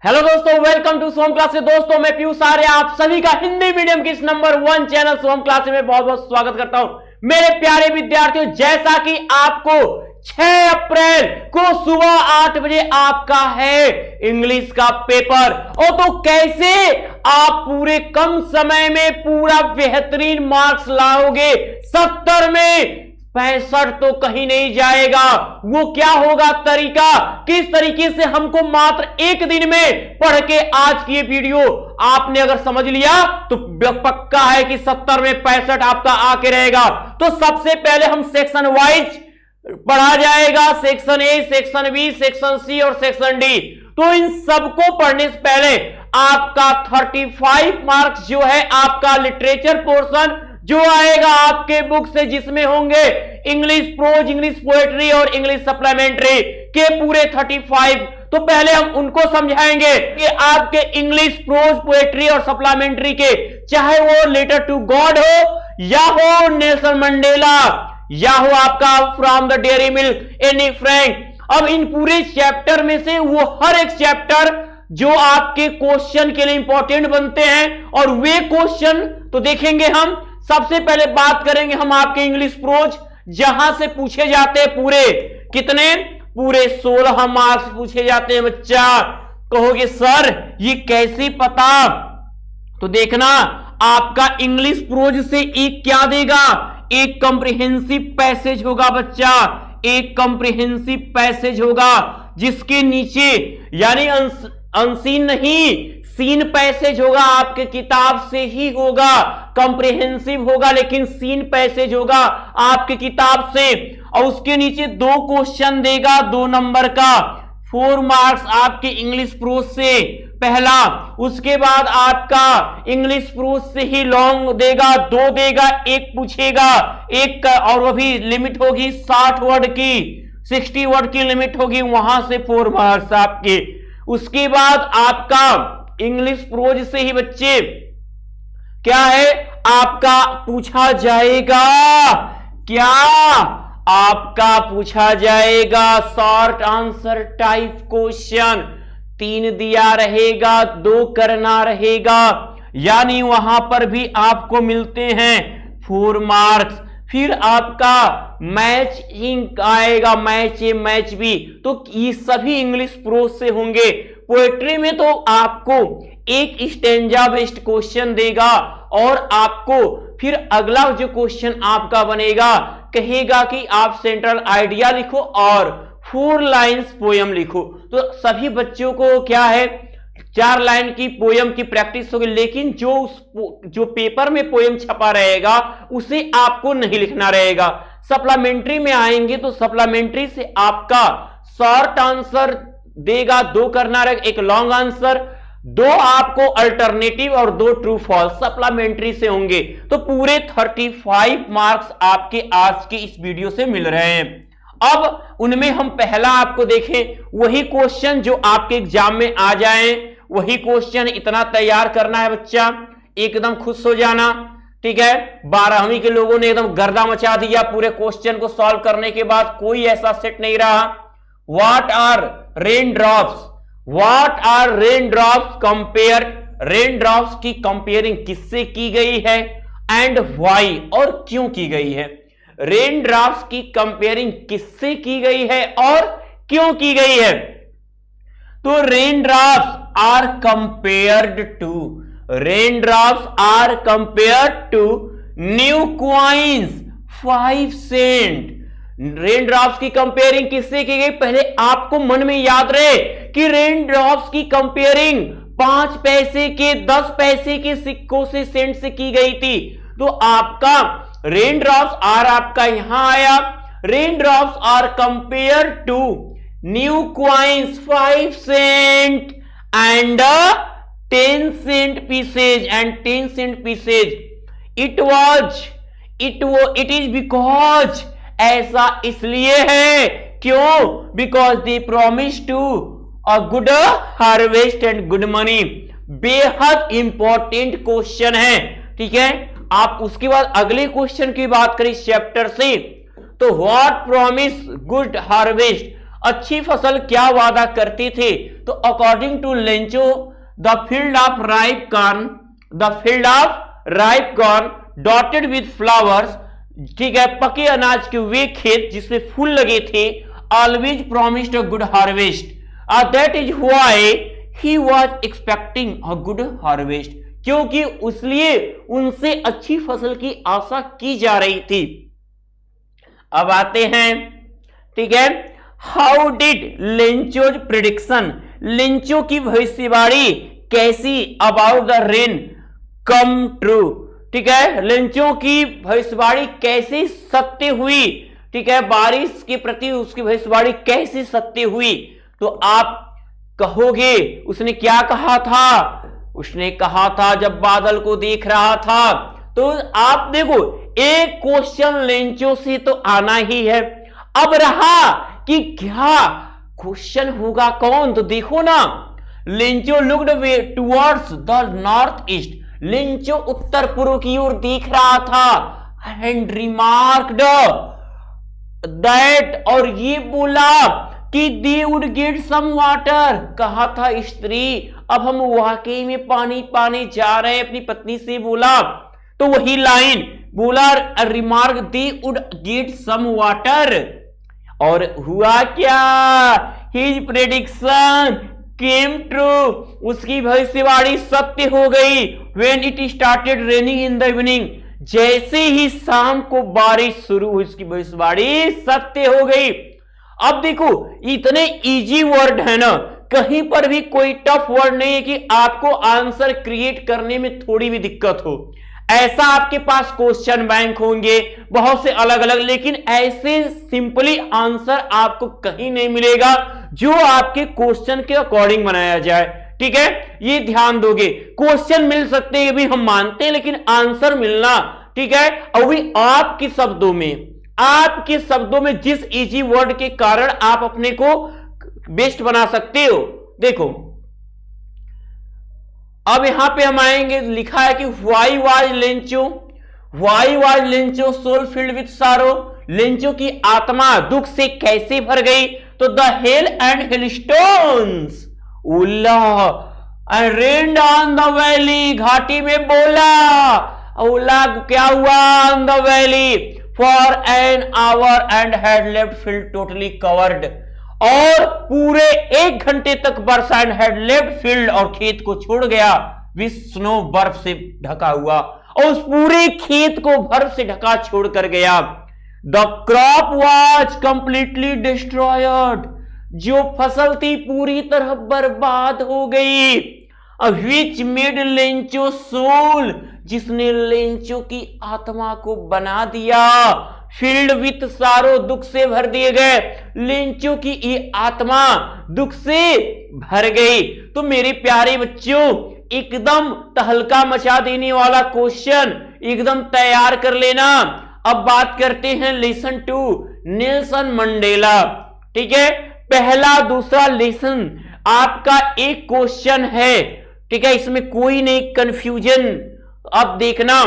Hello दोस्तों, welcome to Som classes. दोस्तों मैं पीयूष आर्य आप सभी का हिंदी मीडियम की इस नंबर 1 चैनल सोम क्लासेस में बहुत बहुत स्वागत करता हूं। मेरे प्यारे विद्यार्थियों, जैसा कि आपको 6 अप्रैल को सुबह 8 बजे आपका है इंग्लिश का पेपर, और तो कैसे आप पूरे कम समय में पूरा बेहतरीन मार्क्स लाओगे। 70 में 65 तो कहीं नहीं जाएगा। वो क्या होगा तरीका, किस तरीके से हमको मात्र एक दिन में पढ़ के आज की ये वीडियो आपने अगर समझ लिया तो पक्का है कि 70 में 65 आपका आके रहेगा। तो सबसे पहले हम सेक्शन वाइज पढ़ा जाएगा, section A, section B, section C और सेक्शन डी। तो इन सबको पढ़ने से पहले आपका 35 मार्क्स जो है आपका लिटरेचर पोर्शन जो आएगा आपके बुक से, जिसमें होंगे इंग्लिश प्रोज, इंग्लिश पोएट्री और इंग्लिश सप्लीमेंट्री के पूरे 35। तो पहले हम उनको समझाएंगे कि आपके इंग्लिश प्रोज, पोएट्री और सप्लीमेंट्री के, चाहे वो लेटर टू गॉड हो या हो नेल्सन मंडेला या हो आपका from the dairy milk Anne Frank. अब इन पूरे चैप्टर में से वो हर एक चैप्टर जो आपके क्वेश्चन के लिए इंपॉर्टेंट बनते हैं, और वे क्वेश्चन तो देखेंगे हम। सबसे पहले बात करेंगे हम आपके इंग्लिश प्रोज, जहां से पूछे जाते हैं पूरे कितने, पूरे 16 मार्क्स पूछे जाते हैं। बच्चा कहोगे सर ये कैसे पता, तो देखना आपका इंग्लिश प्रोज से एक क्या देगा, एक कॉम्प्रिहेंसिव पैसेज होगा बच्चा, एक कॉम्प्रिहेंसिव पैसेज होगा जिसके नीचे यानी अनसीन नहीं, सीन पैसेज होगा, आपके किताब से ही होगा। कॉम्प्रिहेंसिव होगा लेकिन सीन पैसेज होगा आपके किताब से, और उसके नीचे 2 क्वेश्चन देगा 2 नंबर का, 4 मार्क्स आपके इंग्लिश प्रोज से पहला। उसके बाद आपका इंग्लिश प्रोज से ही लॉन्ग देगा, 2 देगा, 1 पूछेगा, एक का, और वो भी लिमिट होगी 60 वर्ड की, 60 वर्ड की लिमिट होगी, वहां से 4 मार्क्स आपके। उसके बाद आपका इंग्लिश प्रोज से ही बच्चे क्या है आपका पूछा जाएगा, क्या आपका पूछा जाएगा शॉर्ट आंसर टाइप क्वेश्चन। 3 दिया रहेगा, 2 करना रहेगा, यानी वहां पर भी आपको मिलते हैं 4 मार्क्स। फिर आपका मैच इंक आएगा, मैच ए, मैच बी, तो ये सभी इंग्लिश प्रोज से होंगे। पोएट्री में तो आपको एक स्टैंजा बेस्ड क्वेश्चन देगा, और आपको फिर अगला जो क्वेश्चन आपका बनेगा कहेगा कि आप सेंट्रल आइडिया लिखो और 4 लाइन्स पोयम लिखो। तो सभी बच्चों को क्या है 4 लाइन की पोयम की प्रैक्टिस होगी, लेकिन जो पेपर में पोयम छपा रहेगा उसे आपको नहीं लिखना रहेगा। सप्लीमेंट्री में आएंगे तो सप्लीमेंट्री से आपका शॉर्ट आंसर देगा, 2 करना रहेगा, एक लॉन्ग आंसर, 2 आपको अल्टरनेटिव और 2 ट्रू फॉल्स सप्लीमेंट्री से होंगे। तो पूरे 35 मार्क्स आपके आज के इस वीडियो से मिल रहे हैं। अब उनमें हम पहला आपको देखें, वही क्वेश्चन जो आपके एग्जाम में आ जाए, वही क्वेश्चन इतना तैयार करना है बच्चा, एकदम खुश हो जाना। ठीक है, 12वीं के लोगों ने एकदम गर्दा मचा दिया पूरे क्वेश्चन को सॉल्व करने के बाद, कोई ऐसा सेट नहीं रहा। What are rain drops, what are rain drops compare, rain drops की कंपेयरिंग किससे की गई है, एंड व्हाई और क्यों की गई है। रेन ड्रॉप्स की कंपेयरिंग किससे की गई है और क्यों की गई है। तो rain drops are compared to, rain drops are compared to new coins 5 cent. Rain drops की कंपेयरिंग किससे की गई, पहले आपको मन में याद रहे कि रेन ड्रॉप्स की कंपेयरिंग 5 पैसे के, 10 पैसे के सिक्कों से, सेंट से की गई थी। तो आपका रेन ड्रॉप्स आर आपका यहां आया, rain drops are compare to new coins 5 cent and 10 cent pieces and 10 cent pieces. It is because, ऐसा इसलिए है, क्यों, because they promise to a good harvest and good money. बेहद इंपॉर्टेंट क्वेश्चन है। ठीक है, आप उसके बाद अगले क्वेश्चन की बात करें इस चैप्टर से, तो व्हाट प्रॉमिस गुड हार्वेस्ट, अच्छी फसल क्या वादा करती थी। तो according to Lencho the field of ripe corn dotted with flowers, ठीक है, पके अनाज के वे खेत जिसमें फूल लगे थे, always promised a good harvest, that is why he was expecting a good harvest, क्योंकि उसलिए उनसे अच्छी फसल की आशा की जा रही थी। अब आते हैं, ठीक है, how did Lencho's prediction, Lencho की भविष्यवाणी कैसी about the rain come true, ठीक है, लेंचो की भविष्यवाणी कैसी सत्य हुई, ठीक है, बारिश के प्रति उसकी भविष्यवाणी कैसी सत्य हुई। तो आप कहोगे उसने क्या कहा था, उसने कहा था जब बादल को देख रहा था। तो आप देखो एक क्वेश्चन लेंचो से तो आना ही है। अब रहा कि क्या क्वेश्चन होगा कौन, तो देखो ना, Lencho looked way towards the north east, Lencho उत्तर पूर्व की ओर देख रहा था, एंड रिमार्क्ड दैट, और ये बोला कि they would get some water, कहा था स्त्री अब हम वाकई में पानी पाने जा रहे हैं, अपनी पत्नी से बोला। तो वही लाइन बोला, remark they would get some water, और हुआ क्या, हिज प्रेडिक्शन केम ट्रू, उसकी भविष्यवाणी सत्य हो गई। When it started raining in the evening, जैसे ही शाम को बारिश शुरू हुई उसकी भविष्यवाणी सत्य हो गई। अब देखो इतने इजी वर्ड है ना, कहीं पर भी कोई टफ वर्ड नहीं है कि आपको आंसर क्रिएट करने में थोड़ी भी दिक्कत हो। ऐसा आपके पास क्वेश्चन बैंक होंगे बहुत से अलग अलग, लेकिन ऐसे सिंपली आंसर आपको कहीं नहीं मिलेगा जो आपके क्वेश्चन के अकॉर्डिंग बनाया जाए, ठीक है, ये ध्यान दोगे। क्वेश्चन मिल सकते हैं भी हम मानते हैं, लेकिन आंसर मिलना, ठीक है, और भी आपके शब्दों में, आपके शब्दों में जिस इजी वर्ड के कारण आप अपने को बेस्ट बना सकते हो। देखो अब यहां पे हम आएंगे, लिखा है कि why was Lencho soul filled with sorrow, Lencho की आत्मा दुख से कैसे भर गई। तो द हेल एंड हेलस्टोन्स उल्ला and rained on the valley, घाटी में बोला ओला क्या हुआ on the valley for an hour and had left field totally covered, और पूरे 1 घंटे तक बरसा एंड हैड लेफ्ट फील्ड, और खेत को छोड़ गया विथ स्नो, बर्फ से ढका हुआ, और उस पूरे खेत को बर्फ से ढका छोड़ कर गया। The crop was completely destroyed, जो फसल थी पूरी तरह बर्बाद हो गई। व्हिच मेड लेंचो सोल, जिसने लेंचो की आत्मा को बना दिया। फील्ड विथ सारो, दुख से भर दिए गए, लेंचो की ये आत्मा दुख से भर गई। तो मेरे प्यारे बच्चों एकदम तहलका मचा देने वाला क्वेश्चन एकदम तैयार कर लेना। अब बात करते हैं लेसन 2 नेल्सन मंडेला, ठीक है, पहला दूसरा लेसन आपका एक क्वेश्चन है, ठीक है, इसमें कोई नहीं कंफ्यूजन। अब देखना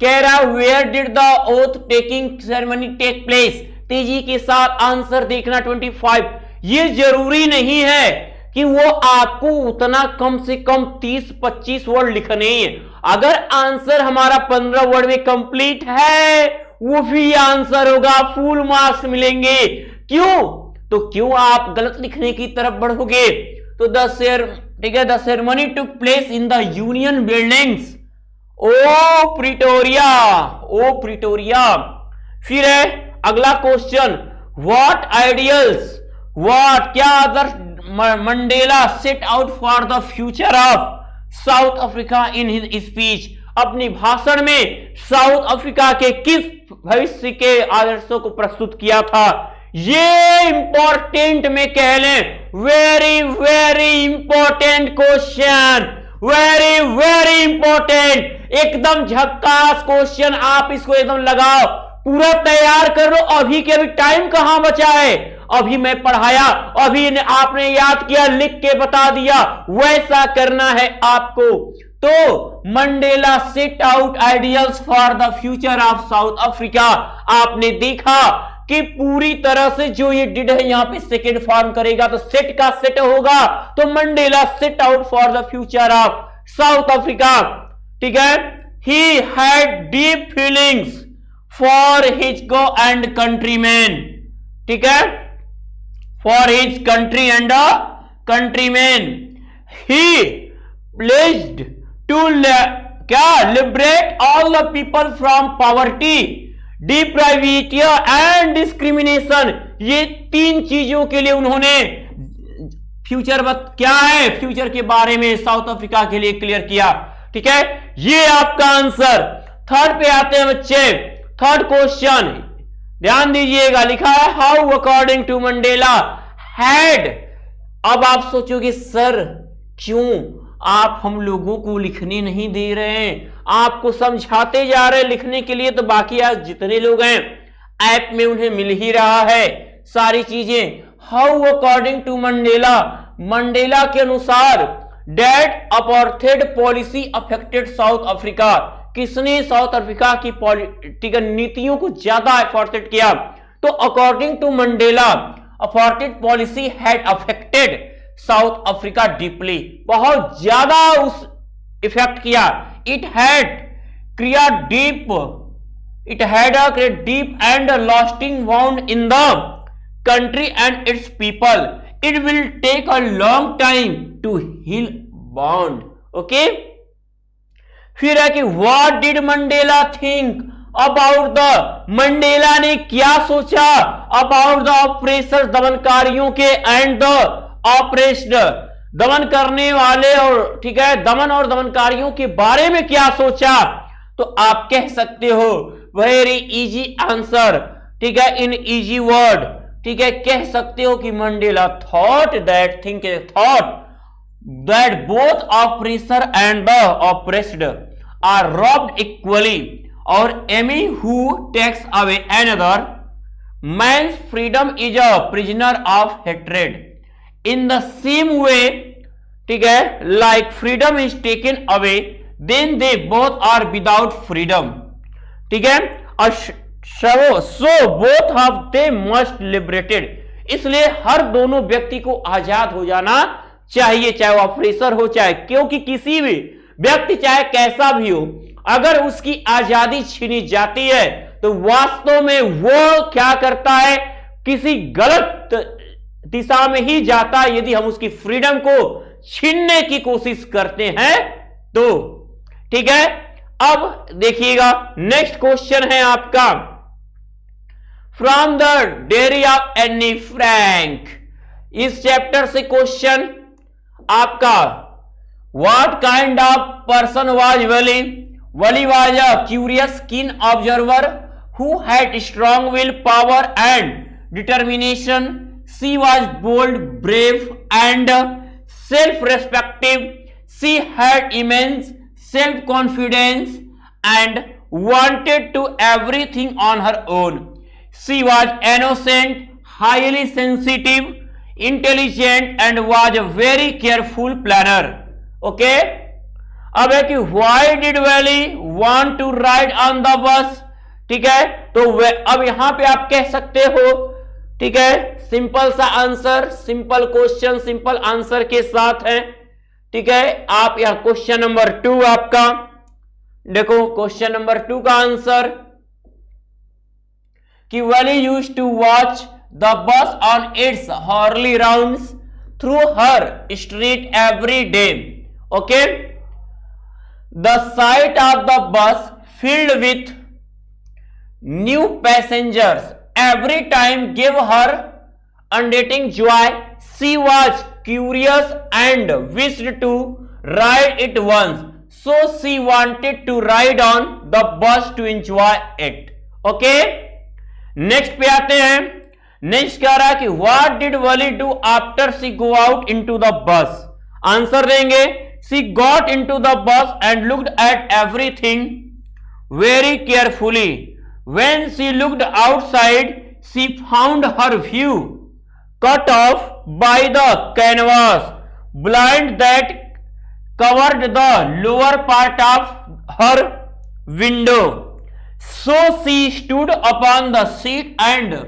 कह रहा where did the oath taking ceremony take place, तेजी के साथ आंसर देखना 25। ये जरूरी नहीं है कि वो आपको उतना कम से कम 30-25 वर्ड लिखने हैं। अगर आंसर हमारा 15 वर्ड में कंप्लीट है वो भी आंसर होगा, फुल मार्क्स मिलेंगे। क्यों? तो क्यों आप गलत लिखने की तरफ बढ़ोगे। तो ठीक है, the ceremony took place in the Union Buildings of Pretoria. फिर है अगला क्वेश्चन, व्हाट आइडियल्स, व्हाट क्या आदर्श Mandela set out for the future of South Africa in his speech, अपनी भाषण में साउथ अफ्रीका के किस भविष्य के आदर्शों को प्रस्तुत किया था। ये इंपॉर्टेंट में कह लें, very very important question, very very important, एकदम झक्कास क्वेश्चन। आप इसको एकदम लगाओ, पूरा तैयार कर लो। अभी के अभी टाइम कहां बचा है, अभी मैं पढ़ाया, अभी आपने याद किया, लिख के बता दिया, वैसा करना है आपको। तो Mandela set out ideals for the future of South Africa. आपने देखा कि पूरी तरह से जो ये डिड है यहां पे सेकेंड फॉर्म करेगा, तो सेट का सेट होगा, तो Mandela set out for the future of South Africa. ठीक है, he had deep feelings for his go and countryman. ठीक है, for his country and countryman he pledged to क्या liberate all the people from poverty, deprivation and discrimination. ये तीन चीजों के लिए उन्होंने फ्यूचर क्या है, फ्यूचर के बारे में साउथ अफ्रीका के लिए क्लियर किया। ठीक है, ये आपका आंसर। थर्ड पे आते हैं बच्चे, थर्ड क्वेश्चन ध्यान दीजिएगा, लिखा है how according to Mandela had. अब आप सोचोगे सर क्यों आप हम लोगों को लिखने नहीं दे रहे हैं, आपको समझाते जा रहे हैं लिखने के लिए, तो बाकी आज जितने लोग हैं ऐप में उन्हें मिल ही रहा है सारी चीजें। How according to Mandela, Mandela के अनुसार that apartheid policy affected South Africa, किसने साउथ अफ्रीका की पॉलिटिकल नीतियों को ज्यादा अफेक्टेड किया, तो according to Mandela apartheid policy had affected South Africa deeply, बहुत ज्यादा उस इफेक्ट किया। It had create deep and lasting wound in the country and its people, it will take a long time to heal bound. Okay, फिर है कि what did Mandela think about the, Mandela ने क्या सोचा about the operations, दमनकारियों के, and the operation, दमन करने वाले, और ठीक है दमन और दमनकारियों के बारे में क्या सोचा, तो आप कह सकते हो वेरी इजी आंसर। ठीक है, इन इजी वर्ड, ठीक है, कह सकते हो कि Mandela thought that both oppressor and the oppressed are robbed equally, और any who takes away another man's freedom is a prisoner of hatred. In the same way, ठीक है, like freedom is taken away, then they both are without freedom. ठीक है, so both of them must liberated. इसलिए हर दोनों व्यक्ति को आजाद हो जाना चाहिए, चाहे वो ऑपरेसर हो चाहे, क्योंकि किसी भी व्यक्ति चाहे कैसा भी हो, अगर उसकी आजादी छीनी जाती है तो वास्तव में वो क्या करता है, किसी गलत दिशा में ही जाता है यदि हम उसकी फ्रीडम को छीनने की कोशिश करते हैं तो। ठीक है, अब देखिएगा नेक्स्ट क्वेश्चन है आपका from the diary of Anne Frank. इस चैप्टर से क्वेश्चन आपका, what kind of person was Wally, Wally was a curious keen observer who had strong willpower and determination. She was bold, brave, and self-respective. She had immense self-confidence and wanted to everything on her own. She was innocent, highly sensitive, intelligent, and was a very careful planner. Okay? अब है कि why did Wally want to ride on the bus? ठीक है, तो अब यहां पे आप कह सकते हो, ठीक है, सिंपल सा answer, simple question simple answer के साथ है। ठीक है, आप यहां क्वेश्चन नंबर 2 आपका देखो, क्वेश्चन नंबर 2 का आंसर कि Wally used to watch the bus on its hourly rounds through her street every day. Okay, the sight of the bus filled with new passengers every time gave her unending joy. She was curious and wished to ride it once, so she wanted to ride on the bus to enjoy it. Okay, next पे आते हैं। Next कह रहा है कि what did Wally do after she go out into the bus? Answer देंगे, she got into the bus and looked at everything very carefully. When she looked outside, she found her view cut off by the canvas blind that covered the lower part of her window. So she stood upon the seat and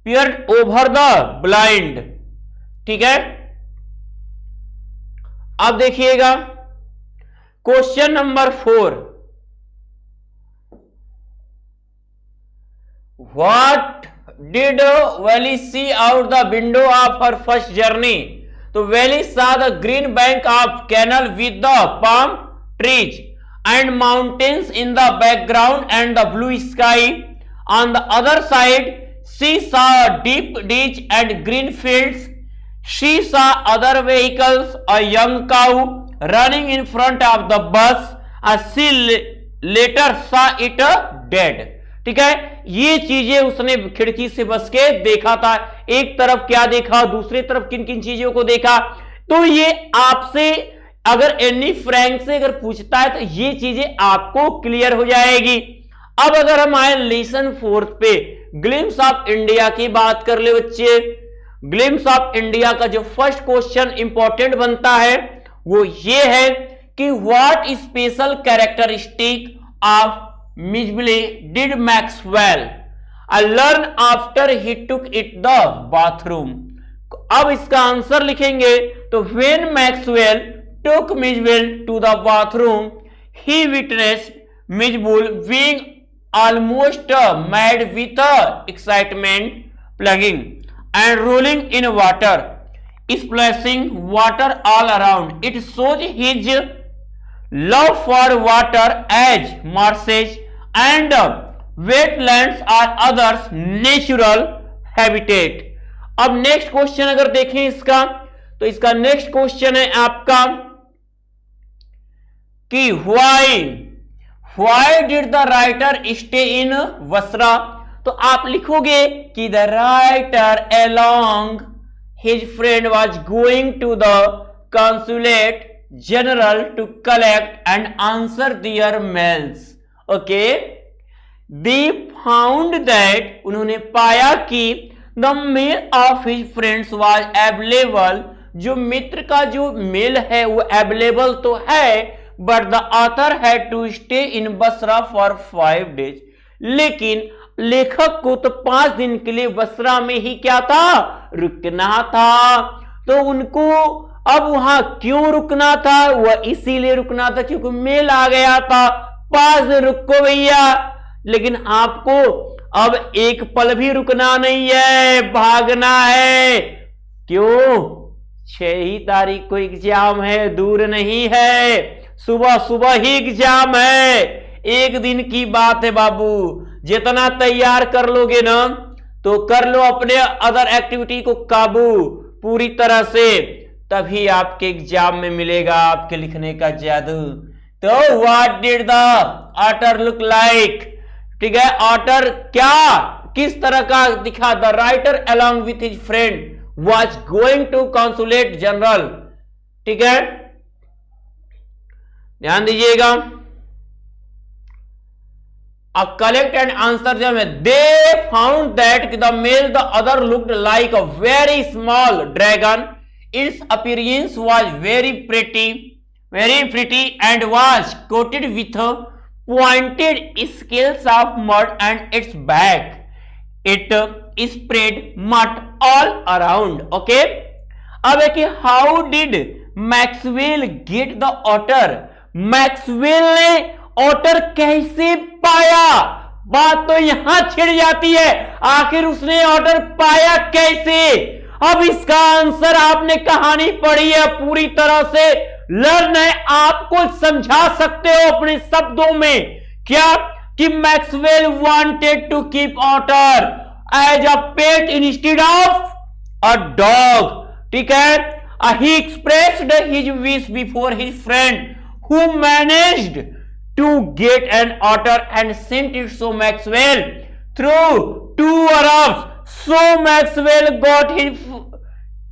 peered over the blind। ठीक है, अब देखिएगा question number 4, what did Valli see out the window of her first journey. तो Valli saw the green bank of canal with the palm trees and mountains in the background and the blue sky on the other side. She saw deep ditch and green fields. She saw other vehicles, a young cow running in front of the bus. She later saw it dead. ठीक है, ये चीजें उसने खिड़की से बस के देखा था। एक तरफ क्या देखा, दूसरी तरफ किन किन चीजों को देखा। तो ये आपसे अगर एनी फ्रैंक से अगर पूछता है तो ये चीजें आपको क्लियर हो जाएगी। अब अगर हम आए लेसन 4 पे, ग्लिम्स ऑफ इंडिया की बात कर ले बच्चे। ग्लिम्स ऑफ इंडिया का जो फर्स्ट क्वेश्चन इंपॉर्टेंट बनता है वो ये है कि what special characteristic of Mijbil did Maxwell learn after he took it the bathroom. अब इसका आंसर लिखेंगे तो when Maxwell took Mijbil to the bathroom he witnessed Mijbil being almost mad with excitement, plugging and rolling in water, splashing water all around. It shows his love for water as marshes and wetlands are others natural habitat. अब next question अगर देखें इसका, तो इसका next question है आपका कि Why did the writer stay in Basra? तो आप लिखोगे कि the writer along his friend was going to the consulate general to collect and answer their mails. Okay, they found that उन्होंने पाया कि the mail of his friends was available, जो मित्र का जो मेल है वो अवेलेबल तो है, but the author had to stay in Basra for 5 days। लेकिन लेखक को तो 5 दिन के लिए बसरा में ही क्या था, रुकना था। तो उनको अब वहां क्यों रुकना था, वह इसीलिए रुकना था क्योंकि मेल आ गया था। 5 दिन रुको भैया, लेकिन आपको अब एक पल भी रुकना नहीं है, भागना है। क्यों, 6 तारीख को एग्जाम है, दूर नहीं है, सुबह सुबह ही एग्जाम है। एक दिन की बात है बाबू, जितना तैयार कर लोगे ना तो कर लो अपने अदर एक्टिविटी को काबू पूरी तरह से, तभी आपके एग्जाम में मिलेगा आपके लिखने का जादू। तो what did the otter look like, ठीक है, ऑटर क्या किस तरह का दिखा। The writer along with his friend was going to consulate general. ठीक है, ध्यान दीजिएगा। अब कलेक्ट एंड आंसर जब है, they found that the male the other looked like a very small dragon, its appearance was very pretty and was coated with pointed scales of mud and its back it spread mud all around. Okay, अब है कि how did Maxwell get the otter, Maxwell ने otter कैसे पाया। बात तो यहां छिड़ जाती है, आखिर उसने ऑटर पाया कैसे। अब इसका आंसर आपने कहानी पढ़ी है पूरी तरह से, लर्न है, आपको समझा सकते हो अपने शब्दों में। क्या कि Maxwell wanted to keep otter as a pet instead of a dog. ठीक है, he expressed his wish before his friend who managed to get an otter and sent it so Maxwell through 2 Arabs. So Maxwell got his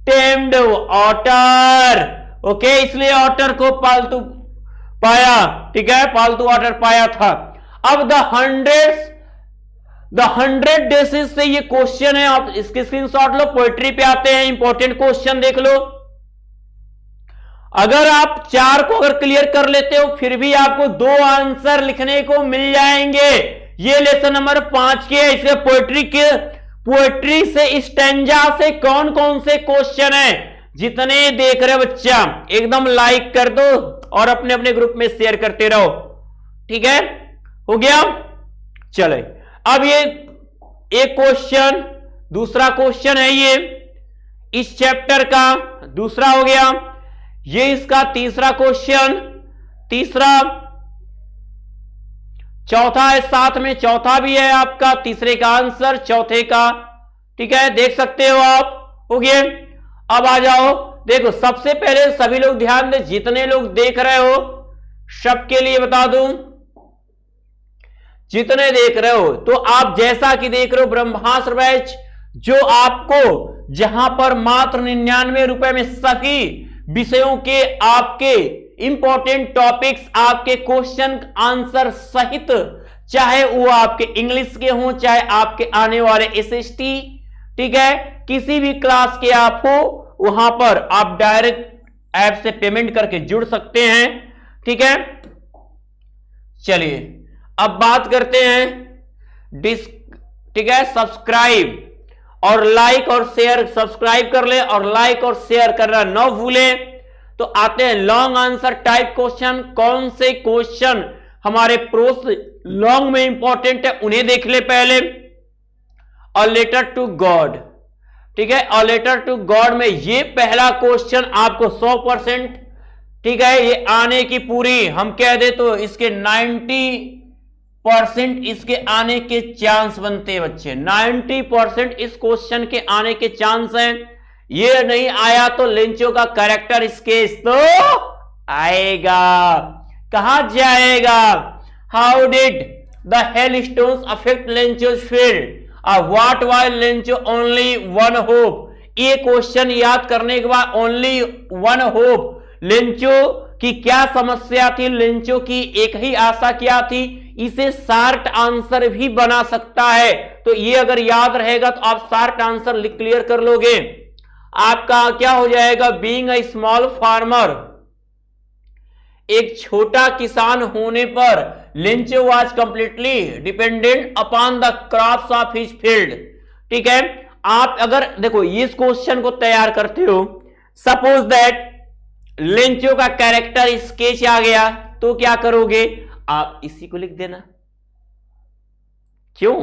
tamed otter. Okay, इसलिए otter को पालतू पाया। ठीक है, पालतू otter पाया था। अब द 100 डेसेस से ये क्वेश्चन है, आप इसके स्क्रीनशॉट लो। पोएट्री पे आते हैं, इंपॉर्टेंट क्वेश्चन देख लो। अगर आप 4 को अगर क्लियर कर लेते हो फिर भी आपको 2 आंसर लिखने को मिल जाएंगे। ये लेसन नंबर 5 के, इसलिए पोएट्री के पोएट्री से, स्टैंजा से कौन कौन से क्वेश्चन है, जितने देख रहे हो बच्चा एकदम लाइक कर दो और अपने अपने ग्रुप में शेयर करते रहो। ठीक है, हो गया। चले अब ये एक क्वेश्चन, दूसरा क्वेश्चन है ये इस चैप्टर का, दूसरा हो गया। ये इसका तीसरा क्वेश्चन, तीसरा, चौथा है साथ में, चौथा भी है आपका, तीसरे का आंसर चौथे का। ठीक है, देख सकते हो आप। हो गए। अब आ जाओ, देखो सबसे पहले सभी लोग ध्यान दें, जितने लोग देख रहे हो सबके लिए बता दूं, जितने देख रहे हो तो आप जैसा कि देख रहे हो ब्रह्मास्त्र बैच, जो आपको जहां पर मात्र 99 रुपए में सभी विषयों के आपके इंपॉर्टेंट टॉपिक्स, आपके क्वेश्चन आंसर सहित, चाहे वो आपके इंग्लिश के हों, चाहे आपके आने वाले एसएसटी, ठीक है, किसी भी क्लास के आप हो, वहां पर आप डायरेक्ट ऐप से पेमेंट करके जुड़ सकते हैं। ठीक है, चलिए अब बात करते हैं ठीक है, सब्सक्राइब और लाइक और शेयर, सब्सक्राइब कर ले और लाइक और शेयर करना न भूले। तो आते हैं लॉन्ग आंसर टाइप क्वेश्चन। कौन से क्वेश्चन हमारे प्रोस लॉन्ग में इंपॉर्टेंट है उन्हें देख ले पहले। अ लेटर टू गॉड, ठीक है, अ लेटर टू गॉड में ये पहला क्वेश्चन आपको 100%, ठीक है, ये आने की पूरी हम कह दे तो इसके 90% इसके आने के चांस बनते हैं बच्चे। 90% इस क्वेश्चन के आने के चांस हैं। ये नहीं आया तो लेंचो का कैरेक्टर स्केच तो आएगा, कहां जाएगा। How did the hail stones affect Lencho's field, what was Lencho only one hope. ये क्वेश्चन याद करने के बाद ओनली वन होप, लेंचो की क्या समस्या थी, लेंचो की एक ही आशा क्या थी, इसे शार्ट आंसर भी बना सकता है। तो ये अगर याद रहेगा तो आप शार्ट आंसर क्लियर कर लोगे। आपका क्या हो जाएगा, बीइंग अ स्मॉल फार्मर, एक छोटा किसान होने पर Lencho was completely dependent upon the crops of his field. ठीक है, आप अगर देखो इस क्वेश्चन को तैयार करते हो, सपोज दैट लेंचो का कैरेक्टर स्केच आ गया, तो क्या करोगे आप, इसी को लिख देना। क्यों,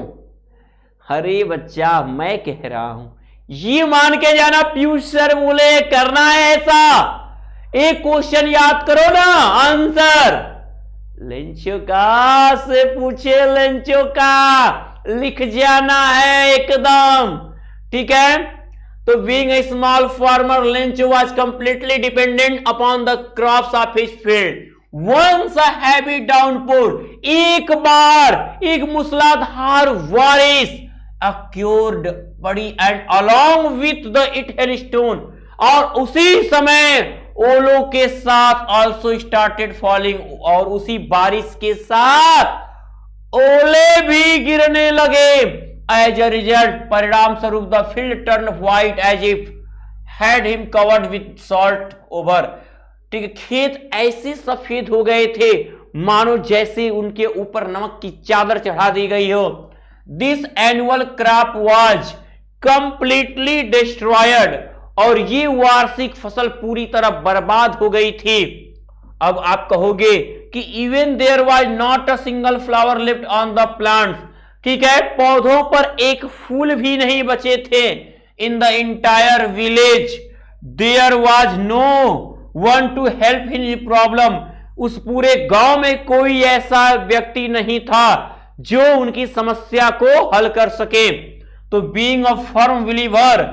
अरे बच्चा मैं कह रहा हूं, ये मान के जाना पीयूष सर बोले करना है ऐसा। एक क्वेश्चन याद करो ना, आंसर लेंचो का से पूछे, लेंचो का लिख जाना है एकदम। ठीक है, तो being a small farmer Lencho was completely dependent upon the crops of his field. Once a heavy downpour, एक बार एक मूसलाधार बारिश, अक्योर्ड पड़ी, and along with the it hailstone, और उसी समय ओलों के साथ ऑल्सो स्टार्टेड फॉलिंग, और उसी बारिश के साथ ओले भी गिरने लगे। एज अ रिजल्ट, परिणाम स्वरूप the field turn white as if had him covered with salt over. ठीक है, खेत ऐसे सफेद हो गए थे मानो जैसे उनके ऊपर नमक की चादर चढ़ा दी गई हो। This annual crop was completely destroyed, और ये वार्षिक फसल पूरी तरह बर्बाद हो गई थी। अब आप कहोगे कि even there was not a single flower left on the plants, ठीक है, पौधों पर एक फूल भी नहीं बचे थे। In the entire village there was no one to help in problem, उस पूरे गांव में कोई ऐसा व्यक्ति नहीं था जो उनकी समस्या को हल कर सके। तो being a firm believer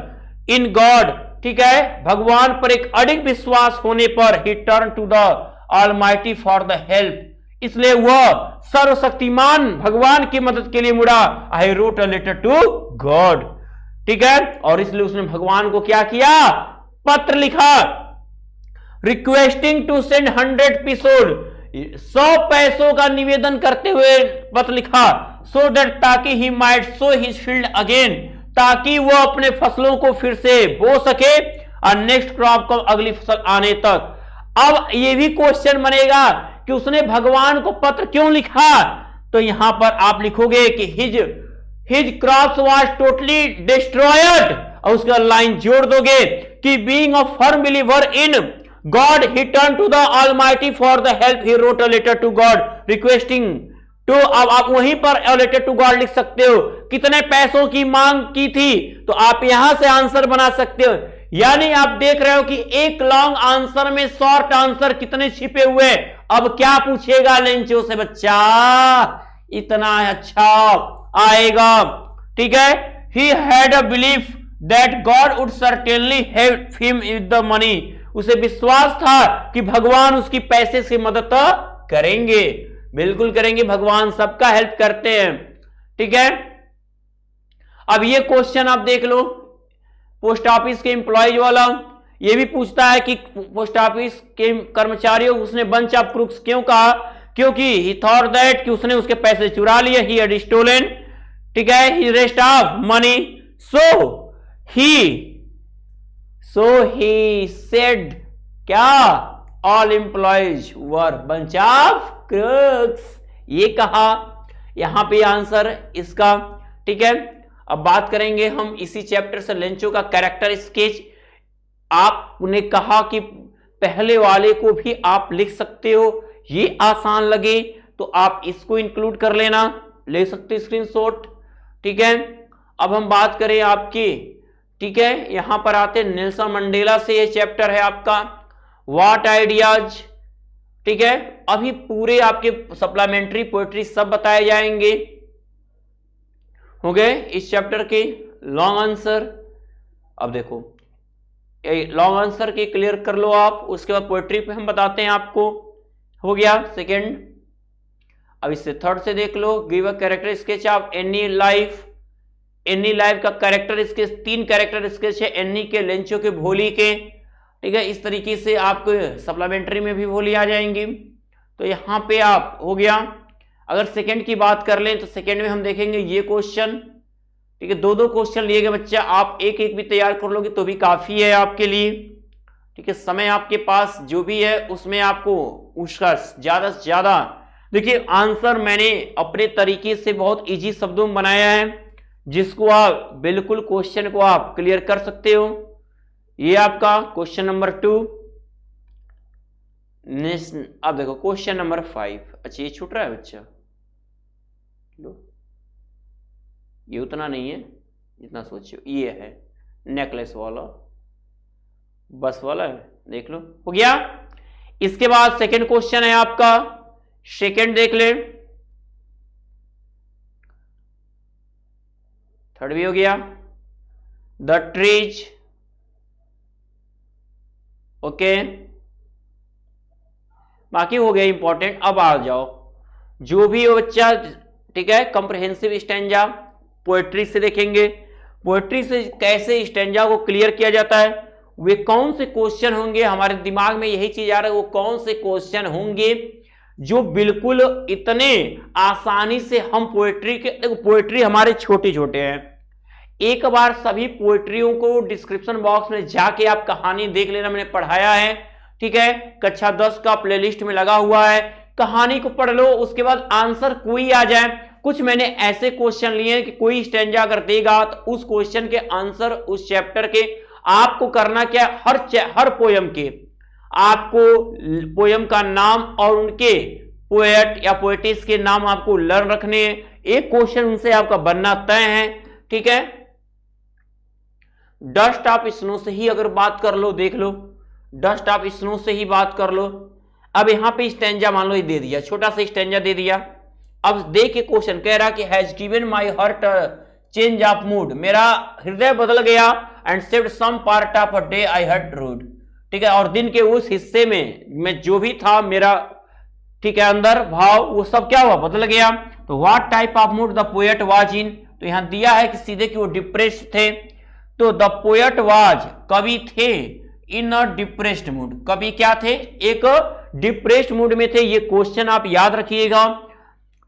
in God, ठीक है, भगवान पर एक अडिग विश्वास होने पर ही turn to the almighty for the help, इसलिए वह सर्वशक्तिमान भगवान की मदद के लिए मुड़ा। I wrote a letter to God, ठीक है, और इसलिए उसने भगवान को क्या किया, पत्र लिखा, रिक्वेस्टिंग टू सेंड 100 पिसोड, 100 पैसों का निवेदन करते हुए पत्र लिखा। सो दैट, ताकि he might so his field again, ताकि वह अपने फसलों को फिर से बो सके, और नेक्स्ट क्रॉप को अगली फसल आने तक। अब यह भी क्वेश्चन बनेगा कि उसने भगवान को पत्र क्यों लिखा, तो यहां पर आप लिखोगे कि his his crops was totally destroyed, और उसका लाइन जोड़ दोगे कि being a firm believer in God he turn to the almighty for the help, he wrote a letter to God requesting to, अब आप वहीं पर लेटर टू गॉड लिख सकते हो, कितने पैसों की मांग की थी, तो आप यहां से आंसर बना सकते हो। यानी आप देख रहे हो कि एक लॉन्ग आंसर में शॉर्ट आंसर कितने छिपे हुए। अब क्या पूछेगा लेंचो से बच्चा, इतना अच्छा आएगा, ठीक है। He had a belief that God would certainly help him with the money, उसे विश्वास था कि भगवान उसकी पैसे से मदद करेंगे, बिल्कुल करेंगे, भगवान सबका हेल्प करते हैं, ठीक है। अब ये क्वेश्चन आप देख लो, पोस्ट ऑफिस के एम्प्लॉयज वाला, ये भी पूछता है कि पोस्ट ऑफिस के कर्मचारियों उसने बंच ऑफ क्रूक्स क्यों कहा, क्योंकि ही थॉट दैट कि उसने उसके पैसे चुरा लिए, ही हैड स्टोलन, ठीक है, he rest of money, so he said क्या, all employees were bunch of crooks, ये कहा, यहां पे आंसर इसका, ठीक है। अब बात करेंगे हम इसी चैप्टर से लेंचो का कैरेक्टर स्केच। आपने कहा कि पहले वाले को भी आप लिख सकते हो, ये आसान लगे तो आप इसको इंक्लूड कर लेना, ले सकते स्क्रीनशॉट, ठीक है। अब हम बात करें आपकी, ठीक है, यहां पर आते नेल्सन मंडेला से, ये चैप्टर है आपका व्हाट आइडियाज, ठीक है। अभी पूरे आपके सप्लीमेंट्री पोएट्री सब बताए जाएंगे, हो गए इस चैप्टर के लॉन्ग आंसर। अब देखो लॉन्ग आंसर के क्लियर कर लो आप, उसके बाद पोएट्री पे हम बताते हैं आपको, हो गया सेकंड। अब इससे थर्ड से देख लो, give a character sketch of Anne life, Anne life का कैरेक्टर स्केच, 3 कैरेक्टर स्केच है, एनी के, लेंचो के, भोली के, ठीक है। इस तरीके से आपको सप्लीमेंट्री में भी भोली आ जाएंगी, तो यहां पे आप हो गया। अगर सेकंड की बात कर लें तो सेकंड में हम देखेंगे ये क्वेश्चन, ठीक है, 2-2 क्वेश्चन लिए गए बच्चा, आप एक एक भी तैयार कर लोगे तो भी काफी है आपके लिए, ठीक है। समय आपके पास जो भी है उसमें आपको उसका ज्यादा से ज्यादा, देखिए आंसर मैंने अपने तरीके से बहुत इजी शब्दों में बनाया है, जिसको आप बिल्कुल क्वेश्चन को आप क्लियर कर सकते हो। ये आपका क्वेश्चन नंबर 2। अब देखो क्वेश्चन नंबर 5, अच्छा ये छूट रहा है बच्चा, लो ये उतना नहीं है जितना सोचो, ये है नेकलेस वाला, बस वाला है, देख लो, हो गया। इसके बाद सेकंड क्वेश्चन है आपका, सेकंड देख ले, थर्ड भी हो गया, द ट्रीज, ओके, बाकी हो गया इंपॉर्टेंट। अब आ जाओ जो भी हो बच्चा, ठीक है, कंप्रहेंसिव स्टैंजा पोएट्री से देखेंगे, पोएट्री से कैसे स्टैंजा को क्लियर किया जाता है, वे कौन से क्वेश्चन होंगे, हमारे दिमाग में यही चीज आ रहा है, वो कौन से क्वेश्चन होंगे जो बिल्कुल इतने आसानी से हम पोएट्री के, देखो पोएट्री हमारे छोटे छोटे हैं, एक बार सभी पोएट्रियों को डिस्क्रिप्शन बॉक्स में जाके आप कहानी देख लेना, मैंने पढ़ाया है, ठीक है, कक्षा 10 का प्लेलिस्ट में लगा हुआ है, कहानी को पढ़ लो, उसके बाद आंसर कोई आ जाए। कुछ मैंने ऐसे क्वेश्चन लिए कि कोई स्टैंजा अगर देगा तो उस क्वेश्चन के आंसर उस चैप्टर के आपको करना क्या, हर पोयम के आपको पोयम का नाम और उनके पोएट या पोएटिस के नाम आपको लर्न रखने हैं, एक क्वेश्चन उनसे आपका बनना तय है, ठीक है। डस्ट ऑफ स्नो से ही अगर बात कर लो, देख लो, डस्ट ऑफ स्नो से ही बात कर लो। अब यहां पे स्टैंजा मान लो ये दे दिया, छोटा सा स्टैंजा दे दिया, अब देख के क्वेश्चन कह रहा कि has given my heart change of mood, मेरा हृदय बदल गया, and saved some part of a day I hurt rude, ठीक है, और दिन के उस हिस्से में मैं जो भी था मेरा, ठीक है, अंदर भाव वो सब क्या हुआ, बदल गया। तो what type of mood the poet was in, तो यहां दिया है कि सीधे कि वो डिप्रेस्ड थे, तो द पोएट वाज, कवि थे, इन अ डिप्रेस्ड मूड, कवि क्या थे, एक डिप्रेस्ड मूड में थे, ये क्वेश्चन आप याद रखिएगा,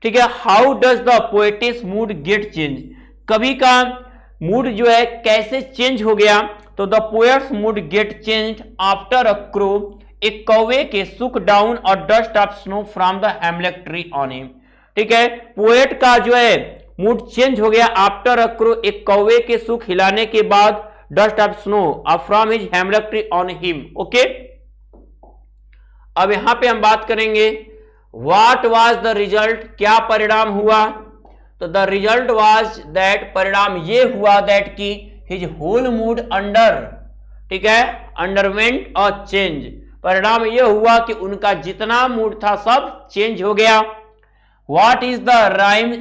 ठीक है। How does the poet's mood get change, कवि का मूड जो है कैसे चेंज हो गया, तो the poet's mood get change after a crow, एक कौवे के सुक डाउन और dust of snow from the hemlock tree on him, ठीक है। पोएट का जो है मूड चेंज हो गया आफ्टर अ क्रो, एक कौवे के सूख हिलाने के बाद, dust of snow from his hemlock tree on him. Okay, अब यहां पे हम बात करेंगे व्हाट वाज द रिजल्ट, क्या परिणाम हुआ। तो द रिजल्ट वाज दैट, परिणाम ये हुआ दैट की हिज होल मूड अंडर, ठीक है, अंडरवेंट अ चेंज, परिणाम ये हुआ कि उनका जितना मूड था सब चेंज हो गया। व्हाट इज द राइम,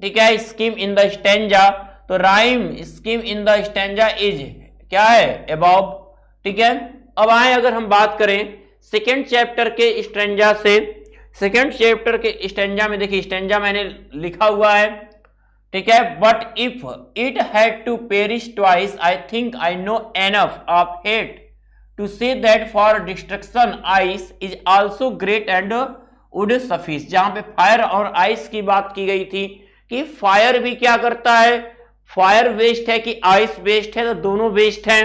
ठीक है, स्कीम इन द स्टैंजा, तो rhyme scheme in the stanza is क्या है, अबव, ठीक है। अब आए अगर हम बात करें सेकेंड चैप्टर के स्टैंजा से, सेकेंड चैप्टर के स्टैंजा में देखिए, स्टैंजा मैंने लिखा हुआ है, ठीक है, but if it had to perish twice I think I know enough of hate to say that for destruction ice is also great and would suffice. जहां पे फायर और आइस की बात की गई थी कि फायर भी क्या करता है, फायर वेस्ट है कि आइस वेस्ट है, तो दोनों वेस्ट हैं।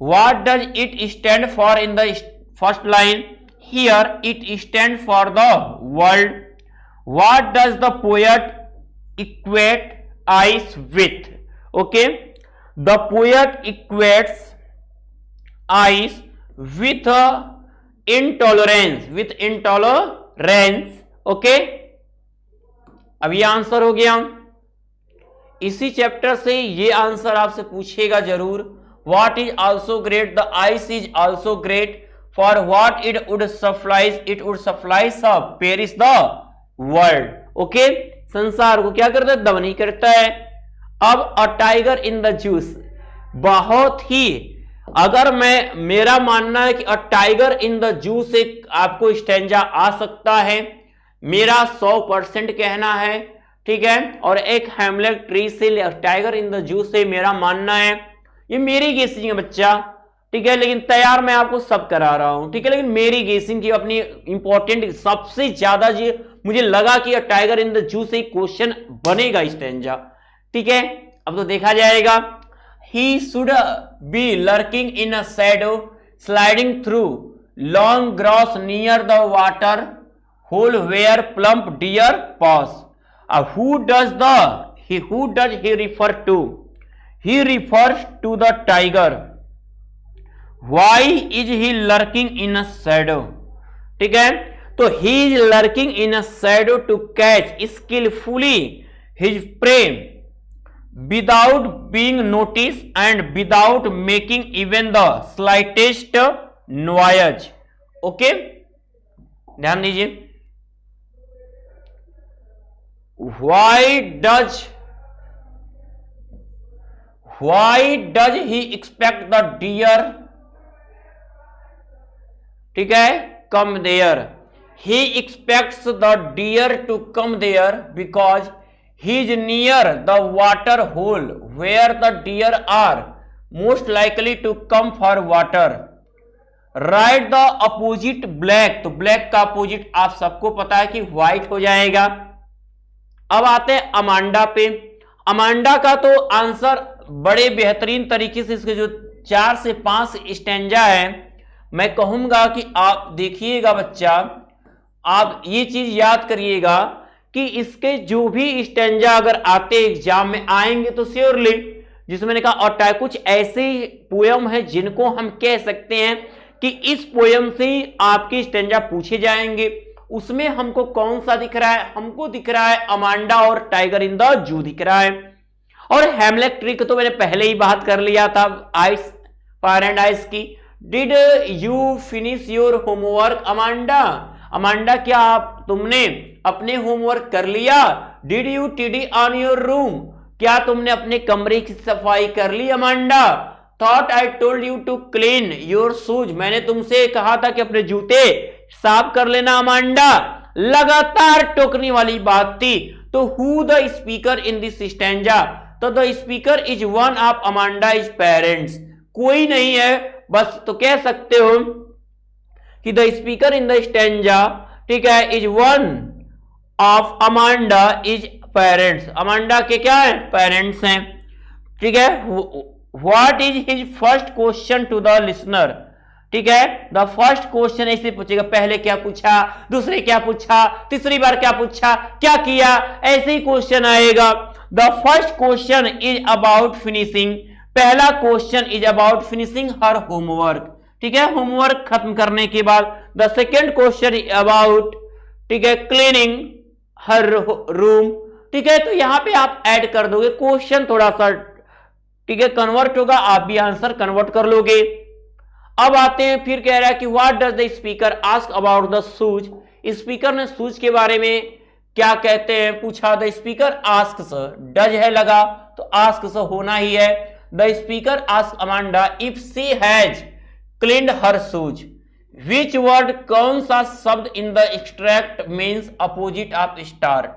What does it stand for in the first line, here it stand for the world. What does the poet equate ice with, okay, the poet equates ice with intolerance, with intolerance, okay. अब ये answer हो गया। इसी chapter से ये answer आपसे पूछेगा जरूर, what is also great, the ice is also great for what it would supplies, it would supplies Paris the world, okay, संसार को क्या करता है, दमन करता है। अब a tiger in the juice, बहुत ही, अगर मैं, मेरा मानना है कि a tiger in the juice एक आपको स्टैंजा आ सकता है, मेरा 100% कहना है, ठीक है, और एक हेमलॉक ट्री से टाइगर इन द जूस से मेरा मानना है, ये मेरी गेसिंग है बच्चा, ठीक है, लेकिन तैयार मैं आपको सब करा रहा हूं, ठीक है, लेकिन मेरी गेसिंग की अपनी इंपॉर्टेंट, सबसे ज्यादा जो मुझे लगा कि टाइगर इन द जूस से क्वेश्चन बनेगा स्टैंजा, ठीक है। अब तो देखा जाएगा। He should be lurking in a shadow, sliding through long grass near the water hole where plump deer pass. Who does he refer to? He refers to the tiger. Why is he lurking in a shadow? ठीक है, तो he is lurking in a shadow to catch skillfully his prey without being noticed and without making even the slightest noise, okay, ध्यान दीजिए। why does he expect the deer, ठीक है, come there, he expects the deer to come there because he is near the water hole where the deer are most likely to come for water. Write the opposite black, तो black का opposite आप सबको पता है कि white हो जाएगा। अब आते हैं अमांडा पे। अमांडा का तो आंसर बड़े बेहतरीन तरीके से, इसके जो 4 से 5 स्टैंजा है, मैं कहूंगा कि आप देखिएगा बच्चा, आप ये चीज याद करिएगा कि इसके जो भी स्टैंजा अगर आते एग्जाम में आएंगे तो श्योरली, जिसमें मैंने कहा, और कुछ ऐसे पोयम है जिनको हम कह सकते हैं कि इस पोयम से ही आपके स्टैंजा पूछे जाएंगे। उसमें हमको कौन सा दिख रहा है, हमको दिख रहा है अमांडा और टाइगर इन द जू दिख रहा है। और हेमलॉक ट्री को तो मैंने पहले ही बात कर लिया था, आइस, फायर एंड आइस की। Did you finish your homework Amanda, Amanda क्या आप, तुमने अपने होमवर्क कर लिया। Did you tidy on your room, क्या तुमने अपने कमरे की सफाई कर ली Amanda. Thought I told you to clean your shoes, मैंने तुमसे कहा था कि अपने जूते साफ कर लेना अमांडा। लगातार टोकने वाली बात थी। तो who the speaker in this stanza, तो the speaker is one of Amanda is parents, कोई नहीं है बस, तो कह सकते हो कि the speaker in the stanza, ठीक है, is one of Amanda is parents, Amanda के क्या है, पेरेंट्स हैं, ठीक है। What is his first question to the listener, ठीक है। द फर्स्ट क्वेश्चन ऐसे पूछेगा, पहले क्या पूछा, दूसरे क्या पूछा, तीसरी बार क्या पूछा, क्या किया, ऐसे ही क्वेश्चन आएगा। The first question is about finishing, पहला question is about finishing her homework, ठीक है, होमवर्क खत्म करने के बाद। The second question is about, ठीक है, क्लीनिंग हर रूम, ठीक है। तो यहां पे आप ऐड कर दोगे, क्वेश्चन थोड़ा सा, ठीक है, कन्वर्ट होगा, आप भी आंसर कन्वर्ट कर लोगे। अब आते हैं, फिर कह रहा है कि what does the speaker ask about the shoes, speaker ने शूज के बारे में क्या कहते हैं पूछा। द स्पीकर आस्क, डज है लगा तो आस्क होना ही है। The speaker ask Amanda if she has cleaned her shoes, which word, कौन सा शब्द in the extract means opposite of start,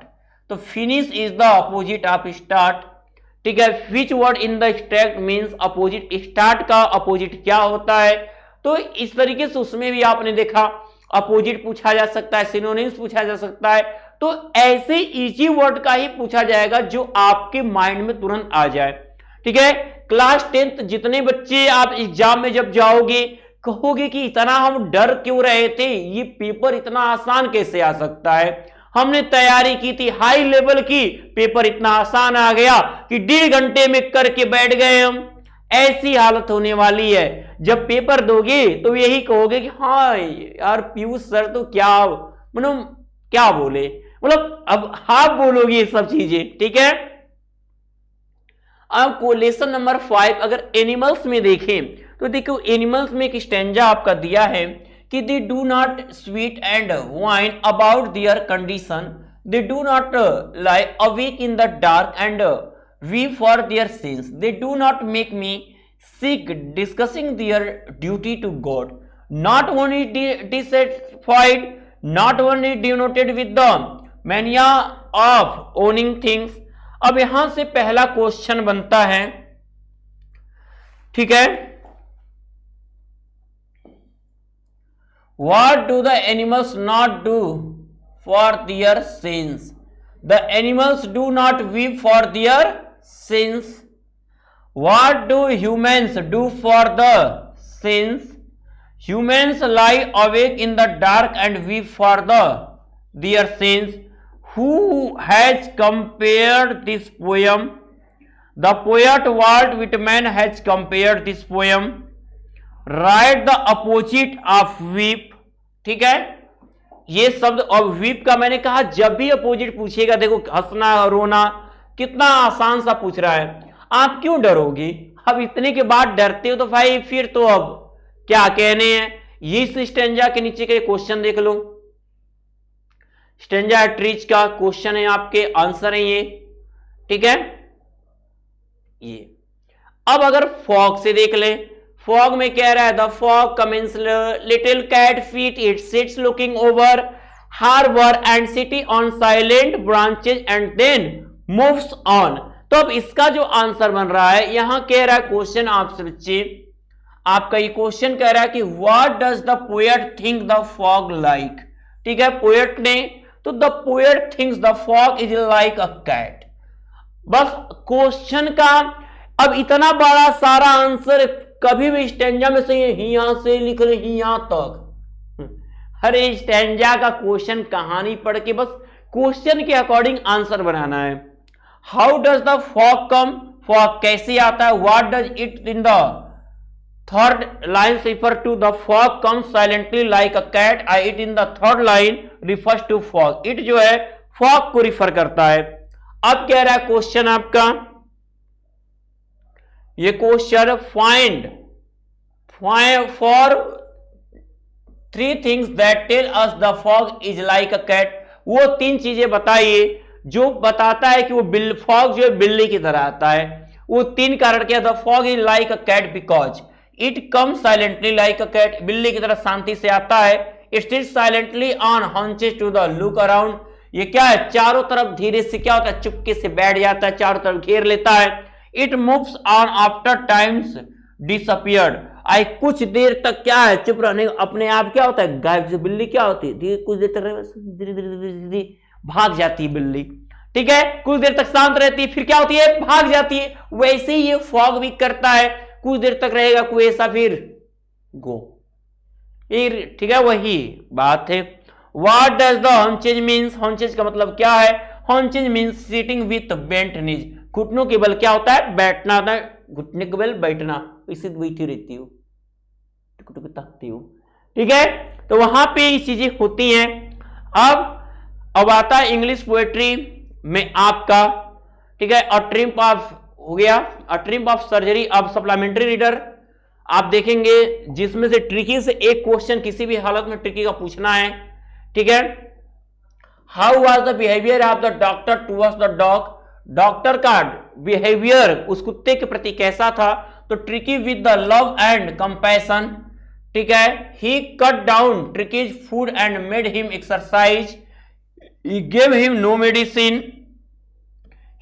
तो finish is the opposite of start, ठीक है। Which word in the extract means opposite, start का opposite क्या होता है, तो इस तरीके से उसमें भी आपने देखा अपोजिट पूछा जा सकता है, सिनोनिम्स पूछा जा सकता है। तो ऐसे इजी वर्ड का ही पूछा जाएगा जो आपके माइंड में तुरंत आ जाए, ठीक है। क्लास 10th जितने बच्चे आप एग्जाम में जब जाओगे कहोगे कि इतना हम डर क्यों रहे थे, ये पेपर इतना आसान कैसे आ सकता है, हमने तैयारी की थी हाई लेवल की, पेपर इतना आसान आ गया कि 1.5 घंटे में करके बैठ गए हम, ऐसी हालत होने वाली है। जब पेपर दोगे तो यही कहोगे कि हाँ यार पीयूष सर तो क्या, मतलब क्या बोले, मतलब अब आप बोलोगे ये सब चीजें, ठीक है। अब क्वेश्चन नंबर 5 अगर एनिमल्स में देखें तो देखो एनिमल्स में एक स्टैंजा आपका दिया है कि they do not sweat and whine about their condition, they do not lie awake in the dark and weep for their sins, they do not make me sick discussing their duty to God, not only dissatisfied, not only denoted with the mania of owning things। अब यहां से पहला question बनता है, ठीक है, what do the animals not do for their sins, the animals do not weep for their sins, what do humans do for the sins, humans lie awake in the dark and weep for their sins, who has compared this poem, the poet Walt Whitman has compared this poem, write the opposite of weep, ठीक है। ये शब्द और weep का मैंने कहा जब भी अपोजिट पूछेगा, देखो हंसना रोना कितना आसान सा पूछ रहा है, आप क्यों डरोगे, अब इतने के बाद डरते हो तो भाई फिर तो अब क्या कहने हैं। ये स्टेंजा के नीचे के क्वेश्चन देख लो, स्टेंजा ट्रीज का क्वेश्चन है, आपके आंसर है ये, ठीक है। ये अब अगर फॉग से देख ले, फॉग में कह रहा है the fog comes little cat feet it sits looking over harbour and city on silent branches and then moves on. तो अब इसका जो आंसर बन रहा है, यहां कह रहा है क्वेश्चन आपसे बच्चे, आपका ये क्वेश्चन कह रहा है कि what does the poet think the fog like, ठीक है, पोएट ने, तो the poet thinks the fog is like a cat. बस क्वेश्चन का अब इतना बड़ा सारा आंसर कभी भी स्टैंजा में से यहां से लिख ले यहां तक, हर स्टैंजा का क्वेश्चन कहानी पढ़ के बस क्वेश्चन के अकॉर्डिंग आंसर बनाना है। How does the fog come, fog कैसे आता है, what does it in the third line refer to the fog comes silently like a cat, I it in the third line refers to fog, it जो है fog को refer करता है। अब कह रहा है क्वेश्चन आपका, ये question find for 3 things that tell us the fog is like a cat, वो 3 चीजें बताइए जो बताता है कि वो फॉग जो है बिल्ली की तरह आता है। वो 3 कारण क्या, the fog is like a cat because it come silently like a cat, बिल्ली की तरह शांति से आता है। It sits silently on haunches to the look around, ये क्या है, चारों तरफ धीरे से क्या होता है, चुपके से बैठ जाता है, चारों तरफ घेर लेता है। It moves on after times disappeared, आई कुछ देर तक क्या है चुप रहने, अपने आप क्या होता है गायब, जो बिल्ली क्या होती है कुछ देर तक धीरे धीरे भाग जाती है बिल्ली, ठीक है, कुछ देर तक शांत रहती है फिर क्या होती है भाग जाती है। वैसे ही ये फॉग भी करता है, कुछ देर तक रहेगा कोई ऐसा फिर गो, ठीक है, वही बात है। व्हाट डज द हॉन्चेज मीन्स, हॉन्चेज का मतलब क्या है? हॉन्चेज मीन्स सिटिंग विथ बेंट नीज, घुटनों के बल क्या होता है? बैठना होता है, घुटने के बल बैठना, इसी बैठी रहती हो, तकती हो, ठीक है। तो वहां पे ये चीजें होती हैं। अब आता है इंग्लिश पोएट्री में आपका, ठीक है, अ ट्रिम्प ऑफ हो गया, अ ट्रिम्प ऑफ सर्जरी। अब सप्लीमेंट्री रीडर आप देखेंगे जिसमें से ट्रिकी से एक क्वेश्चन किसी भी हालत में ट्रिकी का पूछना है, ठीक है। How was the behaviour of the doctor towards the dog, doctor का बिहेवियर उस कुत्ते के प्रति कैसा था? तो Tricki with the love and compassion, ठीक है। He cut down Tricki's food and made him exercise, he gave him no medicine,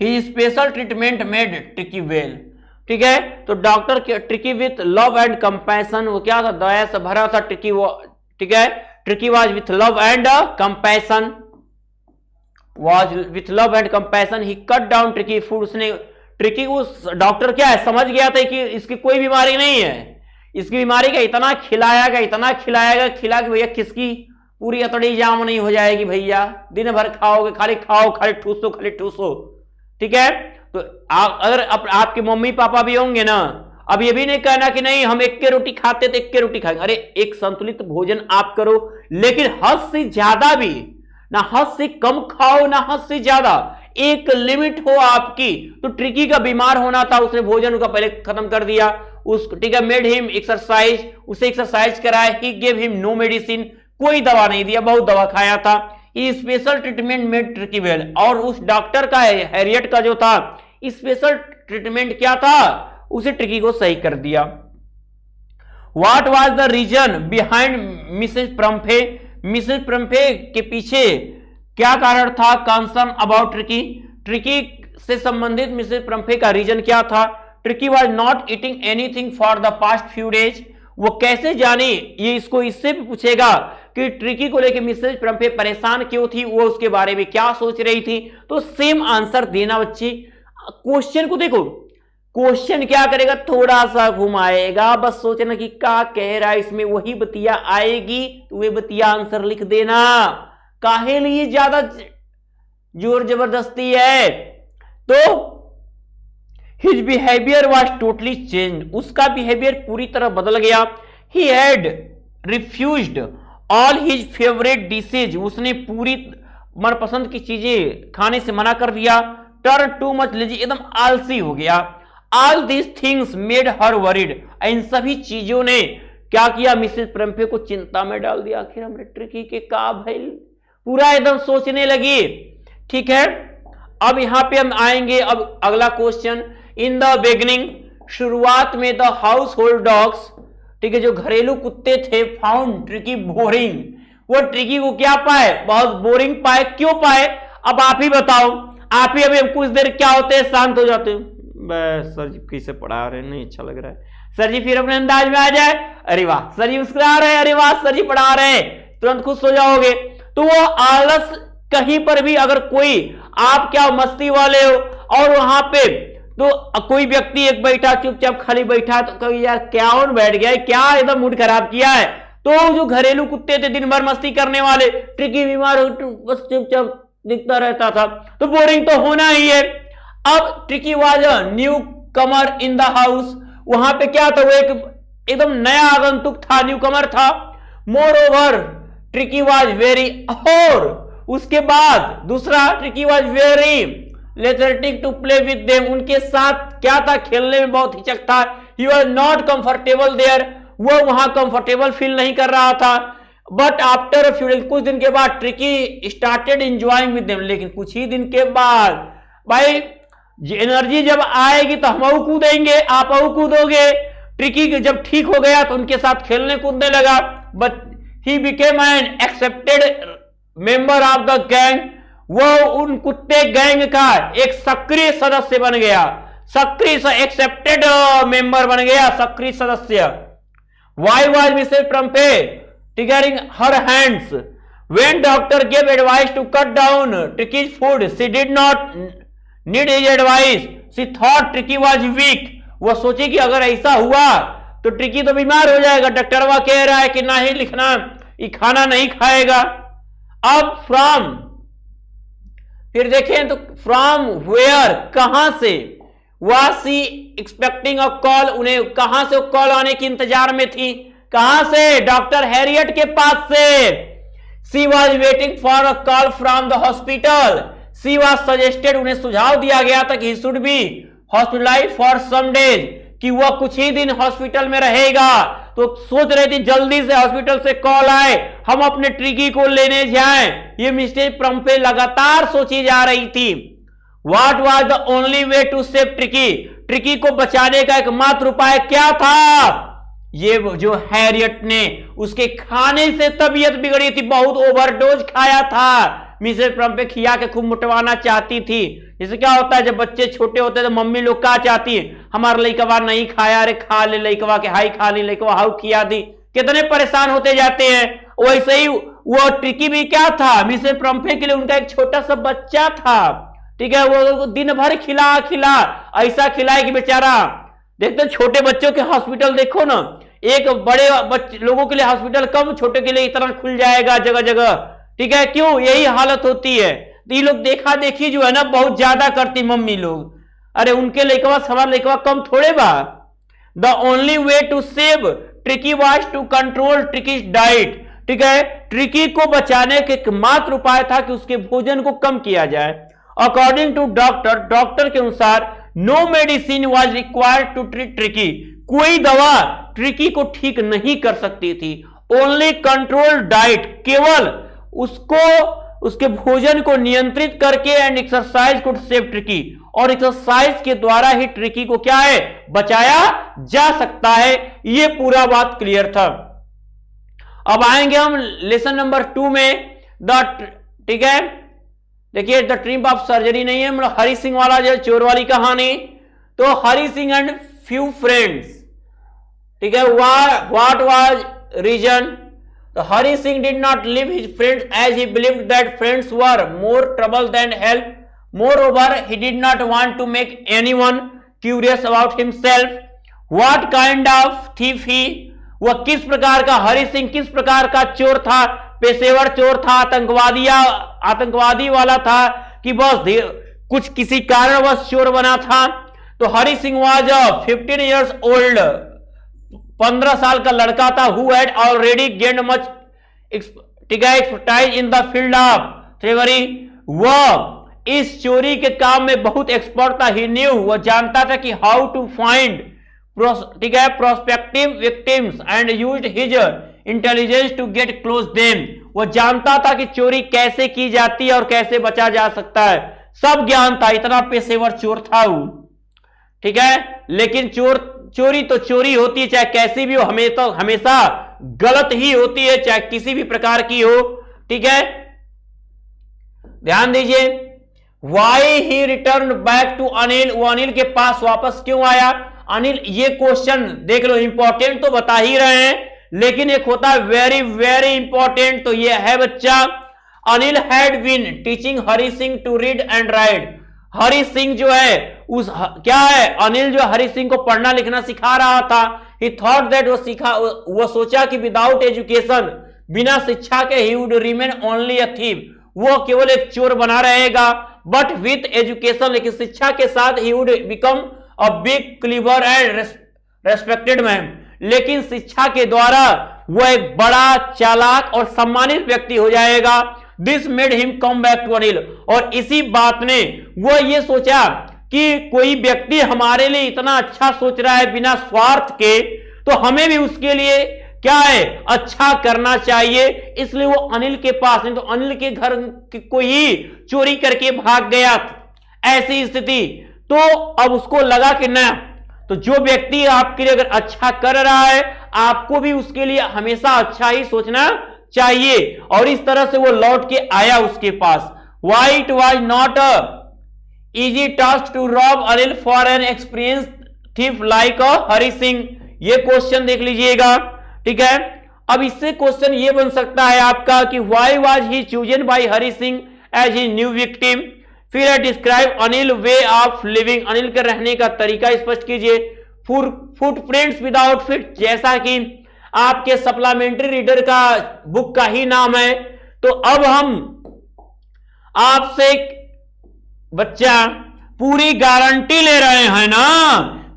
he special treatment made tricky well, ठीक है। तो doctor Tricki with love and compassion, वो क्या था? दया से भरा था ट्रिकी, वो ठीक है। Tricky was with love and compassion, was with love and compassion, he cut down tricky food, उसने ट्रिकी को, डॉक्टर क्या है, समझ गया था कि इसकी कोई बीमारी नहीं है, इसकी बीमारी का इतना खिलाएगा, इतना खिलाएगा, खिला के भैया किसकी पूरी अतड़ी जाम नहीं हो जाएगी भैया, दिन भर खाओगे, खाली खाओ, खाली ठूसो, खाली ठूसो, ठीक है। तो अगर आपके मम्मी पापा भी होंगे ना, अब ये भी नहीं कहना कि नहीं हम एक के रोटी खाते तो एक के रोटी खाएंगे, अरे एक संतुलित भोजन आप करो, लेकिन हद से ज्यादा भी ना, हद से कम खाओ ना हद से ज्यादा, एक लिमिट हो आपकी। तो ट्रिकी का बीमार होना था, उसने भोजन का पहले खत्म कर दिया, उस ठीक है। मेड हिम एक्सरसाइज, उसे एक्सरसाइज कराया, he gave him no medicine, कोई दवा नहीं दिया, बहुत दवा खाया था। ये special treatment made tricky well, और उस डॉक्टर का, हैरियट का जो था, स्पेशल ट्रीटमेंट क्या था? उसे ट्रिकी को सही कर दिया। What was the reason behind Mrs Pumphrey, Mrs Pumphrey के पीछे क्या कारण था? कंसर्न अबाउट ट्रिकी, ट्रिकी से संबंधित मिसेस प्रम्फे का रीजन क्या था? Tricky was not eating anything for the past few days, वो कैसे जाने, ये इसको इससे भी पूछेगा कि ट्रिकी को लेकर मिसेस प्रम्फे परेशान क्यों थी, वो उसके बारे में क्या सोच रही थी। तो सेम आंसर देना बच्चे, क्वेश्चन को देखो, क्वेश्चन क्या करेगा? थोड़ा सा घुमाएगा, बस सोचना कि क्या कह रहा है, इसमें वही बतिया आएगी, तो वे बतिया आंसर लिख देना, काहे लिए ज्यादा जोर जबरदस्ती है। तो his behaviour was totally change, उसका बिहेवियर पूरी तरह बदल गया। He had refused all his favourite dishes, उसने पूरी मनपसंद की चीजें खाने से मना कर दिया। टर्न टू मच लेजी, एकदम आलसी हो गया। All these things made her worried, इन सभी चीजों ने क्या किया? मिसेस प्रम्फे को चिंता में डाल दिया, आखिर हमने ट्रिकी के का भइल, पूरा एकदम सोचने लगी, ठीक है। अब यहां पे हम आएंगे, अब अगला क्वेश्चन। इन द बिगिनिंग, शुरुआत में द हाउस होल्ड डॉग्स, ठीक है, जो घरेलू कुत्ते थे, फाउंड ट्रिकी बोरिंग, वो ट्रिकी को क्या पाए? बहुत बोरिंग पाए। क्यों पाए? अब आप ही बताओ, आप ही अभी कुछ देर क्या होते हैं, शांत हो जाते हैं, बस सर जी कैसे पढ़ा रहे हैं, नहीं अच्छा लग रहा है, सर जी फिर अपने अंदाज में आ जाए, अरे वाह सर जी मुस्कुरा रहे हैं, अरे वाह सर जी पढ़ा रहे हैं, तुरंत खुश हो जाओगे। तो वो आलस, कहीं पर भी अगर कोई आप क्या मस्ती वाले हो और वहां पे तो कोई व्यक्ति एक बैठा चुपचाप खाली बैठा, तो कभी यार क्या ऑन बैठ गया है, क्या एकदम मूड खराब किया है। तो जो घरेलू कुत्ते थे दिन भर मस्ती करने वाले, ट्रिकी बीमार हो बस चुपचाप दिखता रहता था, तो बोरिंग तो होना ही है। अब tricky was a new Qamar in the house, वहां पे क्या था? वो एक एकदम नया आगंतुक था, न्यू कमर था। Moreover Tricki was very, और उसके बाद दूसरा, Tricki was very lethargic to play with them, उनके साथ क्या था? खेलने में बहुत हिचक था। He was not comfortable there, वो वहां कंफर्टेबल फील नहीं कर रहा था। बट आफ्टर फ्यू डेज, कुछ दिन के बाद tricky started enjoying with them, लेकिन कुछ ही दिन के बाद भाई एनर्जी जब आएगी तो हम कूदेंगे, आप कूदोगे। ट्रिकी जब ठीक हो गया तो उनके साथ खेलने कूदने लगा। But he became an accepted member of the gang, वो उन कुत्ते गैंग का एक सक्रिय सदस्य बन गया, सक्रिय एक्सेप्टेड मेंबर बन गया, सक्रिय सदस्य। Why was Mrs Pumphrey triggering her hands when doctor give advice to cut down Tricki's food, she did not need his advice, she thought Tricki was weak, वो सोची कि अगर ऐसा हुआ तो ट्रिकी तो बीमार हो जाएगा। डॉक्टरवा कह रहा है कि ना ही लिखना, ये खाना नहीं खाएगा। अब फ्रॉम, फिर देखें तो फ्रॉम वेयर, कहां से, was she expecting a call, उन्हें कहां से कॉल आने की इंतजार में थी, कहां से, डॉक्टर हैरियट के पास से। She was waiting for a call from the hospital, she was suggested, उन्हें सुझाव दिया गया था कि he should be hospitalised for some days, कि वह कुछ ही दिन हॉस्पिटल में रहेगा। तो सोच रहे थे जल्दी से हॉस्पिटल से कॉल आए, हम अपने ट्रिकी को लेने जाएं। ये मिस्टर प्रम्पे लगातार सोची जा रही थी। What was the only way to save Tricky, Tricky को बचाने का एकमात्र उपाय क्या था? ये जो हैरियट ने, उसके खाने से तबीयत बिगड़ी थी, बहुत ओवरडोज खाया था। मिसेस प्रम्पे खिया के खूब मुटवाना चाहती थी। जैसे क्या होता है जब बच्चे छोटे होते हैं तो मम्मी लोग क्या चाहती है, हमारा लइकवा नहीं खाया, अरे खा ले लइकवा के, हाई खा ली लइकवा, हाउ खिया दी, कितने परेशान होते जाते हैं। वैसे ही वो ट्रिकी भी क्या था, मिसेस प्रम्पे के लिए उनका एक छोटा सा बच्चा था, ठीक है। वो दिन भर खिला खिला, ऐसा खिलाए कि बेचारा, देखते छोटे बच्चों के हॉस्पिटल देखो ना, एक बड़े लोगों के लिए हॉस्पिटल कम, छोटे के लिए इतना खुल जाएगा जगह जगह, ठीक है। क्यों, यही हालत होती है। तो ये लोग देखा देखी जो है ना बहुत ज्यादा करती मम्मी लोग, अरे उनके लेकवा हमारा लेकवा कम थोड़े बा। The only way to save Tricky was to control Tricky diet, ठीक है। ट्रिकी को बचाने के एकमात्र उपाय था कि उसके भोजन को कम किया जाए। अकॉर्डिंग टू डॉक्टर, डॉक्टर के अनुसार no medicine was required to treat Tricky, कोई दवा ट्रिकी को ठीक नहीं कर सकती थी। ओनली कंट्रोल डाइट, केवल उसको उसके भोजन को नियंत्रित करके, and exercise could save tricky, और एक्सरसाइज के द्वारा ही ट्रिकी को क्या है, बचाया जा सकता है। ये पूरा बात क्लियर था। अब आएंगे हम लेसन नंबर 2 में, ठीक है। देखिए द ट्रिप ऑफ सर्जरी नहीं है, मतलब हरि सिंह वाला जो चोर वाली कहानी। तो Hari Singh and few friends, ठीक है। What was reason? तो Hari Singh did not leave his friends as he believed that friends were more trouble than help. Moreover he did not want to make anyone curious about himself. What kind of thief he, वह किस प्रकार का, हरि सिंह किस प्रकार का चोर था? पेशेवर चोर था, आतंकवादी वाला था, कि बस कुछ किसी कारणवश चोर बना था। तो Hari Singh was 15 years old, 15 साल का लड़का था। Who had already gained much, ठीक है, expertise in the field of thievery, वह इस चोरी के काम में बहुत एक्सपर्ट था। ही न्यू, वह जानता था कि हाउ टू फाइंड, ठीक है, prospective victims and used his intelligence to get close them. वह जानता था कि चोरी कैसे की जाती है और कैसे बचा जा सकता है, सब ज्ञान था, इतना पेशेवर चोर था वो, ठीक है। लेकिन चोरी तो चोरी होती है, चाहे कैसी भी हो, हमेशा गलत ही होती है, चाहे किसी भी प्रकार की हो, ठीक है। ध्यान दीजिए, why he return back to Anil, वो अनिल के पास वापस क्यों आया? अनिल, ये क्वेश्चन देख लो, इंपॉर्टेंट तो बता ही रहे हैं, लेकिन एक होता है वेरी वेरी इंपॉर्टेंट, तो ये है बच्चा, Anil had been teaching Hari Singh to read and write. Hari Singh जो है क्या है, अनिल जो हरि सिंह को पढ़ना लिखना सिखा रहा था। ही थॉट दैट, वो सोचा कि विदाउट एजुकेशन, बिना शिक्षा के, he would remain only a thief, वो केवल एक चोर बना रहेगा। बट विथ एजुकेशन, लेकिन शिक्षा के साथ, he would become a big clever and respected man, लेकिन शिक्षा के द्वारा वह एक बड़ा, चालाक और सम्मानित व्यक्ति हो जाएगा। This made him come back to Anil, और इसी बात ने वह ये सोचा कि कोई व्यक्ति हमारे लिए इतना अच्छा सोच रहा है बिना स्वार्थ के, तो हमें भी उसके लिए क्या है, अच्छा करना चाहिए। इसलिए वो अनिल के पास, नहीं तो अनिल के घर को ही चोरी करके भाग गया। ऐसी स्थिति, तो अब उसको लगा कि ना, तो जो व्यक्ति आपके लिए अगर अच्छा कर रहा है, आपको भी उसके लिए हमेशा अच्छा ही सोचना चाहिए। और इस तरह से वो लौट के आया उसके पास। Why it was not a easy task to rob Anil for an experienced thief like a Hari Singh, ये क्वेश्चन देख लीजिएगा, ठीक है। अब इससे क्वेश्चन ये बन सकता है आपका कि why was he chosen by Hari Singh as his new victim। फिर describe Anil way of living, Anil के रहने का तरीका स्पष्ट कीजिए। फुटप्रिंट्स विदाउट फीट, जैसा कि आपके सप्लीमेंट्री रीडर का बुक का ही नाम है। तो अब हम आपसे बच्चा पूरी गारंटी ले रहे हैं ना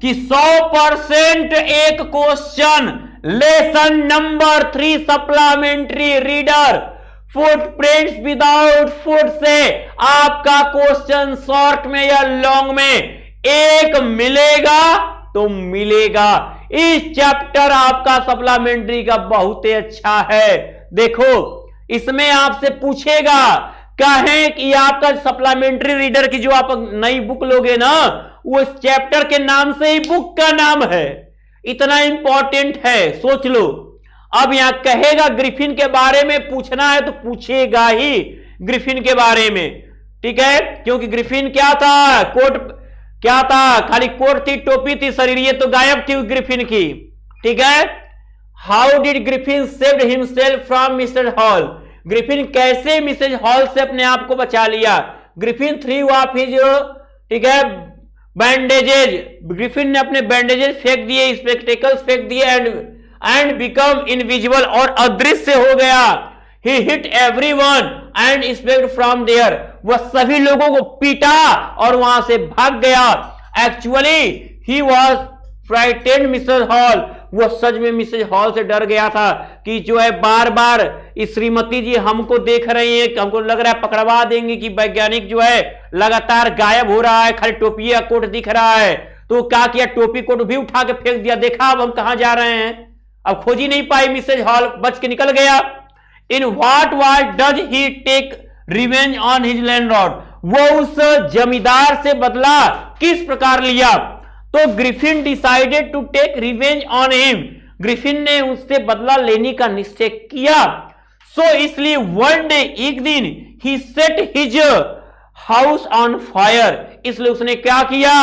कि 100% एक question lesson number 3 supplementary reader footprints without foot से आपका क्वेश्चन शॉर्ट में या लॉन्ग में एक मिलेगा तो मिलेगा। इस चैप्टर आपका सप्लीमेंट्री का बहुत ही अच्छा है। देखो इसमें आपसे पूछेगा कहें कि आपका सप्लीमेंट्री रीडर की जो आप नई बुक लोगे ना, वो इस चैप्टर के नाम से ही बुक का नाम है, इतना इंपॉर्टेंट है, सोच लो। अब यहां कहेगा ग्रिफिन के बारे में पूछना है तो पूछेगा ही ग्रिफिन के बारे में, ठीक है, क्योंकि ग्रिफिन क्या था, कोट क्या था, खाली कोट थी, टोपी थी, शरीर ये तो गायब थी ग्रिफिन की, ठीक है। How did Griffin saved himself from Mrs Hall, Griffin कैसे मिसेज हॉल से अपने आप को बचा लिया। ग्रिफिन थ्रू ऑफ हिज, ठीक है, बैंडेजेज, ग्रिफिन ने अपने बैंडेजेज फेंक दिए, स्पेक्टेकल्स फेंक दिए एंड बिकम इनविजिबल, और अदृश्य हो गया। He hit everyone and escaped from there, वह सभी लोगों को पीटा और वहां से भाग गया। Actually he was frightened Mrs Hall, वह सच में मिसेज हॉल से डर गया था कि जो है बार बार इस श्रीमती जी हमको देख रही है, हमको लग रहा है पकड़वा देंगे कि वैज्ञानिक जो है लगातार गायब हो रहा है, खाली टोपी या कोट दिख रहा है। तो क्या किया, टोपी कोट भी उठा के फेंक दिया, देखा अब हम कहां जा रहे हैं। अब खोज ही नहीं पाई मिसेज हॉल, बच के निकल गया। In what was does he take revenge on his landlord, वो उस जमींदार से बदला किस प्रकार लिया। तो Griffin decided to take revenge on him, Griffin ने उससे बदला लेने का निश्चय किया। सो इसलिए वन डे, एक दिन, he set his house on fire, इसलिए उसने क्या किया,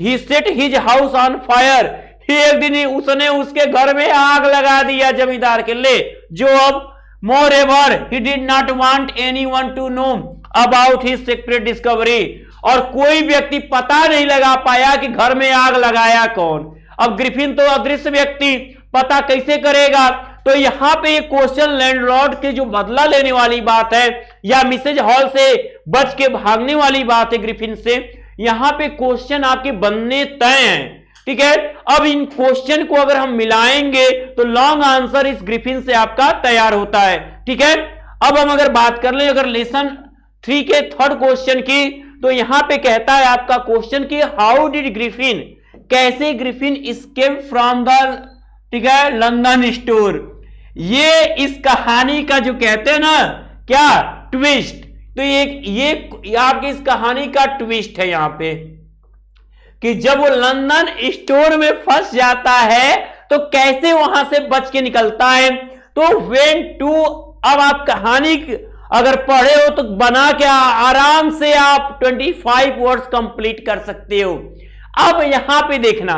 he set his house on fire, एक दिन उसने उसके घर में आग लगा दिया जमींदार के लिए। जो अब moreover he did not want anyone to know about his secret discovery, और कोई व्यक्ति पता नहीं लगा पाया कि घर में आग लगाया कौन। अब ग्रिफिन तो अदृश्य व्यक्ति, पता कैसे करेगा। तो यहां पे ये क्वेश्चन लैंडलॉर्ड के जो बदला लेने वाली बात है या मिसेज हॉल से बच के भागने वाली बात है ग्रिफिन से, यहां पे क्वेश्चन आपके बनने तय हैं, ठीक है। अब इन क्वेश्चन को अगर हम मिलाएंगे तो लॉन्ग आंसर इस ग्रिफिन से आपका तैयार होता है, ठीक है। अब हम अगर बात कर ले अगर लेसन 3 के थर्ड क्वेश्चन की, तो यहां पे कहता है आपका क्वेश्चन कि हाउ डिड ग्रिफिन, कैसे ग्रिफिन एस्केप फ्रॉम द, ठीक है, लंदन स्टोर। ये इस कहानी का जो कहते हैं ना क्या ट्विस्ट, तो ये आपकी इस कहानी का ट्विस्ट है यहां पे कि जब वो लंदन स्टोर में फंस जाता है तो कैसे वहां से बच के निकलता है। तो वेन टू, अब आप कहानी अगर पढ़े हो तो बना के आराम से आप 25 वर्ड्स कंप्लीट कर सकते हो। अब यहां पे देखना,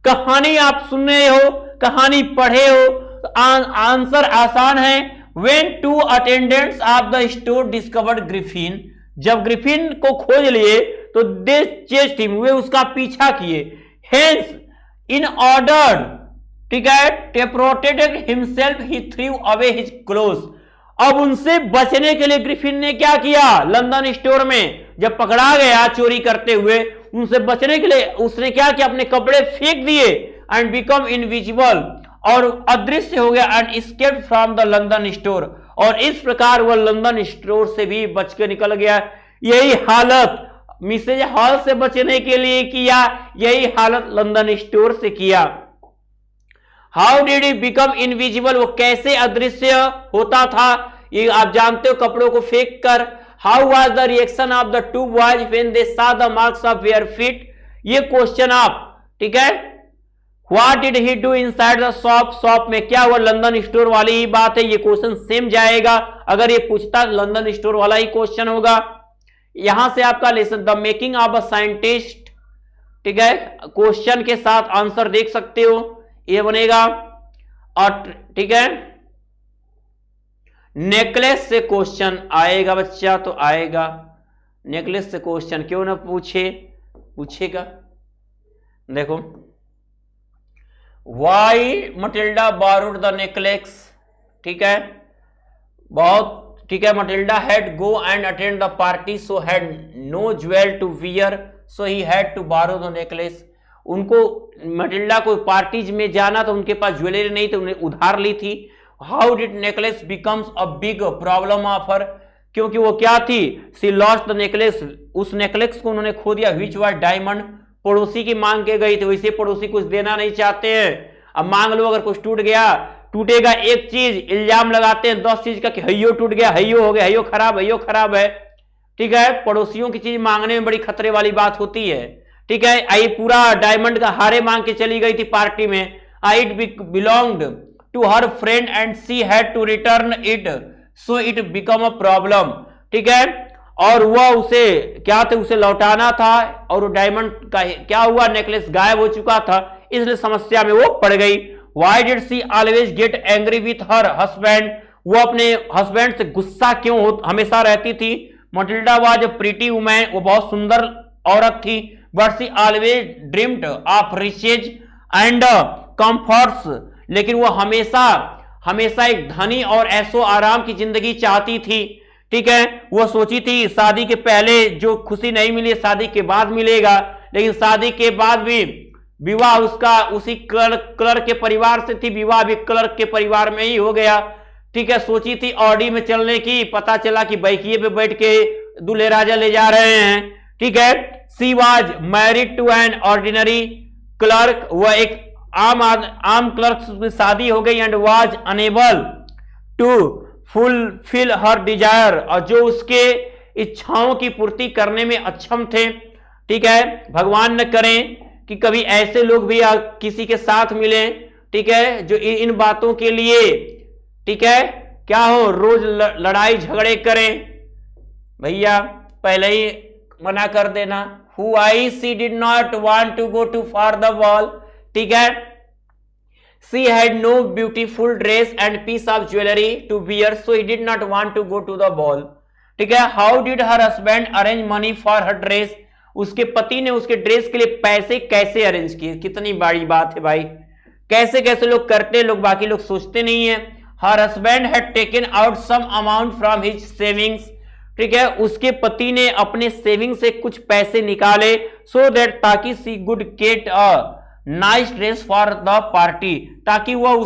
कहानी आप सुन रहे हो, कहानी पढ़े हो, तो आंसर आसान है। When two attendants of the store discovered Griffin, जब ग्रिफिन को खोज लिए तो दे चेस्ड हिम, वे उसका पीछा किए। हेंस इन ऑर्डर, ठीक है, to protect himself he threw away his clothes, अब उनसे बचने के लिए ग्रिफिन ने क्या किया, लंदन स्टोर में जब पकड़ा गया चोरी करते हुए, उनसे बचने के लिए उसने क्या किया, अपने कपड़े फेंक दिए एंड बिकम इनविजिबल, और अदृश्य हो गया, and escaped from the London store, और इस प्रकार वह लंदन स्टोर से भी बच के निकल गया। यही हालत मिसेज हॉल से बचने के लिए किया, यही हालत लंदन स्टोर से किया। How did he become invisible, वो कैसे अदृश्य होता था, ये आप जानते हो, कपड़ों को फेंक कर। How was the reaction of the two boys when they saw the marks of their feet, ये क्वेश्चन आप, ठीक है। What did he do inside the shop, shop में क्या हुआ, लंदन स्टोर वाली ही बात है, ये क्वेश्चन सेम जाएगा। अगर ये पूछता लंदन स्टोर वाला ही क्वेश्चन होगा। यहां से आपका lesson the making of a scientist, ठीक है, क्वेश्चन के साथ आंसर देख सकते हो, ये बनेगा। और ठीक है, नेकलेस से क्वेश्चन आएगा बच्चा, तो आएगा नेकलेस से क्वेश्चन, क्यों ना पूछेगा। देखो why Matilda borrowed the necklace, ठीक है, बहुत ठीक है। Matilda had go and attend the party so had no jewel to wear so he had to borrow the necklace. उनको मटिल्डा को पार्टीज में जाना तो उनके पास ज्वेलरी नहीं थी, उन्हें उधार ली थी। How did necklace becomes a big problem of her, क्योंकि वो क्या थी, सी लॉस्ट द नेकलेस, उस नेकलेस को उन्होंने खो दिया। व्हिच वाज डायमंड, पड़ोसी की मांग के गई थी, वैसे पड़ोसी कुछ देना नहीं चाहते हैं। अब मांग लो, अगर कुछ टूट गया, टूटेगा एक चीज, इल्जाम लगाते हैं 10 चीज का कि हइयो टूट गया, हइयो हो गया, हइयो खराब है, ठीक है। पड़ोसियों की चीज मांगने में बड़ी खतरे वाली बात होती है, ठीक है। आई पूरा डायमंड का हारे मांग के चली गई थी पार्टी में। I it belonged to her friend and she had to return it so it become a problem, ठीक है। और वह उसे क्या थे, उसे लौटाना था, और डायमंड का क्या हुआ, नेकलेस गायब हो चुका था, इसलिए समस्या में वो पड़ गई। Why did she always get angry with her husband? वो अपने हस्बैंड से गुस्सा क्यों हमेशा रहती थी। Matilda was a pretty woman, वो बहुत सुंदर औरत थी। But she always dreamed of riches and comforts, लेकिन वो हमेशा एक धनी और ऐशो आराम की जिंदगी चाहती थी, ठीक है। वो सोची थी शादी के पहले जो खुशी नहीं मिली शादी के बाद मिलेगा, लेकिन शादी के बाद भी विवाह उसका उसी क्लर्क के परिवार से थी, विवाह भी क्लर्क के परिवार में ही हो गया, ठीक है। सोची थी ऑडी में चलने की, पता चला कि बैकिए पे बैठ के दूल्हे राजा ले जा रहे हैं, ठीक है। She was married to an ordinary clerk, वह एक आम क्लर्क की शादी हो गई। And was unable to fulfil her desire, और जो उसके इच्छाओं की पूर्ति करने में अक्षम थे, ठीक है। भगवान न करें कि कभी ऐसे लोग भी किसी के साथ मिले, ठीक है, जो इन बातों के लिए, ठीक है, क्या हो, रोज लड़ाई झगड़े करें। भैया पहले ही मना कर देना। Who I she did not want to go to for the ball, ठीक है। She had no beautiful dress and piece of jewellery to wear so he did not want to go to the ball, ठीक है। How did her husband arrange money for her dress, उसके पति ने उसके dress के लिए पैसे कैसे अरेंज किए। कितनी बड़ी बात है भाई, कैसे कैसे लोग करते हैं, लोग बाकी लोग सोचते नहीं है। Her husband had taken out some amount from his savings, ठीक है, उसके पति ने अपने सेविंग से कुछ पैसे निकाले, सो दैट ताकि she could get a nice dress for the party, ताकि वह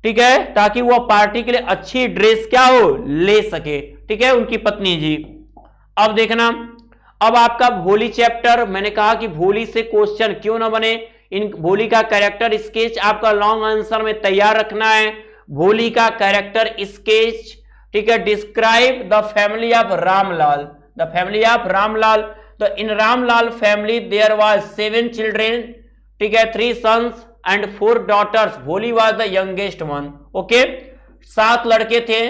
ठीक है, ताकि वह पार्टी के लिए अच्छी ड्रेस क्या हो ले सके, ठीक है, उनकी पत्नी जी। अब देखना, अब आपका भोली चैप्टर, मैंने कहा कि भोली से क्वेश्चन क्यों ना बने, इन भोली का कैरेक्टर स्केच आपका लॉन्ग आंसर में तैयार रखना है। भोली का कैरेक्टर स्केच, ठीक है। Describe the family of Ramlal, the family of Ramlal. तो in Ramlal family there was 7 children, ठीक है, 3 sons and 4 daughters. Bholi was the youngest one, okay. 7 लड़के थे,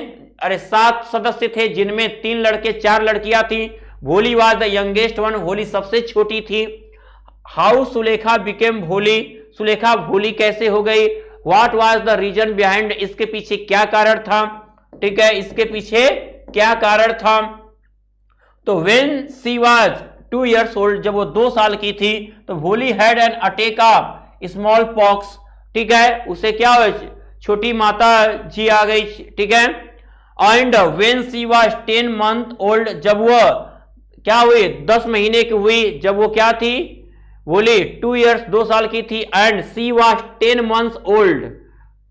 7 सदस्य थे, जिनमें 3 लड़के 4 लड़कियां थी। भोली वाज द यंगेस्ट वन, भोली सबसे छोटी थी। हाउ सुलेखा बिकेम भोली, सुलेखा भोली कैसे हो गई। What was the reason behind, इसके पीछे क्या कारण था, ठीक है, इसके पीछे क्या कारण था। तो when she was 2 years old, जब वो 2 साल की थी, तो भोली had an attack of small pox, ठीक है, उसे क्या हुआ, छोटी माता जी आ गई, ठीक है। And when she was 10 month old, जब वह क्या हुई 10 महीने की हुई, जब वो क्या थी, बोली 2 years 2 साल की थी। And she was 10 months old,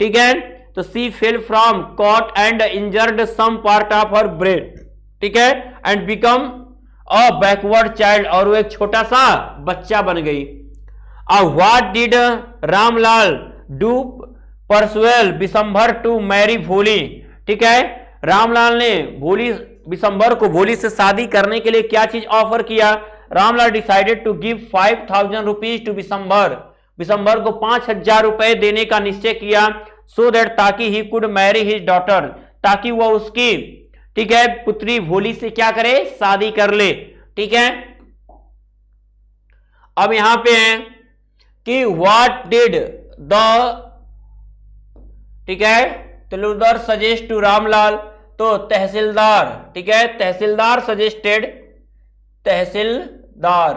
ठीक है। तो she fell from cot and injured some part of her brain, ठीक है, and become a backward child, और वो एक छोटा सा बच्चा बन गई। अब what did Ramlal do persuade Bishamber to marry Bholi, ठीक है। रामलाल ने बिशंभर को भोली से शादी करने के लिए क्या चीज ऑफर किया। Ramlal decided to give 5000 rupees to Bishamber, Bishamber को 5000 रुपए देने का निश्चय किया। सो दैट, ताकि he could Mary his daughter, ताकि वह उसकी, ठीक है, पुत्री भोली से क्या करे, शादी कर ले, ठीक है। अब यहां पे है कि व्हाट डिड द, ठीक है, तलुदर सजेस्ट टू रामलाल, तो तहसीलदार, ठीक है, tehsildar suggested, tehsildar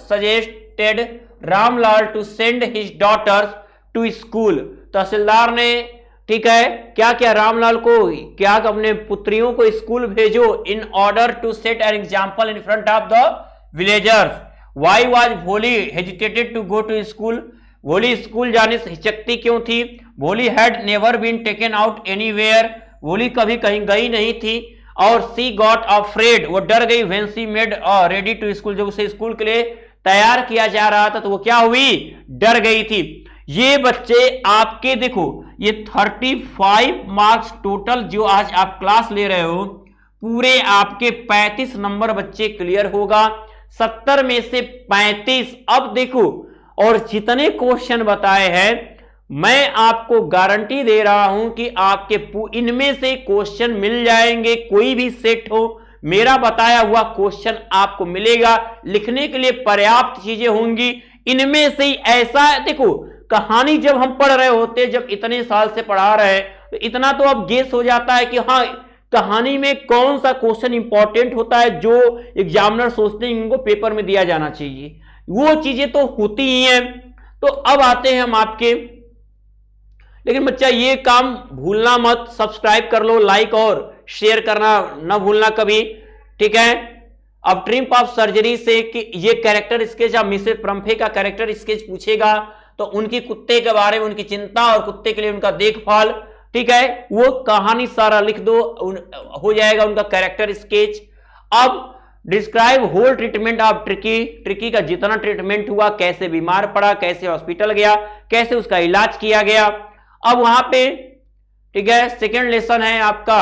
suggest directed Ramlal to send his daughters to school. Tehsildar ने, ठीक है, क्या क्या रामलाल को, क्या अपने पुत्रियों को स्कूल भेजो in order to set an example in front of the villagers. Why was Bholi hesitated to go to school. Bholi school जाने से हिचकती क्यों थी? Bholi had never been taken out anywhere. Bholi कभी कहीं गई नहीं थी। और सी गॉट अफ्रेड, वो डर गई। When she made ready to school, जब उसे स्कूल के लिए तैयार किया जा रहा था तो वो क्या हुई? डर गई थी। ये बच्चे आपके देखो, ये 35 मार्क्स टोटल जो आज आप क्लास ले रहे हो, पूरे आपके 35 नंबर बच्चे क्लियर होगा, 70 में से 35। अब देखो, और जितने क्वेश्चन बताए हैं मैं आपको गारंटी दे रहा हूं कि आपके इनमें से क्वेश्चन मिल जाएंगे, कोई भी सेट हो, मेरा बताया हुआ क्वेश्चन आपको मिलेगा। लिखने के लिए पर्याप्त चीजें होंगी। इनमें से ही ऐसा, देखो कहानी जब हम पढ़ रहे होते, जब इतने साल से पढ़ा रहे हैं, तो इतना तो अब गेस हो जाता है कि हाँ कहानी में कौन सा क्वेश्चन इंपॉर्टेंट होता है जो एग्जामिनर सोचते हैं इनको पेपर में दिया जाना चाहिए, वो चीजें तो होती ही हैं। तो अब आते हैं हम आपके, लेकिन बच्चा ये काम भूलना मत, सब्सक्राइब कर लो, लाइक और शेयर करना ना भूलना कभी, ठीक है। अब ट्रिम्प ऑफ सर्जरी से कि ये कैरेक्टर स्केच, आप मिसेस प्रम्फे का कैरेक्टर स्केच पूछेगा तो उनकी कुत्ते के बारे में उनकी चिंता और कुत्ते के लिए उनका देखभाल, ठीक है, वो कहानी सारा लिख दो, हो जाएगा उनका कैरेक्टर स्केच। अब describe whole treatment of Tricky, Tricky का जितना ट्रीटमेंट हुआ, कैसे बीमार पड़ा, कैसे हॉस्पिटल गया, कैसे उसका इलाज किया गया। अब वहां पे, ठीक है, सेकेंड लेसन है आपका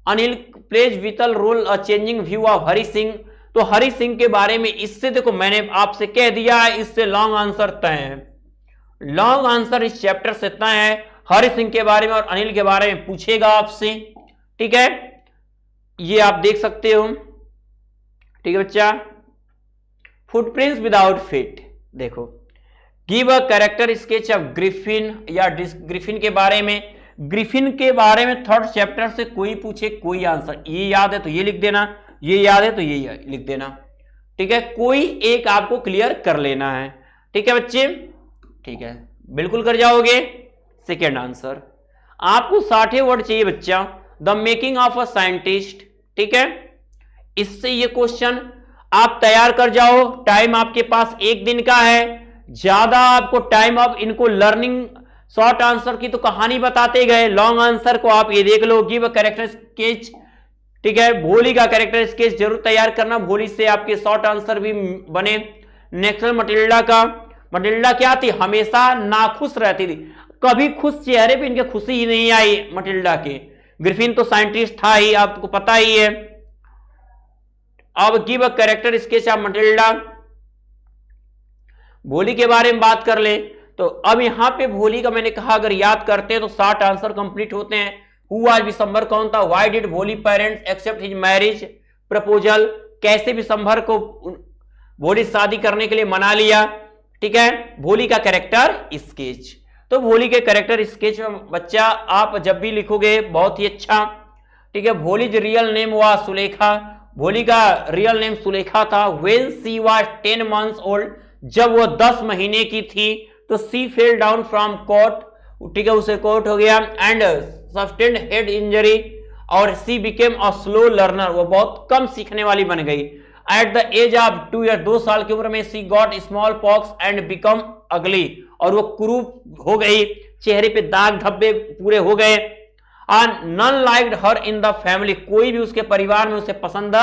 Anil plays vital role a changing view of Hari Singh. तो हरि सिंह के बारे में इससे देखो मैंने आपसे कह दिया है, इससे लॉन्ग आंसर तय है, लॉन्ग आंसर इस चैप्टर से तय है। हरि सिंह के बारे में और अनिल के बारे में पूछेगा आपसे, ठीक है, ये आप देख सकते हो, ठीक है बच्चा। फुटप्रिंट्स विदाउट फीट, देखो give a character sketch of Griffin, या ग्रिफिन के बारे में, ग्रिफिन के बारे में थर्ड चैप्टर से कोई पूछे कोई आंसर, ये याद है तो ये लिख देना, ये याद है तो ये लिख देना, ठीक है, कोई एक आपको क्लियर कर लेना है, ठीक है बच्चे, ठीक है, बिल्कुल कर जाओगे। सेकेंड आंसर आपको 60 वर्ड चाहिए बच्चा, the making of a scientist, ठीक है, इससे ये क्वेश्चन आप तैयार कर जाओ। टाइम आपके पास 1 दिन का है, ज्यादा आपको टाइम, अब इनको लर्निंग शॉर्ट आंसर की तो कहानी बताते गए, लॉन्ग आंसर को आप ये देख लो, गिव अ कैरेक्टर स्केच, ठीक है, भोली का कैरेक्टर स्केच जरूर तैयार करना, भोली से आपके शॉर्ट आंसर भी बने। नेक्स्ट मटिल्डा का, मटिल्डा क्या थी? हमेशा नाखुश रहती थी, कभी खुश चेहरे पे इनके खुशी ही नहीं आई मटिल्डा के। ग्रिफिन तो साइंटिस्ट था ही, आपको पता ही है। अब give a character sketch of Matilda, भोली के बारे में बात कर ले तो अब यहां पे भोली का मैंने कहा अगर याद करते हैं तो 60 आंसर कंप्लीट होते हैं। हु वाज विशंभर कौन था? Why did Bholi parents accept his marriage proposal, कैसे विशंभर को भोली शादी करने के लिए मना लिया, ठीक है। भोली का कैरेक्टर स्केच, तो भोली के कैरेक्टर स्केच में बच्चा आप जब भी लिखोगे बहुत ही अच्छा, ठीक है। भोली जो रियल नेम हुआ सुलेखा, भोली का रियल नेम सुलेखा था। When she was 10 months old, जब वो 10 महीने की थी तो she fell down from coat, ठीक है, उसे कोट हो गया, एंड सस्टेन्ड हेड इंजरी, और she became a slow learner, वो बहुत कम सीखने वाली बन गई। At the age of 2 year, 2 साल की उम्र में she got smallpox and become ugly, और वो कुरूप हो गई, चेहरे पे दाग धब्बे पूरे हो गए। None liked her in the family, कोई भी उसके परिवार में उसे पसंद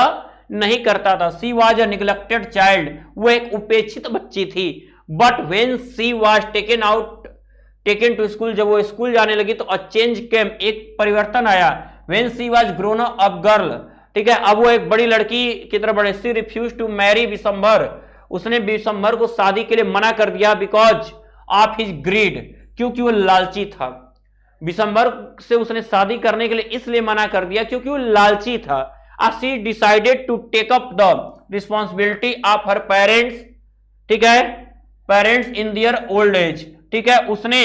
नहीं करता था। She was a neglected child, वो एक उपेक्षित बच्ची थी। But when she was taken to school, जब वो स्कूल जाने लगी तो अ चेंज केम, एक परिवर्तन आया। When she was grown up girl, ठीक है, अब वो एक बड़ी लड़की की तरह बढ़े। सी रिफ्यूज टू मैरी विशंभर, उसने विशंभर को शादी के लिए मना कर दिया, बिकॉज ऑफ हिज ग्रीड, क्योंकि वो लालची था। विशंभर से उसने शादी करने के लिए इसलिए मना कर दिया क्योंकि वो लालची था। She decided to take up the responsibility of her parents, ठीक है, parents in their old age, ठीक है, उसने,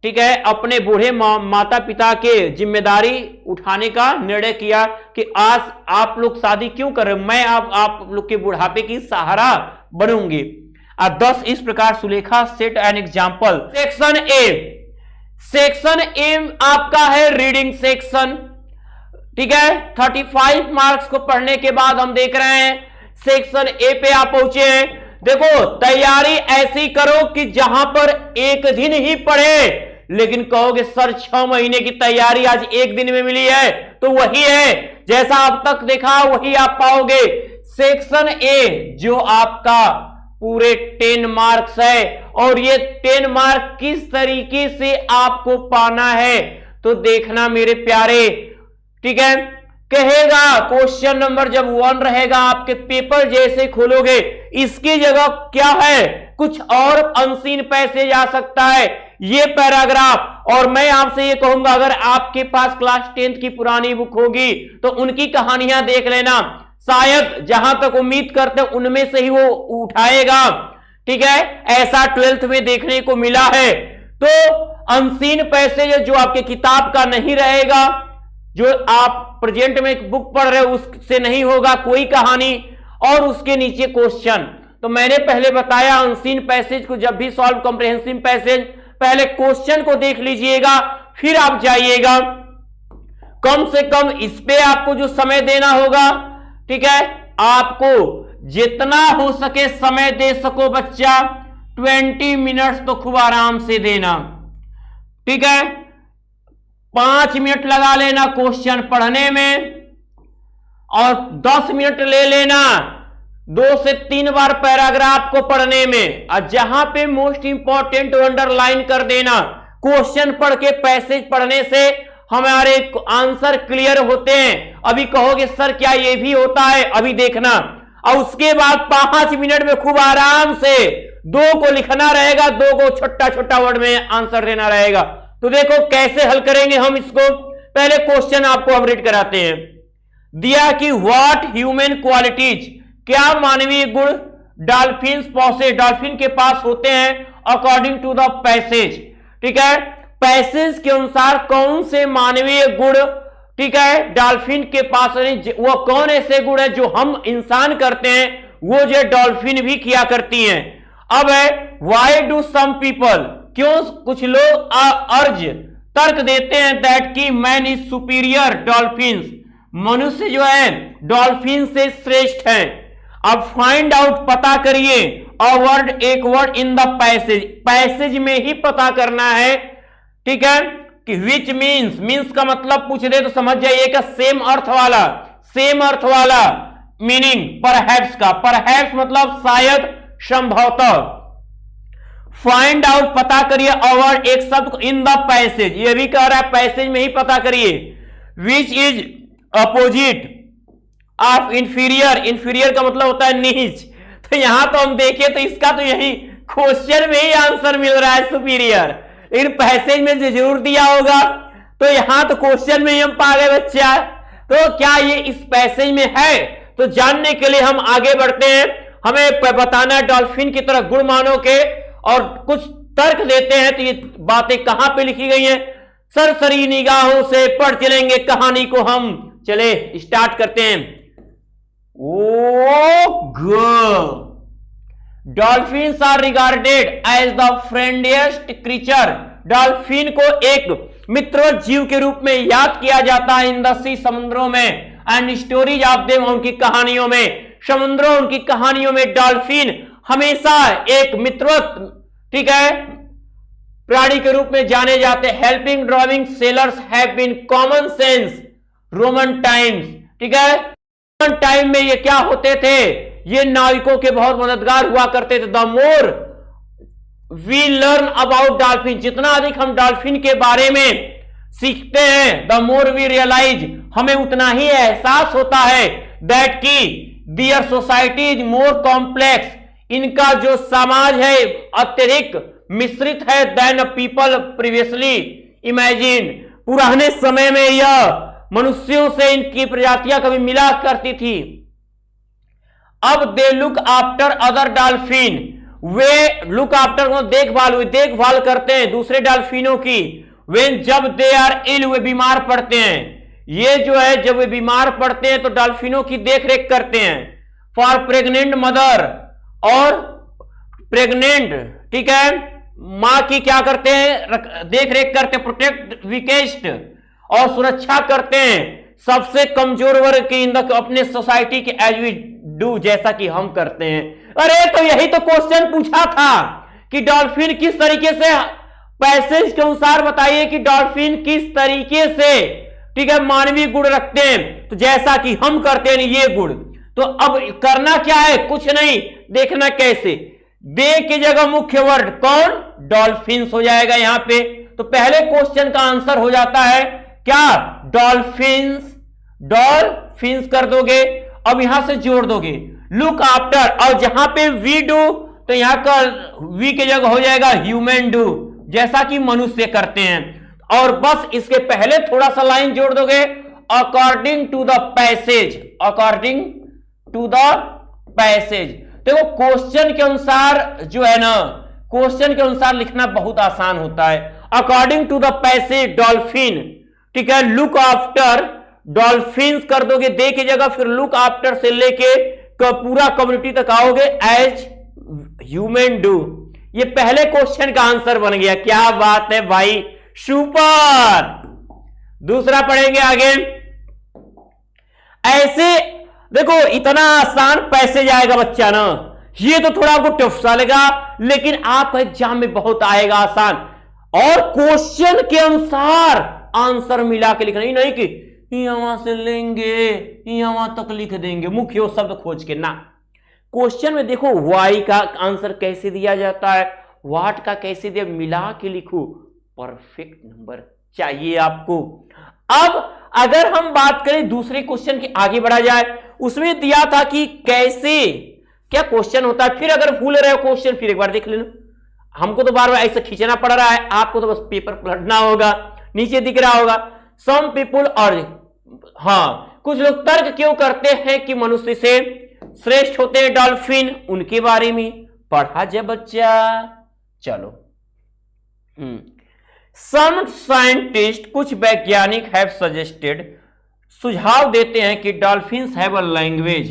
ठीक है, अपने बूढ़े माता पिता के जिम्मेदारी उठाने का निर्णय किया कि आज आप लोग शादी क्यों कर रहे हो, मैं आप लोग के बुढ़ापे की सहारा बनूंगी। 10 इस प्रकार Sulekha set an example. Section A आपका है रीडिंग सेक्शन, ठीक है। 35 मार्क्स को पढ़ने के बाद हम देख रहे हैं सेक्शन ए पे आप पहुंचे हैं। देखो तैयारी ऐसी करो कि जहां पर एक दिन ही पढ़े, लेकिन कहोगे सर 6 महीने की तैयारी आज एक दिन में मिली है, तो वही है जैसा अब तक देखा वही आप पाओगे। सेक्शन ए जो आपका पूरे 10 मार्क्स है, और ये 10 मार्क किस तरीके से आपको पाना है तो देखना मेरे प्यारे, ठीक है। कहेगा क्वेश्चन नंबर जब 1 रहेगा आपके पेपर जैसे खोलोगे, इसकी जगह क्या है, कुछ और अनसीन पैसेज आ सकता है, ये पैराग्राफ। और मैं आपसे ये कहूंगा अगर आपके पास क्लास 10th की पुरानी बुक होगी तो उनकी कहानियां देख लेना, शायद जहां तक उम्मीद करते हैं उनमें से ही वो उठाएगा, ठीक है। ऐसा 12th में देखने को मिला है। तो अनसीन पैसेज जो आपके किताब का नहीं रहेगा, जो आप प्रेजेंट में एक बुक पढ़ रहे हो उससे नहीं होगा कोई कहानी, और उसके नीचे क्वेश्चन। तो मैंने पहले बताया अनसीन पैसेज को जब भी सॉल्व कॉम्प्रिहेंसिव पैसेज, पहले क्वेश्चन को देख लीजिएगा, फिर आप जाइएगा। कम से कम इस पे आपको जो समय देना होगा, ठीक है, आपको जितना हो सके समय दे सको बच्चा, 20 मिनट्स तो खूब आराम से देना, ठीक है। 5 मिनट लगा लेना क्वेश्चन पढ़ने में, और 10 मिनट ले लेना 2 से 3 बार पैराग्राफ को पढ़ने में, और जहां पे मोस्ट इंपॉर्टेंट अंडरलाइन कर देना। क्वेश्चन पढ़ के पैसेज पढ़ने से हमारे आंसर क्लियर होते हैं। अभी कहोगे सर क्या ये भी होता है, अभी देखना। और उसके बाद 5 मिनट में खूब आराम से 2 को लिखना रहेगा, 2 को छोटा छोटा वर्ड में आंसर देना रहेगा। तो देखो कैसे हल करेंगे हम इसको। पहले क्वेश्चन आपको हम रीड कराते हैं। दिया कि व्हाट ह्यूमन क्वालिटीज, क्या मानवीय गुण डॉल्फिन पॉसेस, डॉल्फिन के पास होते हैं, अकॉर्डिंग टू द पैसेज, ठीक है। पैसेज के अनुसार कौन से मानवीय गुण, ठीक है, डॉल्फिन के पास, वो कौन ऐसे गुण है जो हम इंसान करते हैं वो जो डॉल्फिन भी किया करती हैं। अब है व्हाई डू सम पीपल, क्यों कुछ लोग अर्ज तर्क देते हैं दैट की मैन इज सुपीरियर डॉल्फिन्स, मनुष्य जो है डॉल्फिन से श्रेष्ठ है। अब फाइंड आउट पता करिए, एक word in the passage, passage में ही पता करना है, ठीक है, कि विच मीन्स का मतलब पूछ दे तो समझ जाइए कि सेम अर्थ वाला मीनिंग परहैप्स का, परहैप्स मतलब शायद संभवतः। फाइंड आउट पता करिए, और एक शब्द इन द पैसेज, ये भी कह रहा है पैसेज में ही पता करिए। Which is opposite of inferior, inferior का मतलब होता है नीच। तो यहां तो हम देखें तो इसका तो यही क्वेश्चन में ही आंसर मिल रहा है सुपीरियर, इन पैसेज में जो जरूर दिया होगा, तो यहां तो क्वेश्चन में ही हम पा गए बच्चा। तो क्या ये इस पैसेज में है, तो जानने के लिए हम आगे बढ़ते हैं। हमें बताना है डॉल्फिन की तरह गुण मानो के, और कुछ तर्क देते हैं। तो ये बातें कहां पे लिखी गई हैं, सरसरी निगाहों से पढ़ चलेंगे कहानी को हम। चले स्टार्ट करते हैं। Dolphins are regarded as the friendliest creature, dolphin को एक मित्रवत जीव के रूप में याद किया जाता है इन द सी, समुद्रों में। एंड स्टोरीज ऑफ देम, उनकी कहानियों में, समुद्रों उनकी कहानियों में डॉल्फिन हमेशा एक मित्रवत, ठीक है, प्राणी के रूप में जाने जाते। Helping driving sailors have been common sense Roman times, ठीक है। रोमन टाइम में ये क्या होते थे, ये नाविकों के बहुत मददगार हुआ करते थे। The more we learn about dolphin, जितना अधिक हम डॉल्फिन के बारे में सीखते हैं, द मोर वी रियलाइज, हमें उतना ही एहसास होता है दैट की दियर सोसाइटी इज मोर कॉम्प्लेक्स, इनका जो समाज है अत्यधिक मिश्रित है देन पीपल प्रीवियसली इमेजिन, पुराने समय में यह मनुष्यों से इनकी प्रजातियां कभी मिला करती थी। अब they look after other dolphin, way look after को देखभाल करते हैं दूसरे डॉल्फिनों की। वेन जब दे आर इल, वे बीमार पड़ते हैं। ये जो है जब वे बीमार पड़ते हैं तो डॉल्फिनों की देखरेख करते हैं। फॉर प्रेग्नेंट मदर, और प्रेग्नेंट, ठीक है, मां की क्या करते हैं, देख रेख करते हैं, प्रोटेक्ट वीकेस्ट और सुरक्षा करते हैं सबसे कमजोर वर्ग की अपने सोसाइटी के, एज वी डू, जैसा कि हम करते हैं। अरे तो यही तो क्वेश्चन पूछा था कि डॉल्फिन किस तरीके से, पैसेज के अनुसार बताइए कि डॉल्फिन किस तरीके से, ठीक है, मानवीय गुण रखते हैं, तो जैसा कि हम करते हैं ये गुण। तो अब करना क्या है, कुछ नहीं, देखना कैसे, दे की जगह मुख्य वर्ड कौन, डॉल्फिन्स हो जाएगा यहां पे। तो पहले क्वेश्चन का आंसर हो जाता है क्या, डॉल्फिन्स, डॉल्फिन्स कर दोगे, अब यहां से जोड़ दोगे लुक आफ्टर, और जहां पे वी डू तो यहां का वी की जगह हो जाएगा ह्यूमन डू, जैसा कि मनुष्य करते हैं, और बस इसके पहले थोड़ा सा लाइन जोड़ दोगे, according to the passage, according to the passage. देखो क्वेश्चन के अनुसार जो है ना, क्वेश्चन के अनुसार लिखना बहुत आसान होता है। According to the passage dolphin, ठीक है, लुक आफ्टर, डॉल्फिन्स कर दोगे दे की जगह, फिर लुक आफ्टर से लेके पूरा कम्युनिटी तक आओगे, एज ह्यूमन डू। ये पहले क्वेश्चन का आंसर बन गया, क्या बात है भाई, सुपर। दूसरा पढ़ेंगे आगे, ऐसे देखो इतना आसान पैसेज आएगा बच्चा ना, ये तो थोड़ा आपको टफ सा लगा, लेकिन आपका एग्जाम में बहुत आएगा आसान, और क्वेश्चन के अनुसार आंसर मिला के लिखना, नहीं कि यहां से लेंगे यहां तक लिख देंगे मुख्य शब्द खोज के ना। क्वेश्चन में देखो वाई का आंसर कैसे दिया जाता है, वाट का कैसे दिया, मिला के लिखो, परफेक्ट नंबर चाहिए आपको। अब अगर हम बात करें दूसरे क्वेश्चन के, आगे बढ़ा जाए, उसमें दिया था कि कैसे क्या क्वेश्चन होता है, फिर अगर भूल रहे हो क्वेश्चन फिर एक बार देख लेना, हमको तो बार बार ऐसे खींचना पड़ रहा है, आपको तो बस पेपर पलटना होगा, नीचे दिख रहा होगा सम पीपुल, और हाँ कुछ लोग तर्क क्यों करते हैं कि मनुष्य से श्रेष्ठ होते हैं डॉल्फिन, उनके बारे में पढ़ा जाए बच्चा। चलो सम साइंटिस्ट, कुछ वैज्ञानिक हैव सजेस्टेड, सुझाव देते हैं कि dolphins have a language,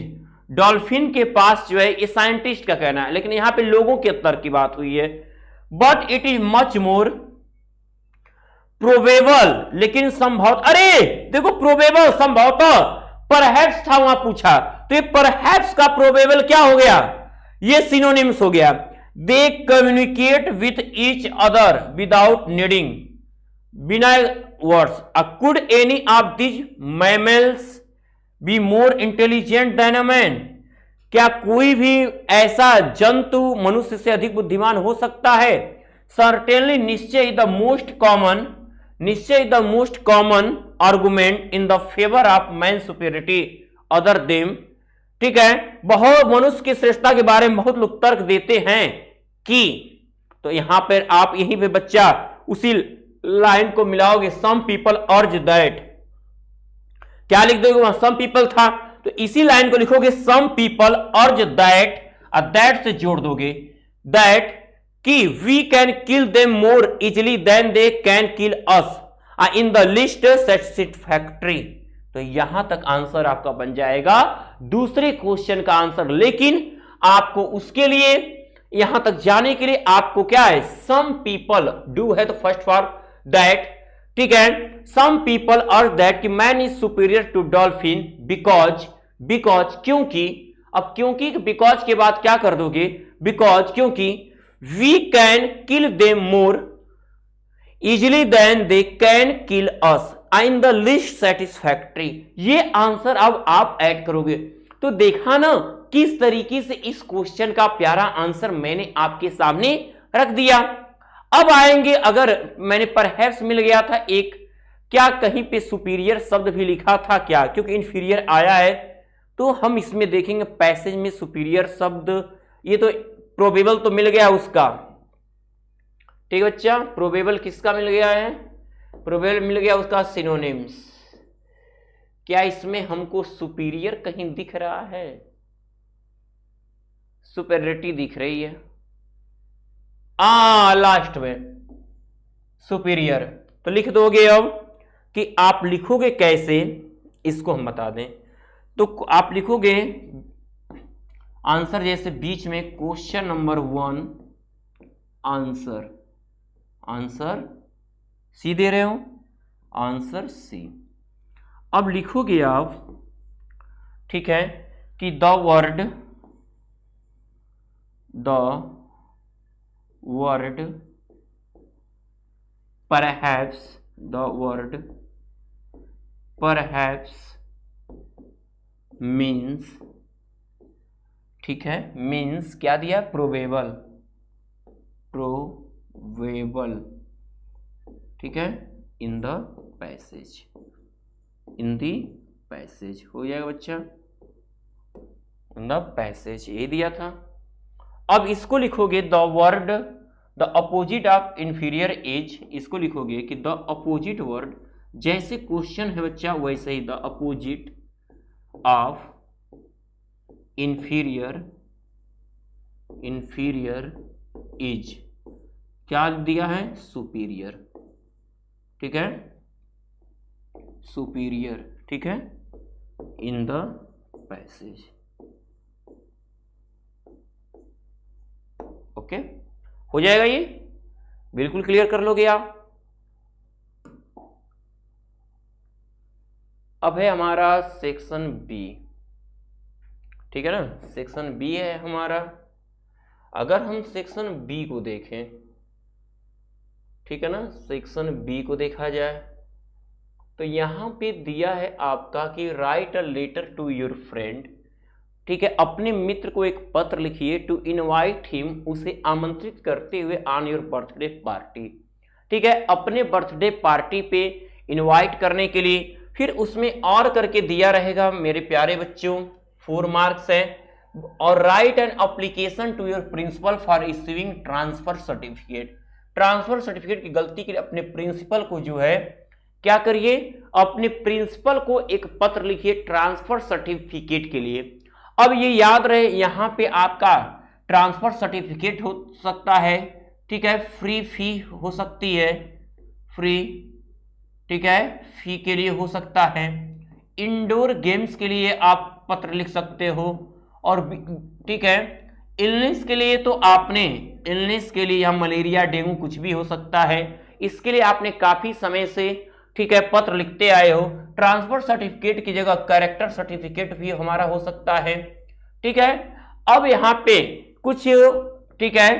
dolphin के पास जो है, ये साइंटिस्ट का कहना है, लेकिन यहां पे लोगों के तर्क की बात हुई है, but it is much more probable, लेकिन संभव, अरे देखो प्रोबेबल संभवतः, परहैप्स था वहां पूछा, तो ये परहैप्स का प्रोबेबल क्या हो गया, ये सिनोनिम्स हो गया। They communicate with each other without needing, बिना words, could any of this mammals be more intelligent than a man, क्या कोई भी ऐसा जंतु मनुष्य से अधिक बुद्धिमान हो सकता है। सर्टेनली, निश्चय द मोस्ट कॉमन, निश्चय the most common argument in the favour of man superiority other them, ठीक है, बहुत मनुष्य की श्रेष्ठता के बारे में बहुत लोग तर्क देते हैं कि, तो यहां पर आप यहीं पे बच्चा उसी लाइन को मिलाओगे, सम पीपल अर्ज दैट, क्या लिख दोगे वहां सम पीपल था, तो इसी लाइन को लिखोगे some people urge that, that से जोड़ दोगे दैट कि we can kill them more easily than they can kill us in the list satisfactory. तो यहां तक आंसर आपका बन जाएगा दूसरे क्वेश्चन का आंसर, लेकिन आपको उसके लिए, यहां तक जाने के लिए आपको क्या है, सम पीपल, डू है तो फर्स्ट फॉर दैट, ठीक है, सम पीपल आर दैट कि man is superior to dolphin because, because क्योंकि, अब क्योंकि बिकॉज के बाद क्या कर दोगे, बिकॉज क्योंकि we can kill them more easily than they can kill us in the list satisfactory. ये आंसर अब आप ऐड करोगे, तो देखा ना किस तरीके से इस क्वेश्चन का प्यारा आंसर मैंने आपके सामने रख दिया। अब आएंगे, अगर मैंने परहैप्स मिल गया था एक, क्या कहीं पे सुपीरियर शब्द भी लिखा था क्या, क्योंकि इंफीरियर आया है, तो हम इसमें देखेंगे पैसेज में सुपीरियर शब्द, ये तो प्रोबेबल तो मिल गया उसका, ठीक है बच्चा, प्रोबेबल किसका मिल गया है, प्रोबेबल मिल गया उसका सिनोनिम्स। क्या इसमें हमको सुपीरियर कहीं दिख रहा है, सुपेरियरिटी दिख रही है, लास्ट में सुपीरियर, तो लिख दोगे अब कि आप लिखोगे कैसे, इसको हम बता दें, तो आप लिखोगे आंसर जैसे बीच में क्वेश्चन नंबर 1 आंसर, आंसर सी दे रहे हो, आंसर सी। अब लिखोगे आप, ठीक है, कि the word perhaps, the word perhaps means, ठीक है, मीन्स क्या दिया, प्रोबेबल, प्रोबेबल, ठीक है, in the passage, in the passage हो जाएगा बच्चा, इन द पैसेज, ये दिया था। अब इसको लिखोगे the word the opposite of inferior as, इसको लिखोगे कि द अपोजिट वर्ड, जैसे क्वेश्चन है बच्चा वैसे ही, the opposite of inferior, inferior is, क्या दिया है, सुपीरियर, ठीक है, सुपीरियर, ठीक है, इन द पैसेज। ओके, हो जाएगा ये, बिल्कुल क्लियर कर लोगे आप। अब है हमारा सेक्शन बी, ठीक है ना, सेक्शन बी है हमारा। अगर हम सेक्शन बी को देखें, ठीक है ना, सेक्शन बी को देखा जाए तो यहां पे दिया है आपका कि write a letter to your friend, ठीक है, अपने मित्र को एक पत्र लिखिए, टू इनवाइट हिम, उसे आमंत्रित करते हुए ऑन योर बर्थडे पार्टी, ठीक है, अपने बर्थडे पार्टी पे इनवाइट करने के लिए। फिर उसमें और करके दिया रहेगा मेरे प्यारे बच्चों, 4 मार्क्स है, और write an application to your principal for receiving transfer certificate, transfer certificate की गलती के लिए अपने प्रिंसिपल को जो है क्या करिए, अपने प्रिंसिपल को एक पत्र लिखिए ट्रांसफर सर्टिफिकेट के लिए। अब ये याद रहे, यहां पे आपका ट्रांसफर सर्टिफिकेट हो सकता है, ठीक है, फ्री फी हो सकती है, फ्री, ठीक है, फी के लिए हो सकता है, इंडोर गेम्स के लिए आप पत्र लिख सकते हो, और ठीक है, इलनेस के लिए तो आपने, इलनेस के लिए या मलेरिया डेंगू कुछ भी हो सकता है, इसके लिए आपने काफी समय से, ठीक है, पत्र लिखते आए हो। ट्रांसफर सर्टिफिकेट की जगह कैरेक्टर सर्टिफिकेट भी हमारा हो सकता है, ठीक है। अब यहाँ पे कुछ, ठीक है,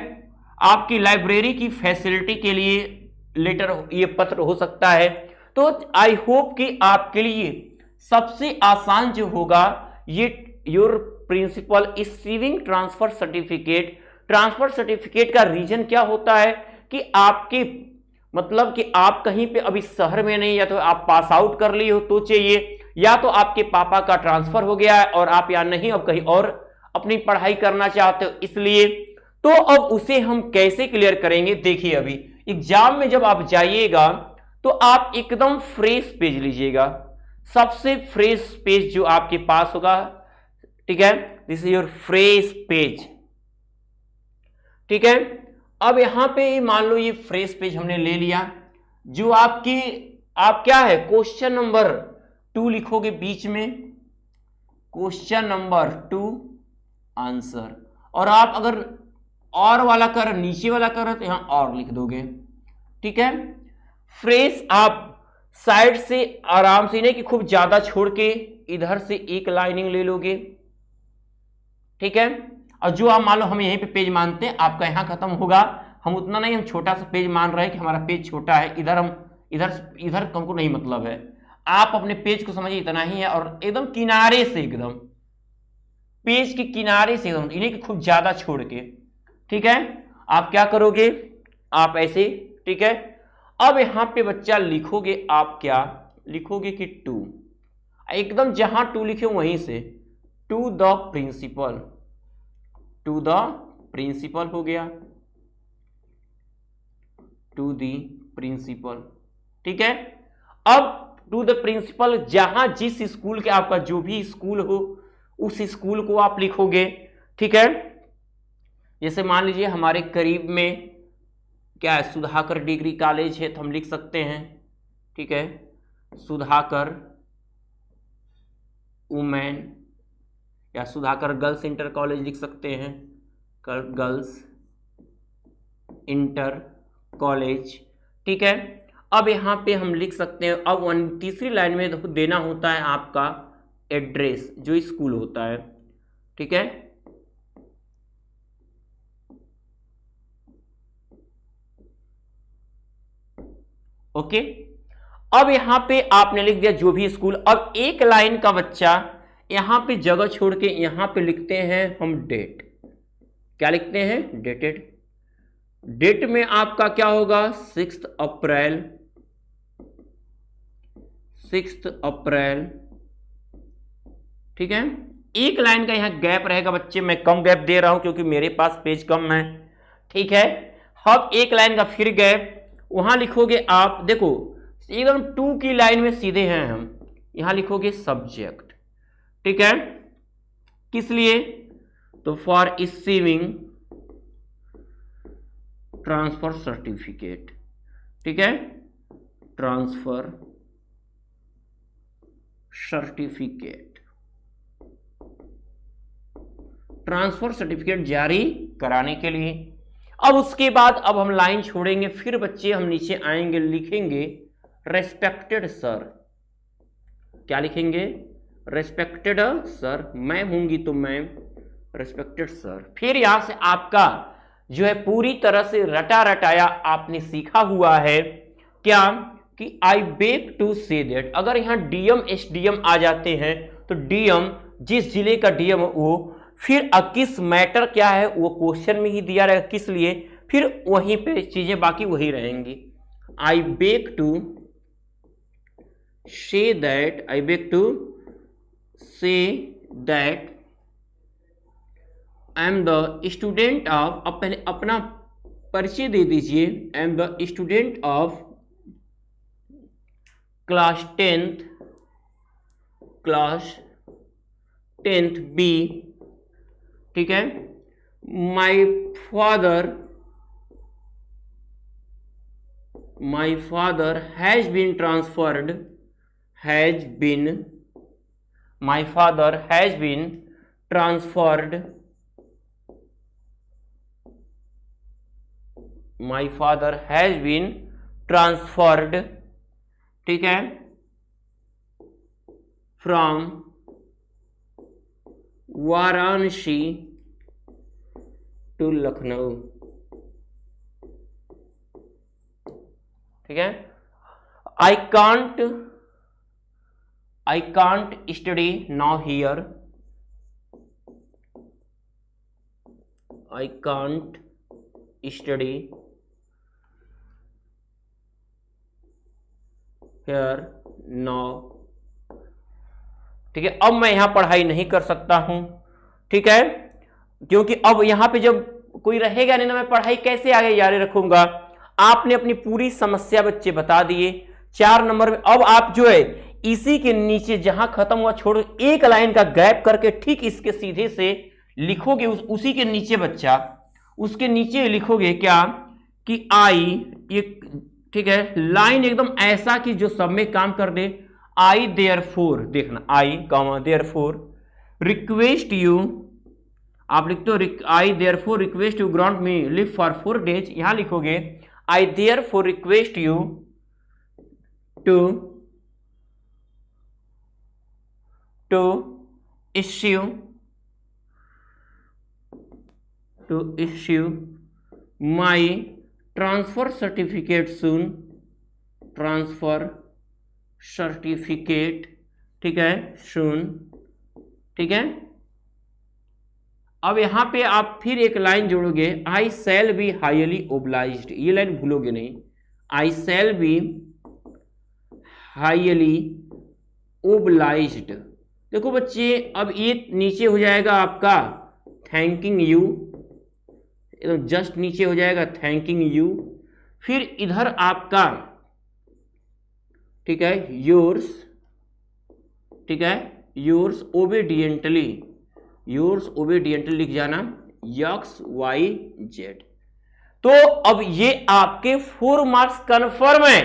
आपकी लाइब्रेरी की फैसिलिटी के लिए लेटर, ये पत्र हो सकता है। तो आई होप कि आपके लिए सबसे आसान जो होगा ये your principal receiving transfer certificate. Transfer certificate का रीजन क्या होता है कि आपके, मतलब कि आप कहीं पे अभी शहर में नहीं, या तो आप पास आउट कर लिए हो तो चाहिए, या तो आपके पापा का ट्रांसफर हो गया है और आप या नहीं अब कहीं और अपनी पढ़ाई करना चाहते हो, इसलिए। तो अब उसे हम कैसे क्लियर करेंगे, देखिए अभी एग्जाम में जब आप जाइएगा तो आप एकदम फ्रेश पेज लीजिएगा, सबसे फ्रेश पेज जो आपके पास होगा, ठीक है, this is your fresh page, ठीक है। अब यहां पे मान लो ये फ्रेश पेज हमने ले लिया, जो आपकी, आप क्या है, क्वेश्चन नंबर 2 लिखोगे बीच में, क्वेश्चन नंबर 2 आंसर, और आप अगर और वाला कर, नीचे वाला कर तो यहां और लिख दोगे, ठीक है। फ्रेश आप साइड से आराम से, नहीं कि खूब ज्यादा छोड़ के इधर से एक लाइनिंग ले लोगे, ठीक है। और जो आप मान लो हम यहीं पे पेज मानते हैं, आपका यहां खत्म होगा, हम उतना नहीं, हम छोटा सा पेज मान रहे हैं कि हमारा पेज छोटा है, इधर हम इधर हमको नहीं मतलब है, आप अपने पेज को समझिए इतना ही है, और एकदम किनारे से, एकदम पेज के किनारे से, एकदम इन्हें खूब ज्यादा छोड़ के, ठीक है, आप क्या करोगे, आप ऐसे, ठीक है। अब यहां पे बच्चा लिखोगे, आप क्या लिखोगे कि 2, एकदम जहां 2 लिखे वहीं से, to the principal, to the principal हो गया, टू द प्रिंसिपल, ठीक है। अब टू द प्रिंसिपल, जहां जिस स्कूल के, आपका जो भी स्कूल हो उस स्कूल को आप लिखोगे, ठीक है। जैसे मान लीजिए हमारे करीब में क्या है, सुधाकर डिग्री कॉलेज है, तो हम लिख सकते हैं, ठीक है, सुधाकर वुमेन या सुधाकर गर्ल्स इंटर कॉलेज लिख सकते हैं, गर्ल्स इंटर कॉलेज। ठीक है, अब यहाँ पे हम लिख सकते हैं, अब तीसरी लाइन में देना होता है आपका एड्रेस जो स्कूल होता है। ठीक है, ओके। अब यहां पे आपने लिख दिया जो भी स्कूल। अब एक लाइन का बच्चा यहां पे जगह छोड़ के यहां पे लिखते हैं हम डेट। क्या लिखते हैं? डेटेड। डेट में आपका क्या होगा? 6 अप्रैल, 6 अप्रैल। ठीक है, एक लाइन का यहां गैप रहेगा बच्चे, मैं कम गैप दे रहा हूं क्योंकि मेरे पास पेज कम है। ठीक है, अब एक लाइन का फिर गैप, वहां लिखोगे आप, देखो एकदम 2 की लाइन में सीधे हैं हम, यहां लिखोगे सब्जेक्ट। ठीक है, किस लिए? तो फॉर रिसीविंग ट्रांसफर सर्टिफिकेट। ठीक है, ट्रांसफर सर्टिफिकेट, ट्रांसफर सर्टिफिकेट जारी कराने के लिए। अब उसके बाद अब हम लाइन छोड़ेंगे, फिर बच्चे हम नीचे आएंगे, लिखेंगे रेस्पेक्टेड सर। क्या लिखेंगे? रेस्पेक्टेड सर, मैं होंगी तो मैम, रेस्पेक्टेड सर। फिर यहां से आपका जो है पूरी तरह से रटा रटाया आपने सीखा हुआ है क्या कि I beg to say that. अगर यहां डीएम एसडीएम आ जाते हैं तो डीएम जिस जिले का डीएम वो, फिर किस मैटर क्या है वो क्वेश्चन में ही दिया रहेगा किस लिए, फिर वहीं पे चीजें बाकी वही रहेंगी। I beg to say that, I beg to say that I am the student of, अब पहले अपना परिचय दे दीजिए, I am the student of class 10th B. ठीक है, my father has been transferred, my father has been transferred, my father has been transferred. ठीक है, फ्रॉम वाराणसी टू लखनऊ। ठीक है, I can't study now here, I can't study here now. ठीक है, अब मैं यहां पढ़ाई नहीं कर सकता हूं। ठीक है, क्योंकि अब यहां पे जब कोई रहेगा नहीं ना, मैं पढ़ाई कैसे आगे जारी रखूंगा। आपने अपनी पूरी समस्या बच्चे बता दिए 4 नंबर में। अब आप जो है इसी के नीचे जहां खत्म हुआ छोड़ एक लाइन का गैप करके ठीक इसके सीधे से लिखोगे, उसी के नीचे बच्चा, उसके नीचे लिखोगे क्या कि आई, ये ठीक है, लाइन एकदम ऐसा कि जो सब में काम कर दे। आई देयरफॉर, देखना I comma therefore request you, आप लिखते हो I therefore request you grant me leave for 4 days, यहां लिखोगे I therefore request you to issue my transfer certificate soon, transfer certificate. ठीक है, सून। ठीक है, अब यहां पे आप फिर एक लाइन जोड़ोगे, I shall be highly obliged, ये लाइन भूलोगे नहीं, I shall be highly obliged. देखो बच्चे, अब ये नीचे हो जाएगा आपका थैंकिंग यू, एकदम जस्ट नीचे हो जाएगा थैंकिंग यू। फिर इधर आपका ठीक है योर्स, ठीक है योर्स ओबीडियंटली, योर्स ओबीडियंटली लिख जाना XYZ। तो अब ये आपके 4 मार्क्स कन्फर्म है।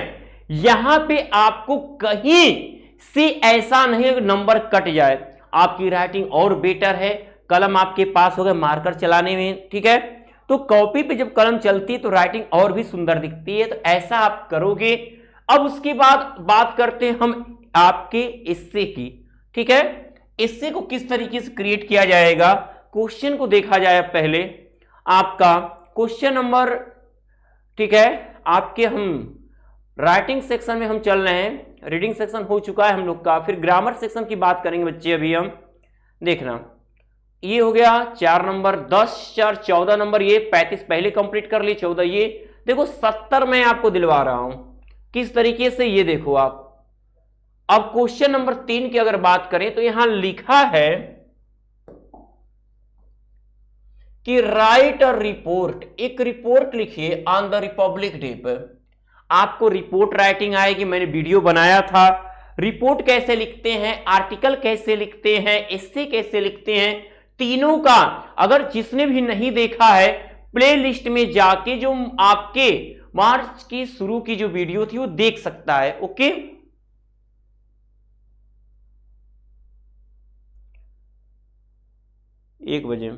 यहां पे आपको कहीं से ऐसा नहीं नंबर कट जाए। आपकी राइटिंग और बेटर है, कलम आपके पास होगा मार्कर चलाने में, ठीक है। तो कॉपी पे जब कलम चलती है तो राइटिंग और भी सुंदर दिखती है, तो ऐसा आप करोगे। अब उसके बाद बात करते हैं हम आपके एस्से की, ठीक है। एस्से को किस तरीके से क्रिएट किया जाएगा, क्वेश्चन को देखा जाए पहले। आपका क्वेश्चन नंबर, ठीक है, आपके हम राइटिंग सेक्शन में हम चल रहे हैं, रीडिंग सेक्शन हो चुका है हम लोग का, फिर ग्रामर सेक्शन की बात करेंगे बच्चे। अभी हम देखना, ये हो गया 4 नंबर, 10 4 14 नंबर, ये 35 पहले कंप्लीट कर लिए, 14 ये देखो, 70 मैं आपको दिलवा रहा हूं किस तरीके से, ये देखो आप। अब क्वेश्चन नंबर 3 की अगर बात करें तो यहां लिखा है कि राइट अ रिपोर्ट, एक रिपोर्ट लिखिए ऑन द रिपब्लिक डे पर। आपको रिपोर्ट राइटिंग आएगी, मैंने वीडियो बनाया था। रिपोर्ट कैसे लिखते हैं, आर्टिकल कैसे लिखते हैं, एस्से कैसे लिखते हैं, तीनों का अगर जिसने भी नहीं देखा है प्लेलिस्ट में जाके जो आपके मार्च की शुरू की जो वीडियो थी वो देख सकता है। ओके, 1 बजे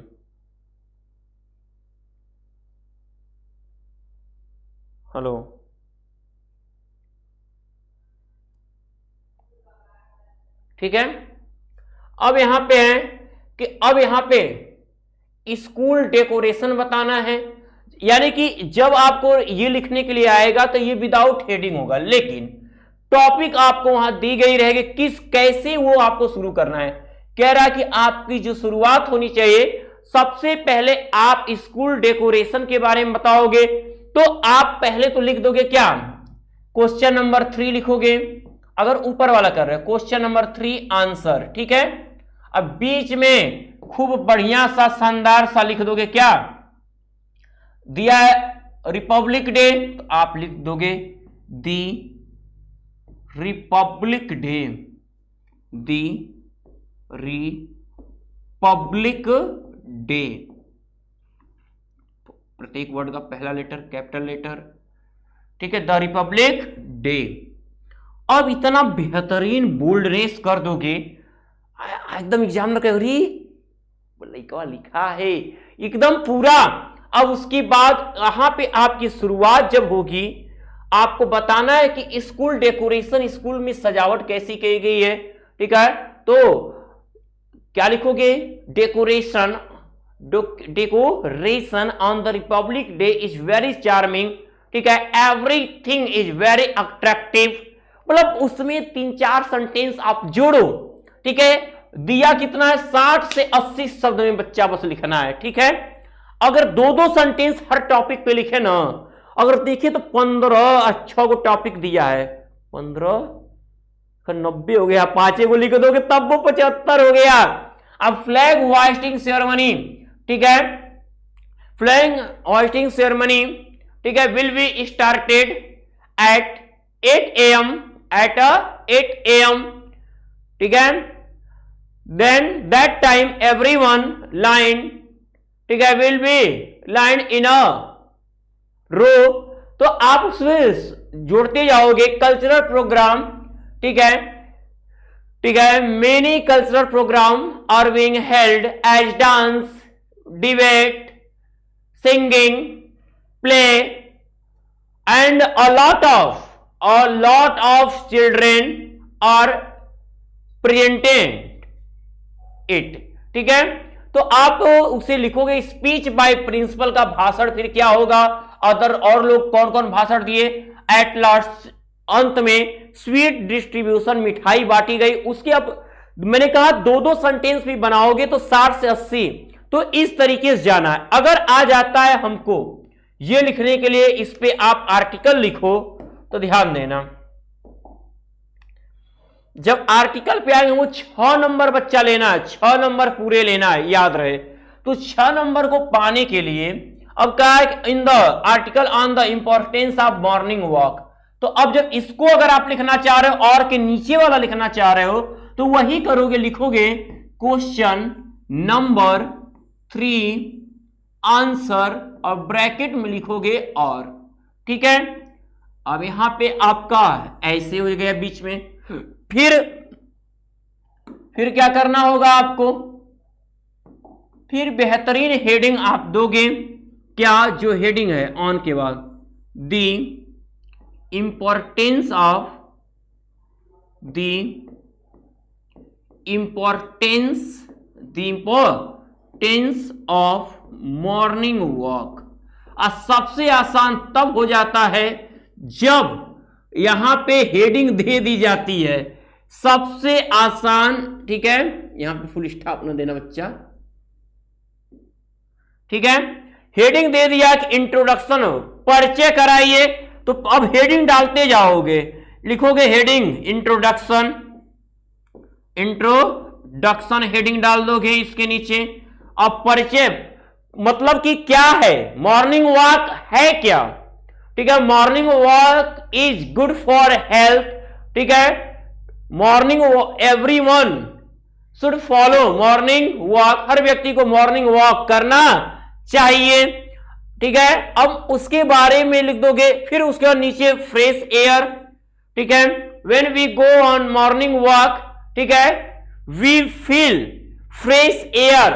हेलो, ठीक है। अब यहां पे है कि अब यहां पे स्कूल डेकोरेशन बताना है, यानी कि जब आपको ये लिखने के लिए आएगा तो ये विदाउट हेडिंग होगा, लेकिन टॉपिक आपको वहां दी गई रहेगी, किस कैसे वो आपको शुरू करना है। कह रहा है कि आपकी जो शुरुआत होनी चाहिए, सबसे पहले आप स्कूल डेकोरेशन के बारे में बताओगे, तो आप पहले तो लिख दोगे क्या, क्वेश्चन नंबर 3 लिखोगे, अगर ऊपर वाला कर रहे हो क्वेश्चन नंबर 3 आंसर, ठीक है। अब बीच में खूब बढ़िया सा शानदार सा लिख दोगे, क्या दिया है रिपब्लिक डे, तो आप लिख दोगे दी रिपब्लिक डे, दी रिपब्लिक डे, प्रत्येक वर्ड का पहला लेटर कैपिटल लेटर, ठीक है, द रिपब्लिक डे। अब इतना बेहतरीन बोल्डनेस कर दोगे, एकदम एग्जाम में कहोगे लड़का लिखा है एकदम पूरा। अब उसके बाद यहां पे आपकी शुरुआत जब होगी, आपको बताना है कि स्कूल डेकोरेशन, स्कूल में सजावट कैसी की गई है, ठीक है। तो क्या लिखोगे, decoration, decoration on the Republic day is very charming, ठीक है, एवरीथिंग इज वेरी अट्रैक्टिव। मतलब उसमें 3-4 सेंटेंस आप जोड़ो, ठीक है। दिया कितना है, 60 से 80 शब्द में बच्चा बस लिखना है, ठीक है। अगर 2-2 सेंटेंस हर टॉपिक पे लिखे ना, अगर देखिए तो 15 अच्छा को टॉपिक दिया है, 15 90 हो गया, 5 को लिख दोगे तब वो 75 हो गया। अब फ्लैग होइस्टिंग सेरेमनी, ठीक है, फ्लैग होइस्टिंग सेरेमनी, ठीक है, will be started at 8 AM, at 8 AM, ठीक है। Then that time everyone line, ठीक है, will be line in a row. तो आप उसमें जोड़ते जाओगे कल्चरल प्रोग्राम, ठीक है, ठीक है, many cultural programme are being held as dance, debate, singing, play and a lot of children are presented it, ठीक है। तो आप उसे लिखोगे स्पीच बाय प्रिंसिपल का भाषण, फिर क्या होगा, अदर और लोग कौन कौन भाषण दिए, एट लास्ट अंत में स्वीट डिस्ट्रीब्यूशन, मिठाई बांटी गई। उसके अब मैंने कहा 2-2 सेंटेंस भी बनाओगे तो 60 से 80, तो इस तरीके से जाना है। अगर आ जाता है हमको ये लिखने के लिए, इस पे आप आर्टिकल लिखो, तो ध्यान देना जब आर्टिकल पे आएंगे वो 6 नंबर बच्चा लेना है, 6 नंबर पूरे लेना है, याद रहे। तो 6 नंबर को पाने के लिए अब क्या है, in the article on the importance of morning walk. तो अब जब इसको अगर आप लिखना चाह रहे हो और के नीचे वाला लिखना चाह रहे हो, तो वही करोगे, लिखोगे क्वेश्चन नंबर 3 आंसर और ब्रैकेट में लिखोगे और, ठीक है। अब यहां पे आपका ऐसे हो गया बीच में, फिर फिर क्या करना होगा आपको, फिर बेहतरीन हेडिंग आप दोगे। क्या, जो हेडिंग है ऑन के बाद, the importance of, the importance, the importance of morning walk. सबसे आसान तब हो जाता है जब यहां पे हेडिंग दे दी जाती है, सबसे आसान। ठीक है, यहां पे फुल स्टॉप न देना बच्चा। ठीक है, हेडिंग दे दिया कि इंट्रोडक्शन, परिचय कराइए, तो अब हेडिंग डालते जाओगे, लिखोगे हेडिंग इंट्रोडक्शन, इंट्रोडक्शन हेडिंग डाल दोगे इसके नीचे। अब परिचय मतलब कि क्या है, मॉर्निंग वॉक है क्या। ठीक है, morning walk is good for health. ठीक है, morning everyone should follow morning walk, हर व्यक्ति को मॉर्निंग वॉक करना चाहिए। ठीक है, अब उसके बारे में लिख दोगे, फिर उसके बाद नीचे फ्रेश एयर। ठीक है, when we go on morning walk, ठीक है, we feel fresh air,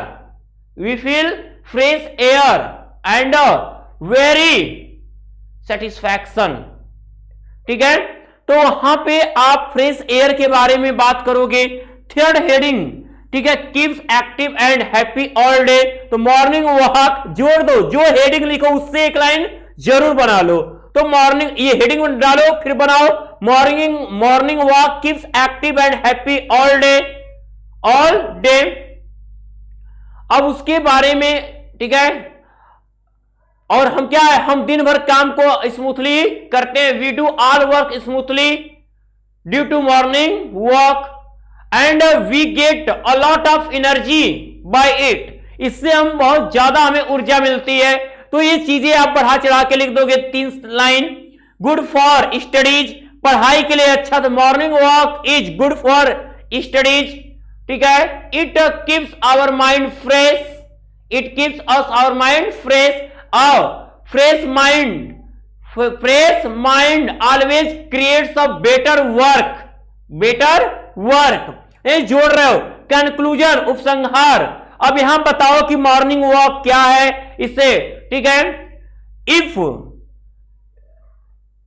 we feel fresh air and very satisfaction. ठीक है, तो वहां पे आप फ्रेश एयर के बारे में बात करोगे। थर्ड हेडिंग, ठीक है, keeps active and happy all day, तो मॉर्निंग वॉक जोड़ दो, जो हेडिंग लिखो उससे एक लाइन जरूर बना लो। तो मॉर्निंग, ये हेडिंग डालो फिर बनाओ, morning walk keeps active and happy all day, all day. अब उसके बारे में, ठीक है, और हम क्या है, हम दिन भर काम को स्मूथली करते हैं, we do all work smoothly due to morning walk and we get a lot of energy by it, इससे हम बहुत ज्यादा हमें ऊर्जा मिलती है। तो ये चीजें आप बढ़ा चढ़ा के लिख दोगे 3 लाइन। गुड फॉर स्टडीज, पढ़ाई के लिए अच्छा, तो morning walk is good for studies. ठीक है, it keeps our mind fresh, it keeps us our mind fresh, fresh mind always creates a better work, better work. जोड़ रहे हो, कंक्लूजन, उपसंहार। अब यहां बताओ कि मॉर्निंग वॉक क्या है इसे। ठीक है, इफ,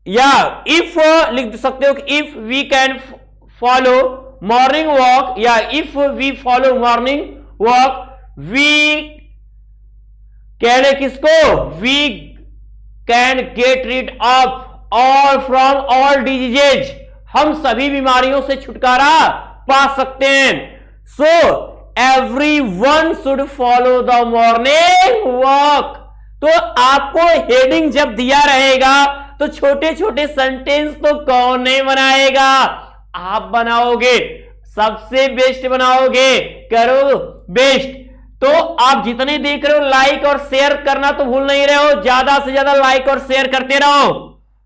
या इफ लिख सकते हो कि if we can follow morning walk, या if we follow morning walk we can, किसको, we can get rid of all from all diseases, हम सभी बीमारियों से छुटकारा पा सकते हैं। So everyone should follow the morning walk. तो आपको हेडिंग जब दिया रहेगा तो छोटे छोटे सेंटेंस तो कौन नहीं बनाएगा, आप बनाओगे, सबसे बेस्ट बनाओगे, करो बेस्ट। तो आप जितने देख रहे हो लाइक और शेयर करना तो भूल नहीं रहे हो, ज्यादा से ज्यादा लाइक और शेयर करते रहो।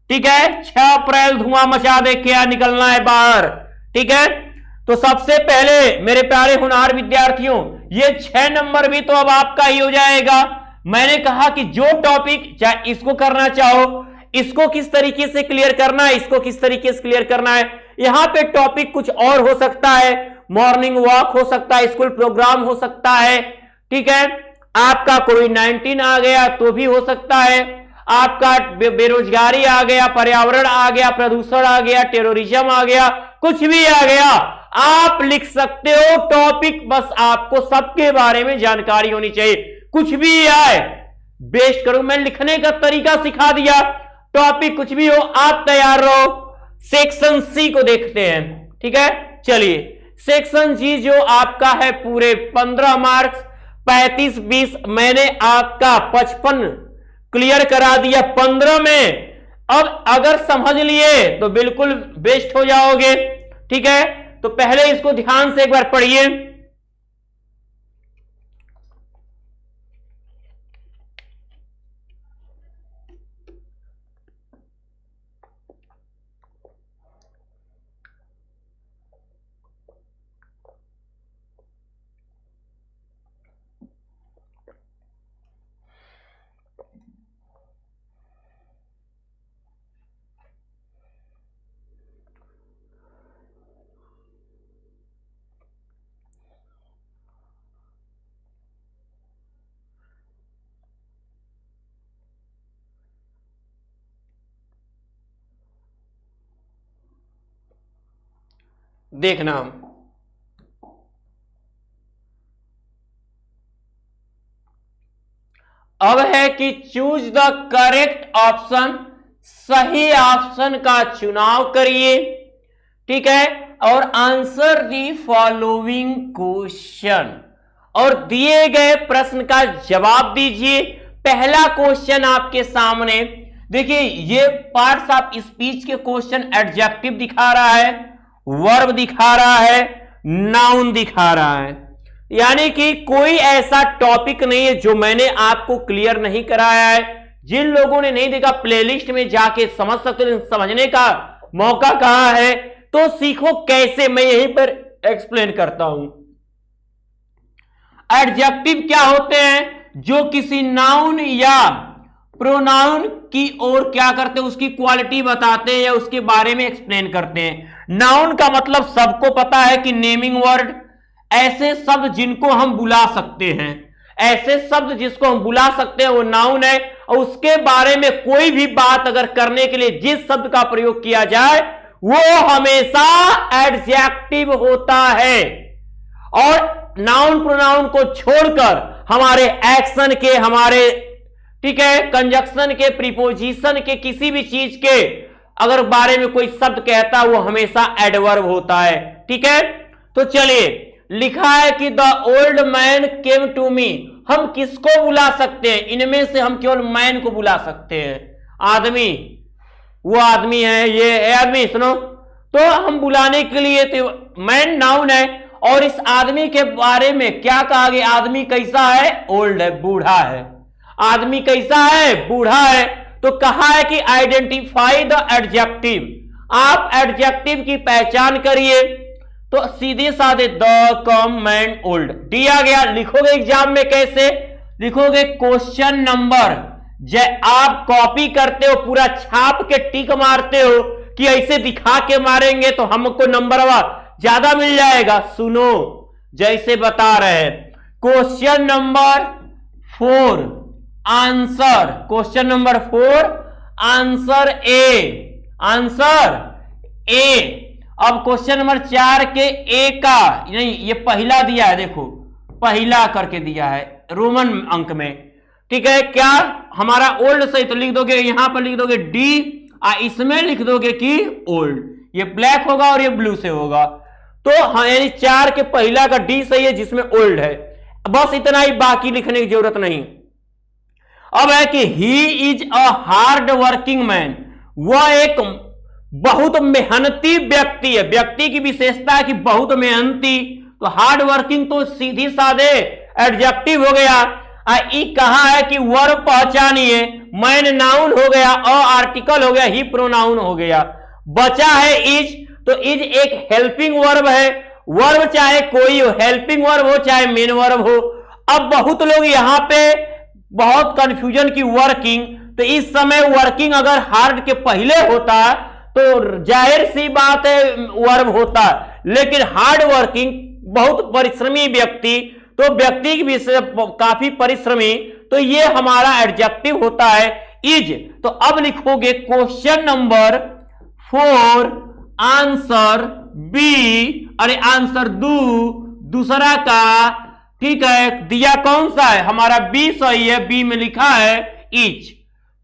ठीक है, 6 अप्रैल धुआं मचा दे, क्या निकलना है बाहर। ठीक है, तो सबसे पहले मेरे प्यारे होनहार विद्यार्थियों, ये 6 नंबर भी तो अब आपका ही हो जाएगा। मैंने कहा कि जो टॉपिक, चाहे इसको करना चाहो, इसको किस तरीके से क्लियर करना है, इसको किस तरीके से क्लियर करना है, यहां पे टॉपिक कुछ और हो सकता है, मॉर्निंग वॉक हो सकता है, स्कूल प्रोग्राम हो सकता है। ठीक है, आपका कोविड-19 आ गया तो भी हो सकता है, आपका बेरोजगारी आ गया, पर्यावरण आ गया, प्रदूषण आ गया, टेररिज्म आ गया, कुछ भी आ गया, आप लिख सकते हो टॉपिक, बस आपको सबके बारे में जानकारी होनी चाहिए। कुछ भी आए बेस्ट करो, मैं लिखने का तरीका सिखा दिया, टॉपिक कुछ भी हो आप तैयार रहो। सेक्शन सी को देखते हैं। ठीक है, चलिए सेक्शन जी जो आपका है पूरे 15 मार्क्स, 35-20 मैंने आपका 55 क्लियर करा दिया 15 में। अब अगर समझ लिए तो बिल्कुल बेस्ट हो जाओगे। ठीक है, तो पहले इसको ध्यान से एक बार पढ़िए। देखना। अब है कि चूज द करेक्ट ऑप्शन, सही ऑप्शन का चुनाव करिए, ठीक है, और आंसर दी फॉलोइंग क्वेश्चन, और दिए गए प्रश्न का जवाब दीजिए। पहला क्वेश्चन आपके सामने देखिए, ये पार्ट्स ऑफ स्पीच के क्वेश्चन एडजेक्टिव दिखा रहा है, वर्ब दिखा रहा है, नाउन दिखा रहा है, यानी कि कोई ऐसा टॉपिक नहीं है जो मैंने आपको क्लियर नहीं कराया है। जिन लोगों ने नहीं देखा प्लेलिस्ट में जाके समझ सकते हैं, समझने का मौका कहा है, तो सीखो कैसे, मैं यहीं पर एक्सप्लेन करता हूं। एडजेक्टिव क्या होते हैं? जो किसी नाउन या प्रोनाउन की ओर क्या करते हैं, उसकी क्वालिटी बताते हैं या उसके बारे में एक्सप्लेन करते हैं। नाउन का मतलब सबको पता है कि नेमिंग वर्ड, ऐसे शब्द जिनको हम बुला सकते हैं, ऐसे शब्द जिसको हम बुला सकते हैं वो नाउन है। और उसके बारे में कोई भी बात अगर करने के लिए जिस शब्द का प्रयोग किया जाए वो हमेशा एडजेक्टिव होता है। और नाउन प्रोनाउन को छोड़कर हमारे एक्शन के, हमारे ठीक है कंजक्शन के, प्रीपोजिशन के, किसी भी चीज के अगर बारे में कोई शब्द कहता है वो हमेशा एडवर्ब होता है, ठीक है। तो चलिए, लिखा है कि the old man came to me, हम किसको बुला सकते हैं? इनमें से हम केवल मैन को बुला सकते हैं, आदमी, वो आदमी है, ये आदमी, सुनो, तो हम बुलाने के लिए तो मैन नाउन है, और इस आदमी के बारे में क्या कहा गया? आदमी कैसा है? ओल्ड है, बूढ़ा है। आदमी कैसा है? बूढ़ा है। तो कहा है कि आइडेंटिफाई द एडजेक्टिव, आप एडजेक्टिव की पहचान करिए। तो सीधे साधे द, कम, मैन, ओल्ड दिया गया। लिखोगे एग्जाम में कैसे लिखोगे? क्वेश्चन नंबर, आप कॉपी करते हो, पूरा छाप के टिक मारते हो कि ऐसे दिखा के मारेंगे तो हमको नंबर ज्यादा मिल जाएगा। सुनो, जैसे बता रहे हैं, question number 4 answer, question number 4 answer A, answer A. अब क्वेश्चन नंबर 4 के ए का, नहीं ये पहला दिया है, देखो पहला करके दिया है रोमन अंक में, ठीक है। क्या हमारा ओल्ड सही, तो लिख दोगे यहां पर, लिख दोगे डी, इसमें लिख दोगे कि ओल्ड, ये ब्लैक होगा और ये ब्लू से होगा। तो हाँ, यानी 4 के पहला का डी सही है जिसमें ओल्ड है। बस इतना ही, बाकी लिखने की जरूरत नहीं। अब है कि he is a hard working man, वह एक बहुत मेहनती व्यक्ति है। व्यक्ति की विशेषता है कि बहुत मेहनती, तो हार्ड वर्किंग तो सीधी साधे एडजेक्टिव हो गया। ई कहा है कि वर्ब पहचानिए, मैन नाउन हो गया, आर्टिकल हो गया, ही प्रोनाउन हो गया। बचा है इज, तो इज एक हेल्पिंग वर्ब है। वर्ब चाहे कोई हो, हेल्पिंग वर्ब हो चाहे मेन वर्ब हो। अब बहुत लोग यहां पे बहुत कंफ्यूजन की वर्किंग, तो इस समय वर्किंग अगर हार्ड के पहले होता तो जाहिर सी बात है वर्ब होता, लेकिन हार्ड वर्किंग बहुत परिश्रमी व्यक्ति, तो व्यक्ति की विषय काफी परिश्रमी, तो ये हमारा एडजेक्टिव होता है इज। तो अब लिखोगे क्वेश्चन नंबर 4 आंसर बी, अरे आंसर दूसरा का, ठीक है। दिया कौन सा है? हमारा बी सही है, बी में लिखा है इज,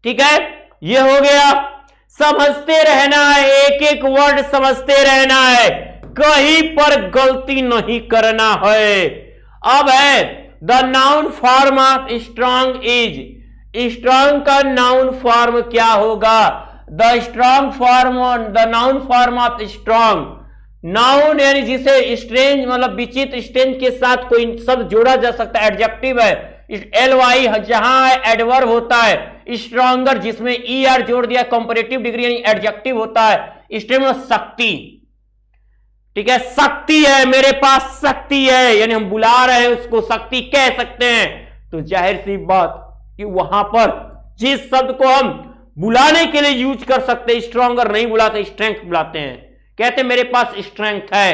ठीक है। ये हो गया। समझते रहना है, एक एक वर्ड समझते रहना है, कहीं पर गलती नहीं करना है। अब है the noun form of strong is, strong का नाउन फॉर्म क्या होगा? The strong form, the noun form of strong, noun यानी जिसे स्ट्रेंज मतलब विचित्र स्ट्रेंज के साथ कोई शब्द जोड़ा जा सकता है, एडजेक्टिव है। LY जहां है एडवर्ब होता है। स्ट्रॉन्गर जिसमें ER जोड़ दिया, कंपैरेटिव डिग्री यानी एडजेक्टिव होता है। स्ट्रेंज शक्ति, ठीक है, शक्ति है, मेरे पास शक्ति है, यानी हम बुला रहे हैं उसको शक्ति कह सकते हैं। तो जाहिर सी बात कि वहां पर जिस शब्द को हम बुलाने के लिए यूज कर सकते हैं, स्ट्रॉन्गर नहीं बुलाते, स्ट्रेंथ बुलाते हैं। कहते मेरे पास स्ट्रेंथ है,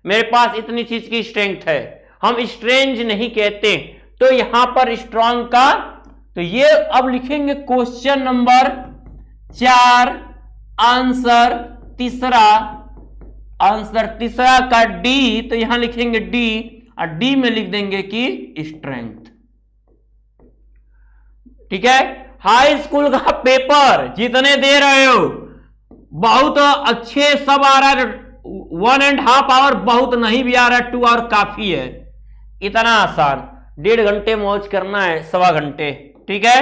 मेरे पास इतनी चीज की स्ट्रेंथ है, हम स्ट्रेंज नहीं कहते। तो यहां पर स्ट्रॉन्ग का, तो ये अब लिखेंगे क्वेश्चन नंबर 4 आंसर तीसरा आंसर तीसरा का डी, तो यहां लिखेंगे डी और डी में लिख देंगे कि स्ट्रेंथ। ठीक है, हाई स्कूल का पेपर जितने दे रहे हो बहुत अच्छे सब आ रहा है, 1.5 आवर बहुत नहीं भी आ रहा है, 2 आवर काफी है। इतना आसान, 1.5 घंटे मौज करना है, 1.25 घंटे। ठीक है,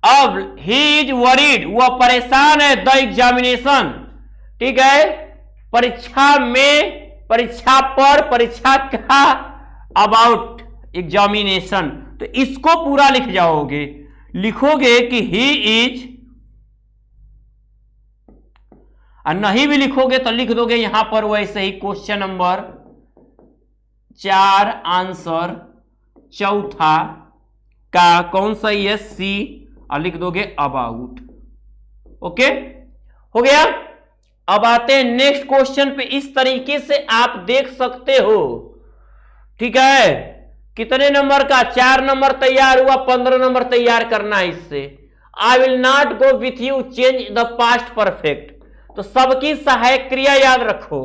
अब ही इज वरीड, वह परेशान है, द एग्जामिनेशन। ठीक है, परीक्षा में, परीक्षा पर, परीक्षा का, अबाउट एग्जामिनेशन, तो इसको पूरा लिख जाओगे, लिखोगे कि ही इज, और नहीं भी लिखोगे तो लिख दोगे यहां पर वैसे ही क्वेश्चन नंबर 4 आंसर चौथा का कौन सा है, सी, और लिख दोगे अबाउट। ओके, हो गया। अब आते हैं नेक्स्ट क्वेश्चन पे। इस तरीके से आप देख सकते हो। ठीक है, कितने नंबर का, 4 नंबर तैयार हुआ, 15 नंबर तैयार करना है इससे। I will not go with you, change the past perfect, तो सबकी सहायक क्रिया याद रखो।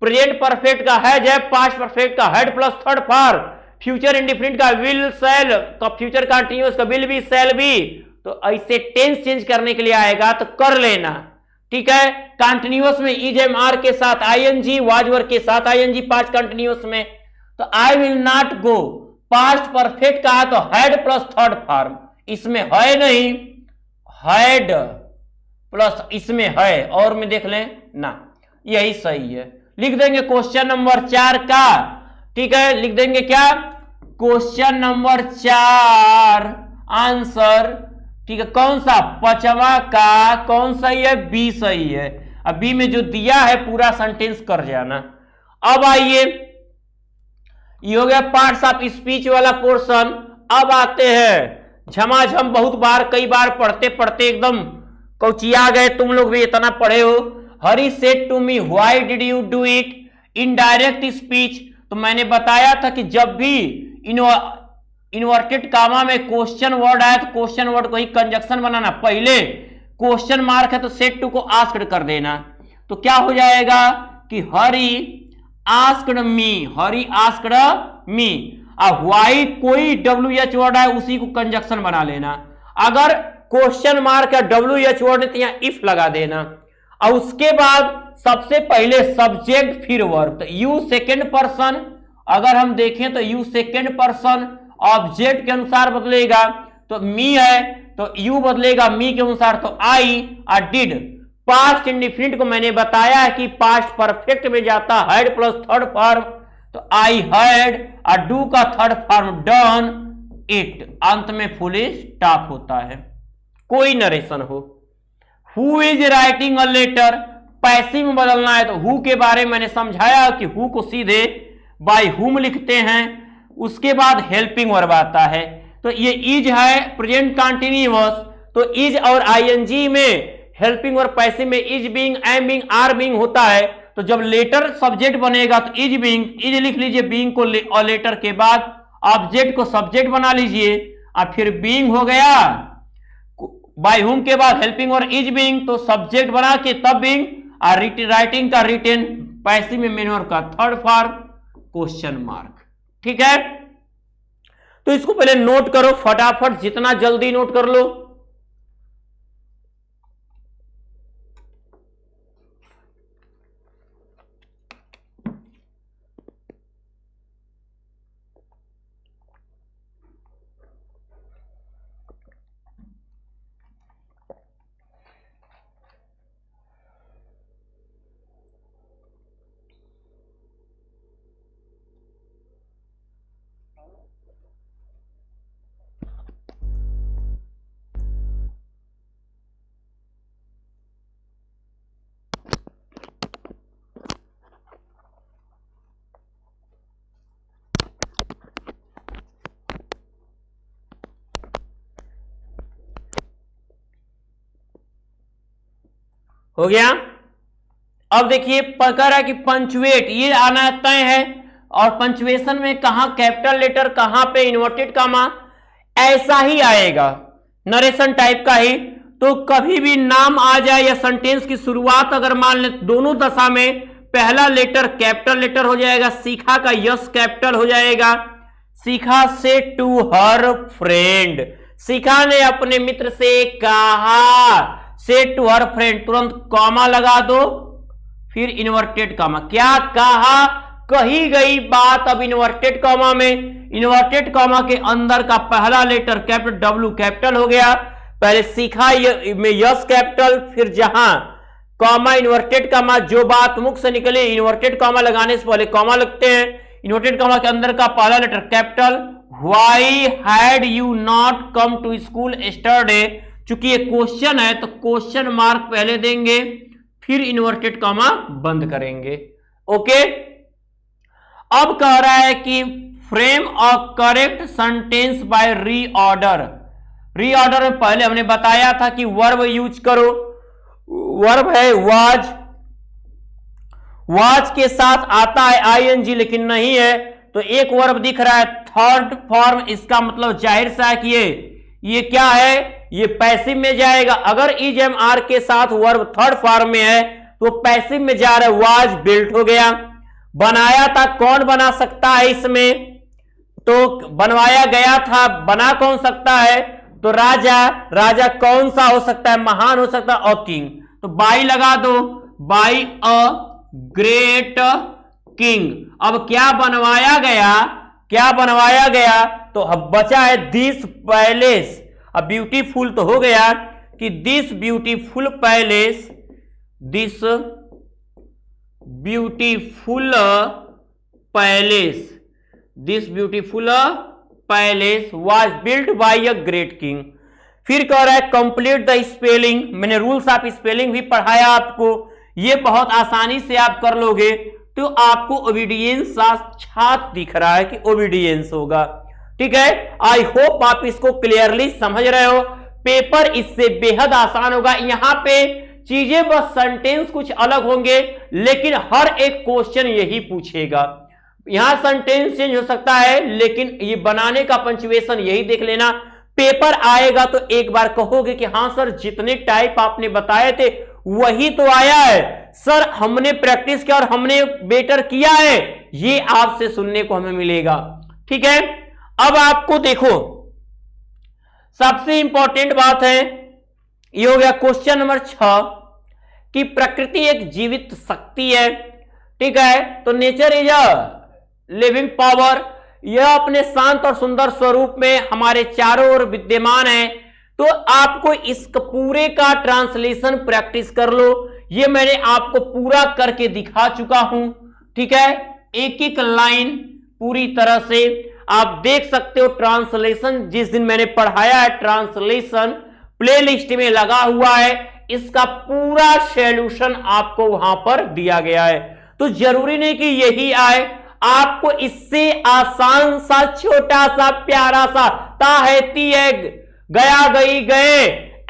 प्रेजेंट परफेक्ट का हैज है, पास्ट परफेक्ट का had plus third form, future indefinite का विल सेल, तो फ्यूचर कंटिन्यूअस का विल बी सेल बी, तो ऐसे टेंस चेंज करने के लिए आएगा तो कर लेना। ठीक है, कंटिन्यूअस में इज एम आर के साथ आईएनजी, वाजवर के साथ आईएनजी, पास्ट कंटिन्यूअस में तो I will not go, past perfect का तो हैड प्लस थर्ड फॉर्म, इसमें है नहीं, हैड प्लस इसमें है, और में देख लें ना, यही सही है। लिख देंगे क्वेश्चन नंबर 4 का। ठीक है, लिख देंगे क्या, क्वेश्चन नंबर 4 आंसर। ठीक है, कौन सा, 5वां का कौन सही है, बी सही है। अब बी में जो दिया है पूरा सेंटेंस कर जाना। अब आइए, ये हो गया पार्ट्स ऑफ स्पीच वाला पोर्शन। अब आते हैं झमाझम, बहुत बार, कई बार पढ़ते पढ़ते एकदम कौचिया गए, तुम लोग भी इतना पढ़े हो। Hari said to me why did you do it, indirect speech, तो मैंने बताया था कि जब भी इन्वर्टेड कामा में क्वेश्चन वर्ड आया तो क्वेश्चन वर्ड को ही कंजक्शन बनाना, पहले क्वेश्चन मार्क है तो सेड टू को आस्क्ड कर देना, तो क्या हो जाएगा कि हरी आस्क्ड मी, हरी आस्क्ड मी, और व्हाई कोई WH वर्ड है उसी को कंजक्शन बना लेना। अगर क्वेश्चन मार्क है WH वर्ड तो यहां इफ लगा देना, और उसके बाद सबसे पहले सब्जेक्ट फिर वर्ब, तो यू सेकेंड पर्सन, अगर हम देखें तो यू सेकेंड पर्सन ऑब्जेक्ट के अनुसार बदलेगा, तो मी है तो यू बदलेगा मी के अनुसार, तो आई और डिड। पास्ट इंडिफिनिट को मैंने बताया है कि पास्ट परफेक्ट में जाता हैड प्लस थर्ड फॉर्म, तो आई हैड, और डू का थर्ड फॉर्म डन इट, अंत में फुल स्टॉप होता है, कोई नरेशन हो। Who is writing a letter, passive में बदलना है तो हु के बारे में मैंने समझाया कि हु को सीधे बाय हुम लिखते हैं, उसके बाद हेल्पिंग वर्ब आता है, तो ये इज है प्रेजेंट कंटिन्यूअस, तो इज और आईएनजी में हेल्पिंग वर्ब, पैसिव में is being, am being, are being होता है, तो जब लेटर सब्जेक्ट बनेगा तो इज बीइंग, इज लिख लीजिए बीइंग को, और लेटर के बाद ऑब्जेक्ट को सब्जेक्ट बना लीजिए, और फिर बीइंग हो गया, बाय हुम के बाद हेल्पिंग और इज बीइंग, तो सब्जेक्ट बना के तब बीइंग, और राइटिंग का रिटेन, पैसिव में मेन वर्ब का थर्ड फॉर्म क्वेश्चन मार्क। ठीक है, तो इसको पहले नोट करो फटाफट, जितना जल्दी नोट कर लो। हो गया। अब देखिए पकड़ है कि पंचुएट, ये आना तय है, और पंचुएशन में कहां कैपिटल लेटर, कहां पे इन्वर्टेड कामा, ऐसा ही आएगा, नरेशन टाइप का ही। तो कभी भी नाम आ जाए या सेंटेंस की शुरुआत अगर मान ले दोनों दशा में पहला लेटर कैपिटल लेटर हो जाएगा, शिखा का यस कैपिटल हो जाएगा। शिखा से टू हर फ्रेंड, शिखा ने अपने मित्र से कहा, से टू हर फ्रेंड, तुरंत कॉमा लगा दो, फिर इन्वर्टेड कॉमा। क्या कहा, कही गई बात। अब इन्वर्टेड कॉमा में, इन्वर्टेड कॉमा के अंदर का पहला लेटर कैपिटल डब्ल्यू कैपिटल हो गया, पहले शिखा में यस कैपिटल, फिर जहां कॉमा इन्वर्टेड कॉमा, जो बात मुख से निकले इन्वर्टेड कॉमा लगाने से पहले कॉमा लगते हैं। इन्वर्टेड कॉमा के अंदर का पहला letter capital. Why had you not come to school yesterday, चूंकि ये क्वेश्चन है तो क्वेश्चन मार्क पहले देंगे, फिर इन्वर्टेड कॉमा बंद करेंगे। ओके, अब कह रहा है कि frame a correct sentence by reorder. Reorder में पहले हमने बताया था कि वर्ब यूज करो, वर्ब है वाज, वाज के साथ आता है आईएनजी लेकिन नहीं है, तो एक वर्ब दिख रहा है थर्ड फॉर्म, इसका मतलब जाहिर सा है कि ये क्या है, ये पैसिव में जाएगा। अगर इज एम आर के साथ वर्ब थर्ड फॉर्म में है तो पैसिव में जा रहा है, वाज बिल्ट हो गया। बनाया था, कौन बना सकता है इसमें, तो बनवाया गया था, बना कौन सकता है, तो राजा। राजा कौन सा हो सकता है, महान हो सकता है, और किंग, तो बाई लगा दो, बाई अ ग्रेट किंग। अब क्या बनवाया गया, क्या बनवाया गया, तो अब बचा है दिस पैलेस। अब ब्यूटीफुल तो हो गया कि this beautiful palace, this beautiful palace, this beautiful palace was built by a great king. फिर कह रहा है कंप्लीट द स्पेलिंग, मैंने रूल्स ऑफ स्पेलिंग भी पढ़ाया आपको, ये बहुत आसानी से आप कर लोगे। तो आपको ओबीडियंस साक्षात दिख रहा है कि ओबीडियंस होगा, ठीक है। आई होप आप इसको क्लियरली समझ रहे हो। पेपर इससे बेहद आसान होगा। यहां पे चीजें बस सेंटेंस कुछ अलग होंगे लेकिन हर एक क्वेश्चन यही पूछेगा। यहां सेंटेंस चेंज हो सकता है लेकिन ये बनाने का पंक्चुएशन यही देख लेना। पेपर आएगा तो एक बार कहोगे कि हां सर जितने टाइप आपने बताए थे वही तो आया है, सर हमने प्रैक्टिस किया और हमने बेटर किया है, ये आपसे सुनने को हमें मिलेगा, ठीक है। अब आपको देखो सबसे इंपॉर्टेंट बात है, ये हो गया क्वेश्चन नंबर 6 कि प्रकृति एक जीवित शक्ति है, ठीक है। तो nature is a living power, यह अपने शांत और सुंदर स्वरूप में हमारे चारों ओर विद्यमान है। तो आपको इस पूरे का ट्रांसलेशन प्रैक्टिस कर लो, ये मैंने आपको पूरा करके दिखा चुका हूं, ठीक है। एक एक लाइन पूरी तरह से आप देख सकते हो। ट्रांसलेशन जिस दिन मैंने पढ़ाया है, ट्रांसलेशन प्लेलिस्ट में लगा हुआ है, इसका पूरा सॉल्यूशन आपको वहां पर दिया गया है। तो जरूरी नहीं कि यही आए, आपको इससे आसान सा छोटा सा प्यारा सा ता है ती है गया गई गए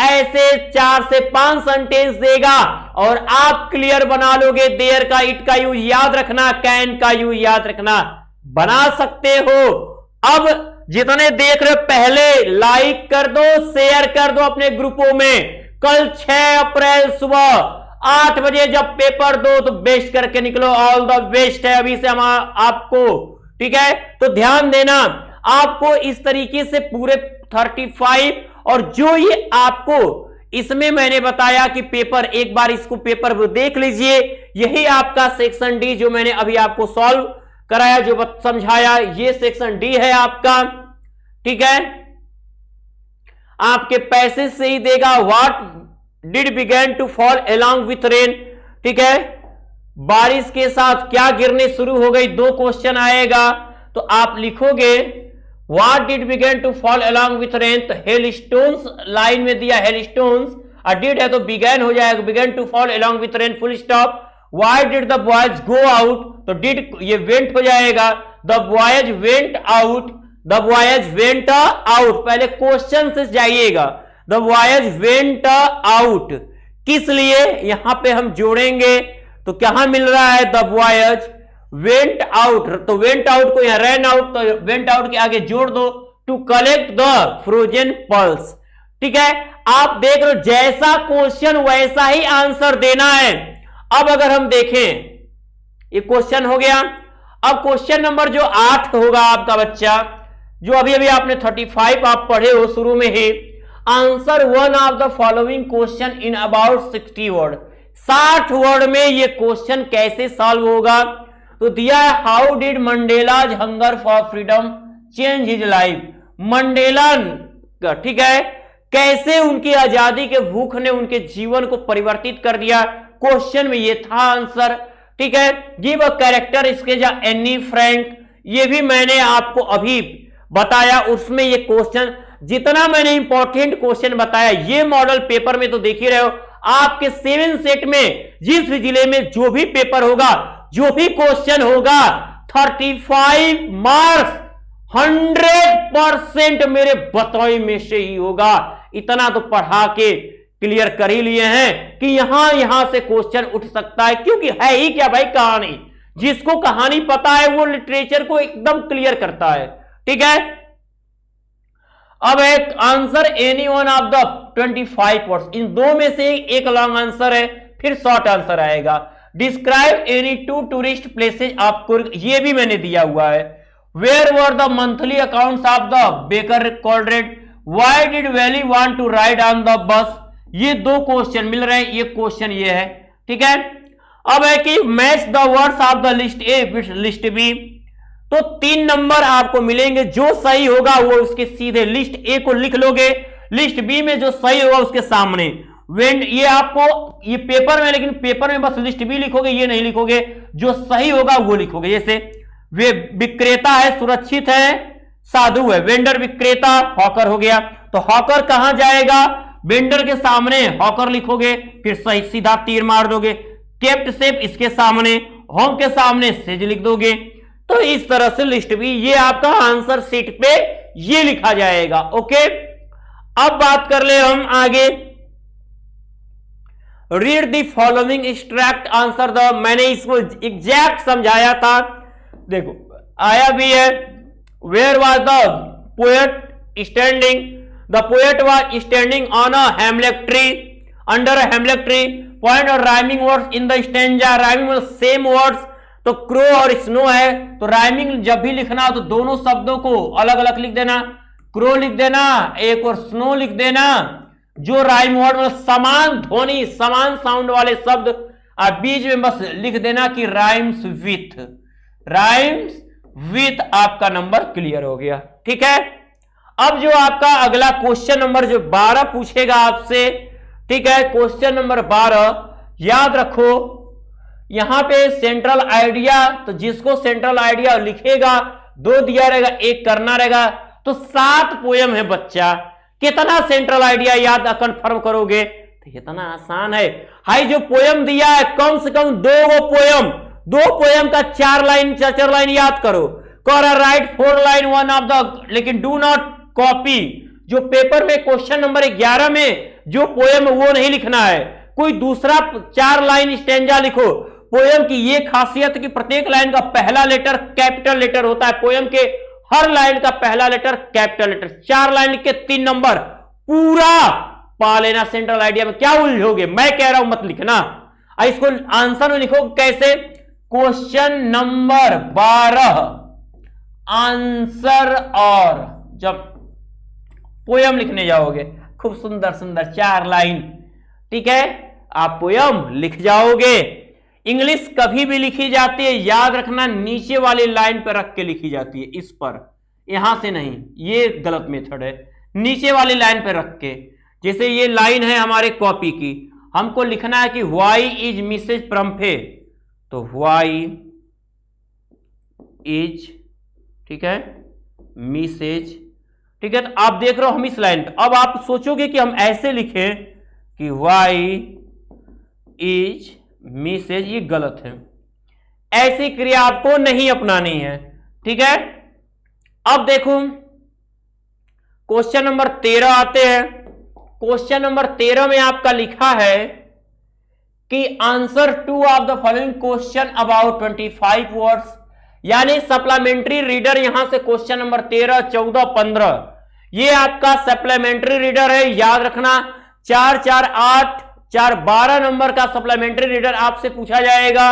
ऐसे 4 से 5 सेंटेंस देगा और आप क्लियर बना लोगे। देयर का इट का यूज याद रखना, कैन का यूज याद रखना, बना सकते हो। अब जितने देख रहे पहले लाइक कर दो, शेयर कर दो अपने ग्रुपों में। कल 6 अप्रैल सुबह 8 बजे जब पेपर दो तो बेस्ट करके निकलो। ऑल द बेस्ट है अभी से हम आपको, ठीक है। तो ध्यान देना, आपको इस तरीके से पूरे 35 और जो ये आपको इसमें मैंने बताया कि पेपर, एक बार इसको पेपर देख लीजिए, यही आपका सेक्शन डी जो मैंने अभी आपको सॉल्व कराया, जो समझाया, ये सेक्शन डी है आपका, ठीक है। आपके पैसेज से ही देगा what did begin to fall along with rain, ठीक है। बारिश के साथ क्या गिरने शुरू हो गई, 2 क्वेश्चन आएगा तो आप लिखोगे what did begin to fall along with rain, तो हेल स्टोन्स लाइन में दिया हेल स्टोन्स, और डिड है तो बिगन हो जाएगा, begin to fall along with rain full stop. Why did the boys go out, तो डिड ये वेंट हो जाएगा, the boys went out, the boys went out, पहले क्वेश्चन से जाइएगा, द बॉयज वेंट आउट, किस लिए यहां पे हम जोड़ेंगे तो क्या मिल रहा है, द बॉयज वेंट आउट, तो वेंट आउट को यहां रैन आउट, तो वेंट आउट के आगे जोड़ दो, to collect the frozen pulse, ठीक है, आप देख रहे हो जैसा क्वेश्चन वैसा ही आंसर देना है। अब अगर हम देखें, ये क्वेश्चन हो गया। अब क्वेश्चन नंबर जो 8 होगा आपका बच्चा, जो अभी अभी आपने 35 आप पढ़े हो शुरू में ही, answer one of the following question in about 60 word. 60 word में ये क्वेश्चन कैसे सॉल्व होगा? तो दिया है, how did Mandela's hunger for freedom change his life. Mandela, ठीक है, कैसे उनकी आजादी के भूख ने उनके जीवन को परिवर्तित कर दिया। क्वेश्चन में ये था आंसर, ठीक है। गिव अ कैरेक्टर, इसके जा एनी फ्रैंक, ये भी मैंने आपको अभी बताया। उसमें ये क्वेश्चन, जितना मैंने इंपॉर्टेंट क्वेश्चन बताया, ये मॉडल पेपर में तो देख ही रहे हो, आपके 7 सेट में जिस भी जिले में जो भी पेपर होगा, जो भी क्वेश्चन होगा, 35 मार्क्स 100% मेरे बताए में से ही होगा। इतना तो पढ़ा के क्लियर कर ही लिए हैं कि यहां से क्वेश्चन उठ सकता है, क्योंकि है ही क्या भाई, कहानी। जिसको कहानी पता है वो लिटरेचर को एकदम क्लियर करता है, ठीक है। अब एक answer any one of the 25 words, इन दो में से एक लॉन्ग आंसर है, फिर शॉर्ट आंसर आएगा। Describe any 2 tourist places of Coorg, ये भी मैंने दिया हुआ है। Where were the monthly accounts of the baker coloured, why did Valli want to ride on the bus. ये 2 क्वेश्चन मिल रहे हैं, ये क्वेश्चन ये है, ठीक है। अब है कि match the words of the list A with list B, तो 3 नंबर आपको मिलेंगे। जो सही होगा वो उसके सीधे लिस्ट ए को लिख लोगे, लिस्ट बी में जो सही होगा उसके सामने। वेंड, ये आपको ये पेपर में, लेकिन पेपर में बस लिस्ट बी लिखोगे, ये नहीं लिखोगे, जो सही होगा वो लिखोगे। जैसे वे विक्रेता है, सुरक्षित है, साधु है। वेंडर विक्रेता, हॉकर हो गया, तो हॉकर कहां जाएगा? वेंडर के सामने हॉकर लिखोगे, फिर सही सीधा तीर मार दोगे। केप्ट सेफ, इसके सामने, होम के सामने सेज लिख दोगे। तो इस तरह से लिस्ट भी, ये आपका आंसर शीट पे ये लिखा जाएगा, ओके। अब बात कर ले हम आगे। Read the following extract answer the, मैंने इसको एग्जैक्ट समझाया था, देखो आया भी है। Where was the poet standing, the poet was standing on a hemlock tree, under a hemlock tree, point out rhyming words in the stanza, rhyming words same words, तो crow और स्नो है, तो राइमिंग जब भी लिखना हो तो दोनों शब्दों को अलग अलग लिख देना, क्रो लिख देना, एक और स्नो लिख देना। जो राइम वर्ड में समान ध्वनि, समान साउंड वाले शब्द, आप बीच में बस लिख देना कि राइम्स विथ, राइम्स विथ, आपका नंबर क्लियर हो गया, ठीक है। अब जो आपका अगला क्वेश्चन नंबर जो 12 पूछेगा आपसे, ठीक है, क्वेश्चन नंबर 12 याद रखो। यहां पे सेंट्रल आइडिया, तो जिसको सेंट्रल आइडिया लिखेगा, 2 दिया रहेगा, 1 करना रहेगा, तो 7 पोयम है बच्चा। कितना सेंट्रल आइडिया याद कंफर्म करोगे? तो इतना आसान है। हाई जो पोयम दिया है, कम से कम 2 पोयम, 2 पोयम का 4 लाइन 4 लाइन याद करो। राइट 4 लाइन 1 ऑफ द, लेकिन डू नॉट कॉपी। जो पेपर में क्वेश्चन नंबर 11 में जो पोयम वो नहीं लिखना है, कोई दूसरा 4 लाइन स्टैंजा लिखो। पोयम की ये खासियत कि प्रत्येक लाइन का पहला लेटर कैपिटल लेटर होता है, पोयम के हर लाइन का पहला लेटर कैपिटल लेटर। 4 लाइन के 3 नंबर पूरा पा लेना। सेंट्रल आइडिया में क्या उलझोगे, मैं कह रहा हूं मत लिखना। इसको आंसर में लिखो कैसे? क्वेश्चन नंबर 12 आंसर, और जब पोयम लिखने जाओगे खूब सुंदर सुंदर 4 लाइन, ठीक है, आप पोयम लिख जाओगे। इंग्लिश कभी भी लिखी जाती है, याद रखना, नीचे वाली लाइन पर रख के लिखी जाती है, इस पर, यहां से नहीं, ये गलत मेथड है। नीचे वाली लाइन पर रख के, जैसे ये लाइन है हमारे कॉपी की, हमको लिखना है कि व्हाई इज मिसेज प्रम्फे, तो व्हाई इज, ठीक है, मिसेज, ठीक है। तो आप देख रहे हो हम इस लाइन पे, अब आप सोचोगे कि हम ऐसे लिखें कि व्हाई इज मिसेज, ये गलत है। ऐसी क्रिया आपको नहीं अपनानी है, ठीक है। अब देखो क्वेश्चन नंबर 13 आते हैं। क्वेश्चन नंबर 13 में आपका लिखा है कि answer 2 of the following question about 25 words, यानी सप्लीमेंट्री रीडर यहां से क्वेश्चन नंबर 13, 14, 15 ये आपका सप्लीमेंट्री रीडर है, याद रखना 4 4 8 4 12 नंबर का सप्लीमेंट्री रीडर आपसे पूछा जाएगा।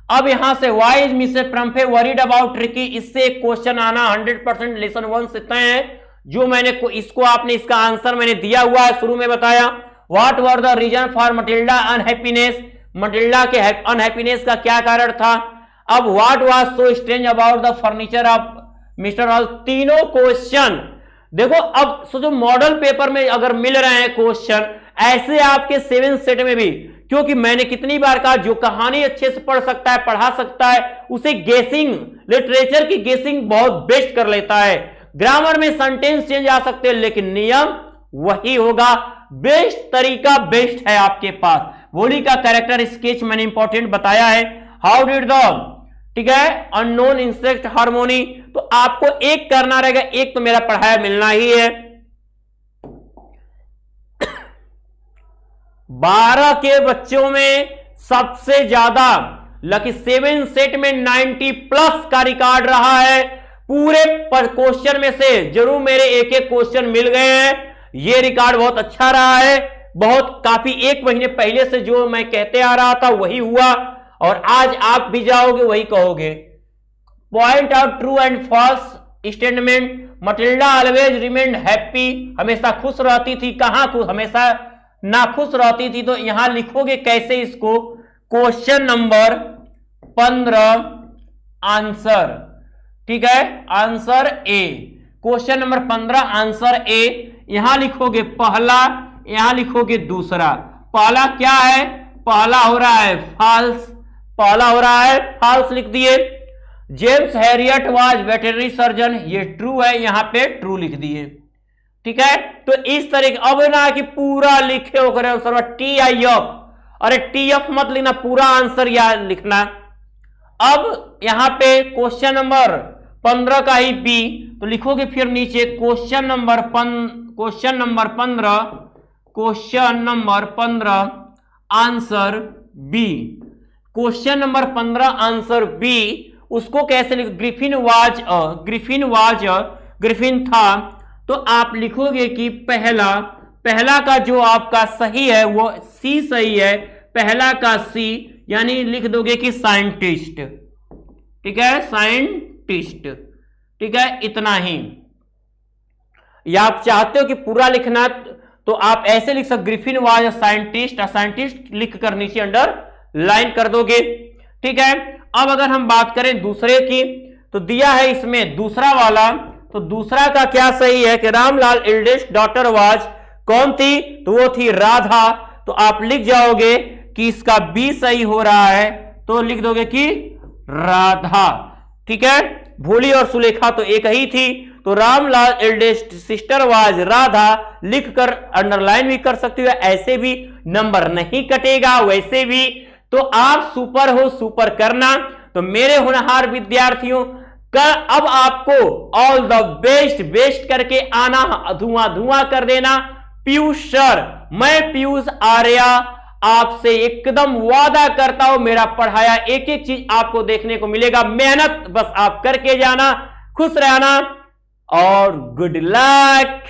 अब यहां से why is Mrs Pumphrey worried about Tricki, इससे एक क्वेश्चन आना 100% लेसन 1 से तय है। जो मैंने इसको आपने इसका आंसर मैंने दिया हुआ है, शुरू में बताया। What were the reason for Matilda unhappiness, Matilda के अनहैप्पीनेस का क्या कारण था। अब what was so strange about the furniture of Mister Hall, तीनों क्वेश्चन देखो। अब जो मॉडल पेपर में अगर मिल रहे हैं क्वेश्चन ऐसे आपके 7 सेट में भी, क्योंकि मैंने कितनी बार कहा जो कहानी अच्छे से पढ़ सकता है पढ़ा सकता है उसे गेसिंग, लिटरेचर की गेसिंग बहुत बेस्ट कर लेता है। ग्रामर में सेंटेंस चेंज आ सकते हैं लेकिन नियम वही होगा। बेस्ट तरीका बेस्ट है आपके पास। वोली का कैरेक्टर स्केच मैंने इंपॉर्टेंट बताया है। हाउ डिड द, ठीक है, अननोन इंसेक्ट हार्मोनी, तो आपको एक करना रहेगा, एक तो मेरा पढ़ाया मिलना ही है। 12 के बच्चों में सबसे ज्यादा लकी 7 सेट में 90 प्लस का रिकॉर्ड रहा है। पूरे क्वेश्चन में से जरूर मेरे एक एक क्वेश्चन मिल गए हैं। यह रिकॉर्ड बहुत अच्छा रहा है, बहुत काफी 1 महीने पहले से जो मैं कहते आ रहा था वही हुआ, और आज आप भी जाओगे वही कहोगे। Point out true and false statement. Matilda always remained happy, हमेशा खुश रहती थी। कहां खुश, हमेशा ना खुश रहती थी। तो यहां लिखोगे कैसे इसको, क्वेश्चन नंबर 15 आंसर, ठीक है, answer A. Question number 15 answer A, यहां लिखोगे पहला, यहां लिखोगे दूसरा। पहला क्या है, पहला हो रहा है फॉल्स, पहला हो रहा है फॉल्स लिख दिए। James Harriet was veterinary surgeon, ये ट्रू है, यहां पे ट्रू लिख दिए, ठीक है। तो इस तरीके, अब ना कि पूरा लिखे हो करे TIF, अरे TF मत लिखना, पूरा आंसर याद लिखना। अब यहां पे क्वेश्चन नंबर 15 का ही बी, तो लिखोगे फिर नीचे question number 15 answer B. Question number 15 answer B, उसको कैसे लिख, ग्रिफिन था। तो आप लिखोगे कि पहला का जो आपका सही है वो सी सही है, पहला का सी, यानी लिख दोगे कि साइंटिस्ट, ठीक है, साइंटिस्ट, ठीक है, इतना ही। या आप चाहते हो कि पूरा लिखना तो आप ऐसे लिख सकते, Griffin was a scientist, scientist लिख कर नीचे अंडर लाइन कर दोगे, ठीक है। अब अगर हम बात करें दूसरे की, तो दिया है इसमें दूसरा वाला, तो दूसरा का क्या सही है कि रामलाल एल्डेस्ट डॉटर वाज, कौन थी, तो वो थी राधा। तो आप लिख जाओगे कि इसका बी सही हो रहा है, तो लिख दोगे कि राधा, ठीक है। भोली और सुलेखा तो एक ही थी, तो Ramlal eldest sister was Radha लिखकर अंडरलाइन भी कर सकते हो, ऐसे भी नंबर नहीं कटेगा, वैसे भी। तो आप सुपर हो, सुपर करना। तो मेरे होनहार विद्यार्थियों का अब आपको ऑल द बेस्ट, बेस्ट करके आना, धुआं धुआं कर देना। पीयूष सर, मैं पीयूष आर्या आपसे एकदम वादा करता हूं, मेरा पढ़ाया एक एक चीज आपको देखने को मिलेगा। मेहनत बस आप करके जाना, खुश रहना और गुड लक।